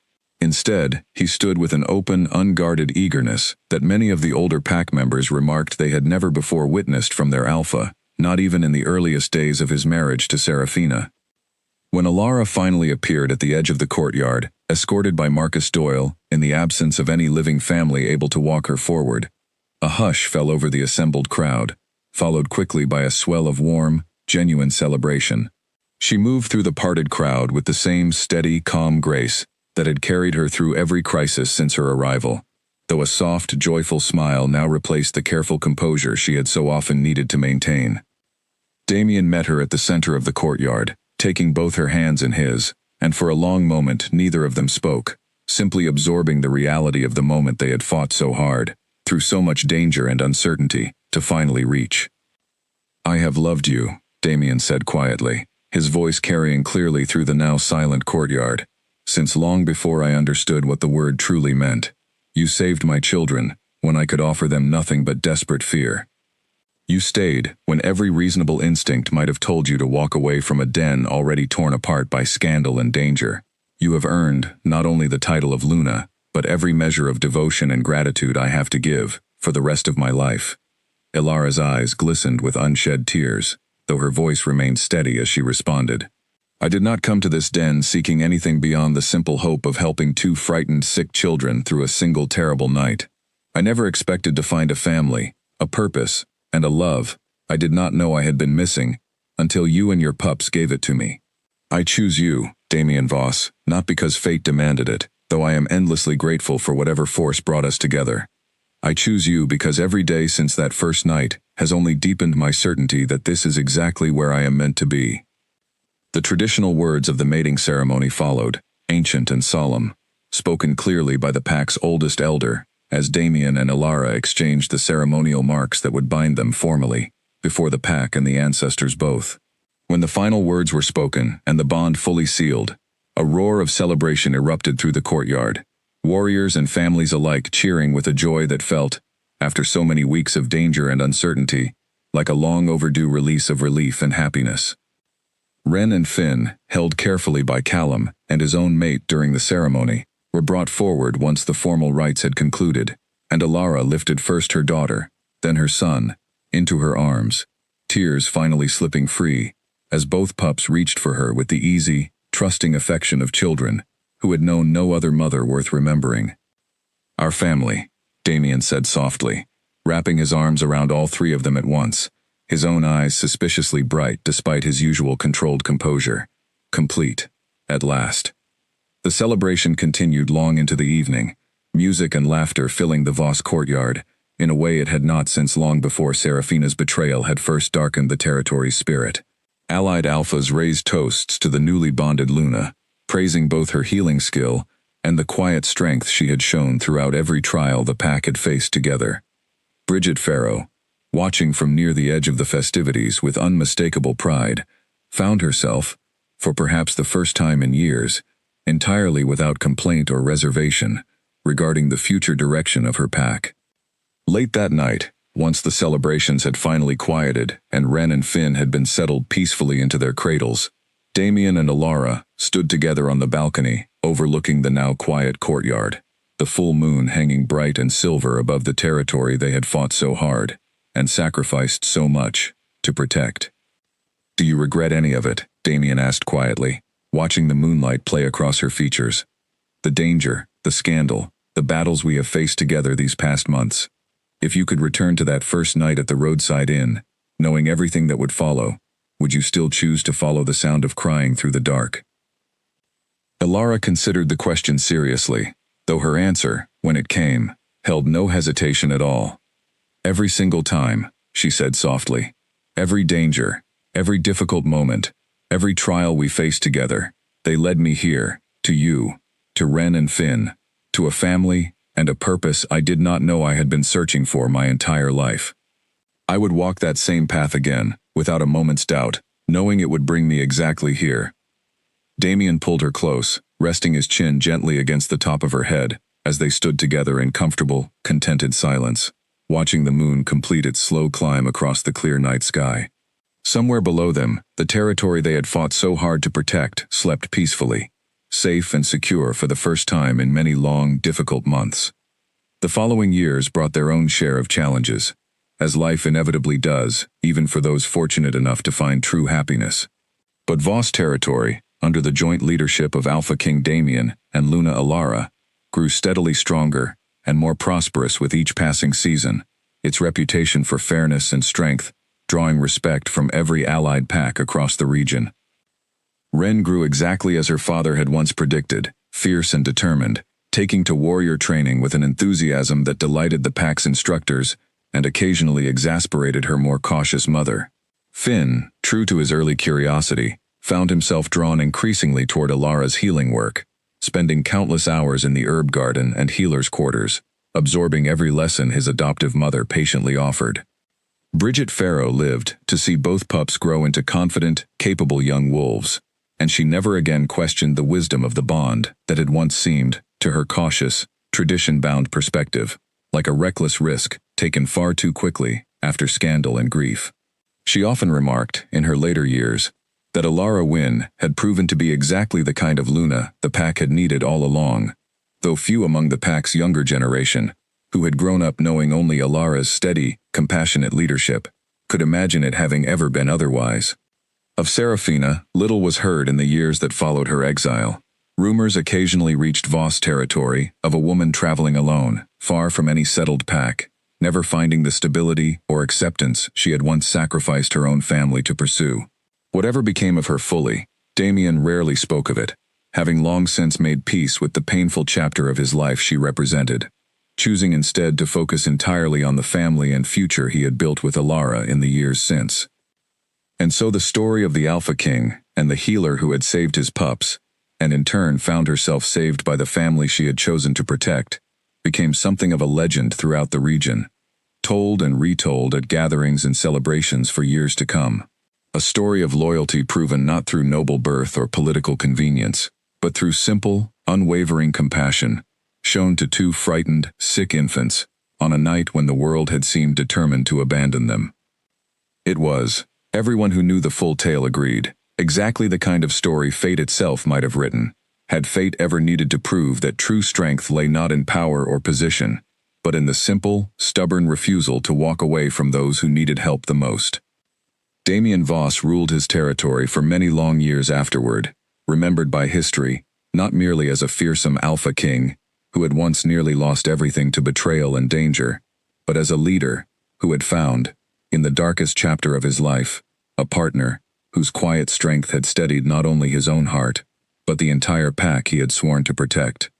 Instead, he stood with an open, unguarded eagerness that many of the older pack members remarked they had never before witnessed from their Alpha, not even in the earliest days of his marriage to Seraphina. When Alara finally appeared at the edge of the courtyard, escorted by Marcus Doyle, in the absence of any living family able to walk her forward, a hush fell over the assembled crowd, followed quickly by a swell of warm, genuine celebration. She moved through the parted crowd with the same steady, calm grace that had carried her through every crisis since her arrival, though a soft, joyful smile now replaced the careful composure she had so often needed to maintain. Damien met her at the center of the courtyard, taking both her hands in his, and for a long moment neither of them spoke, simply absorbing the reality of the moment they had fought so hard, through so much danger and uncertainty, to finally reach. "I have loved you," Damien said quietly, his voice carrying clearly through the now silent courtyard, "since long before I understood what the word truly meant. You saved my children, when I could offer them nothing but desperate fear. You stayed, when every reasonable instinct might have told you to walk away from a den already torn apart by scandal and danger. You have earned, not only the title of Luna, but every measure of devotion and gratitude I have to give, for the rest of my life." Alara's eyes glistened with unshed tears, though her voice remained steady as she responded. "I did not come to this den seeking anything beyond the simple hope of helping two frightened, sick children through a single terrible night. I never expected to find a family, a purpose, and a love I did not know I had been missing, until you and your pups gave it to me. I choose you, Damien Voss, not because fate demanded it, though I am endlessly grateful for whatever force brought us together. I choose you because every day since that first night has only deepened my certainty that this is exactly where I am meant to be." The traditional words of the mating ceremony followed, ancient and solemn, spoken clearly by the pack's oldest elder, as Damien and Alara exchanged the ceremonial marks that would bind them formally, before the pack and the ancestors both. When the final words were spoken and the bond fully sealed, a roar of celebration erupted through the courtyard. warriors and families alike cheering with a joy that felt, after so many weeks of danger and uncertainty, like a long overdue release of relief and happiness. Ren and Finn, held carefully by Callum and his own mate during the ceremony, were brought forward once the formal rites had concluded, and Alara lifted first her daughter, then her son, into her arms, tears finally slipping free, as both pups reached for her with the easy, trusting affection of children who had known no other mother worth remembering. "Our family," Damien said softly, wrapping his arms around all three of them at once, his own eyes suspiciously bright despite his usual controlled composure. Complete, at last. The celebration continued long into the evening, music and laughter filling the Voss courtyard, in a way it had not since long before Serafina's betrayal had first darkened the territory's spirit. Allied alphas raised toasts to the newly bonded Luna, praising both her healing skill and the quiet strength she had shown throughout every trial the pack had faced together. Bridget Farrow, watching from near the edge of the festivities with unmistakable pride, found herself, for perhaps the first time in years, entirely without complaint or reservation regarding the future direction of her pack. Late that night, once the celebrations had finally quieted and Ren and Finn had been settled peacefully into their cradles, Damien and Alara stood together on the balcony, overlooking the now quiet courtyard, the full moon hanging bright and silver above the territory they had fought so hard and sacrificed so much to protect. "Do you regret any of it?" Damien asked quietly, watching the moonlight play across her features. "The danger, the scandal, the battles we have faced together these past months. If you could return to that first night at the roadside inn, knowing everything that would follow, would you still choose to follow the sound of crying through the dark?" Alara considered the question seriously, though her answer, when it came, held no hesitation at all. "Every single time," she said softly. "Every danger, every difficult moment, every trial we faced together, they led me here, to you, to Ren and Finn, to a family and a purpose I did not know I had been searching for my entire life. I would walk that same path again, without a moment's doubt, knowing it would bring me exactly here." Damien pulled her close, resting his chin gently against the top of her head, as they stood together in comfortable, contented silence, watching the moon complete its slow climb across the clear night sky. Somewhere below them, the territory they had fought so hard to protect slept peacefully, safe and secure for the first time in many long, difficult months. The following years brought their own share of challenges, as life inevitably does, even for those fortunate enough to find true happiness. But Voss territory, under the joint leadership of Alpha King Damien and Luna Alara, grew steadily stronger and more prosperous with each passing season, its reputation for fairness and strength drawing respect from every allied pack across the region. Ren grew exactly as her father had once predicted, fierce and determined, taking to warrior training with an enthusiasm that delighted the pack's instructors and occasionally exasperated her more cautious mother. Finn, true to his early curiosity, found himself drawn increasingly toward Alara's healing work, spending countless hours in the herb garden and healer's quarters, absorbing every lesson his adoptive mother patiently offered. Bridget Farrow lived to see both pups grow into confident, capable young wolves, and she never again questioned the wisdom of the bond that had once seemed, to her cautious, tradition-bound perspective, like a reckless risk taken far too quickly after scandal and grief. She often remarked, in her later years, that Alara Wynn had proven to be exactly the kind of Luna the pack had needed all along, though few among the pack's younger generation, who had grown up knowing only Alara's steady, compassionate leadership, could imagine it having ever been otherwise. Of Serafina, little was heard in the years that followed her exile. Rumors occasionally reached Voss territory of a woman traveling alone, far from any settled pack, never finding the stability or acceptance she had once sacrificed her own family to pursue. Whatever became of her fully, Damien rarely spoke of it, having long since made peace with the painful chapter of his life she represented, choosing instead to focus entirely on the family and future he had built with Alara in the years since. And so the story of the Alpha King and the healer who had saved his pups, and in turn found herself saved by the family she had chosen to protect, became something of a legend throughout the region, told and retold at gatherings and celebrations for years to come. A story of loyalty proven not through noble birth or political convenience, but through simple, unwavering compassion, shown to two frightened, sick infants, on a night when the world had seemed determined to abandon them. It was, everyone who knew the full tale agreed, exactly the kind of story fate itself might have written, had fate ever needed to prove that true strength lay not in power or position, but in the simple, stubborn refusal to walk away from those who needed help the most. Damien Voss ruled his territory for many long years afterward, remembered by history, not merely as a fearsome alpha king, who had once nearly lost everything to betrayal and danger, but as a leader who had found, in the darkest chapter of his life, a partner whose quiet strength had steadied not only his own heart, but the entire pack he had sworn to protect.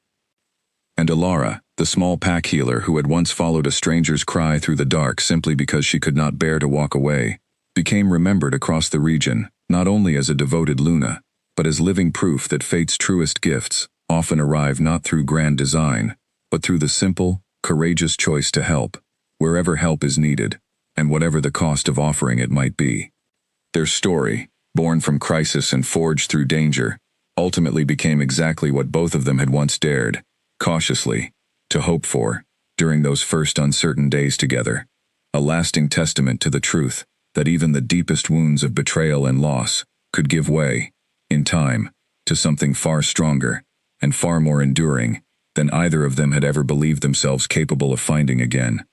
And Alara, the small pack healer who had once followed a stranger's cry through the dark simply because she could not bear to walk away, became remembered across the region, not only as a devoted Luna, but as living proof that fate's truest gifts often arrive not through grand design, but through the simple, courageous choice to help, wherever help is needed, and whatever the cost of offering it might be. Their story, born from crisis and forged through danger, ultimately became exactly what both of them had once dared, cautiously, to hope for, during those first uncertain days together, a lasting testament to the truth that even the deepest wounds of betrayal and loss could give way, in time, to something far stronger and far more enduring than either of them had ever believed themselves capable of finding again.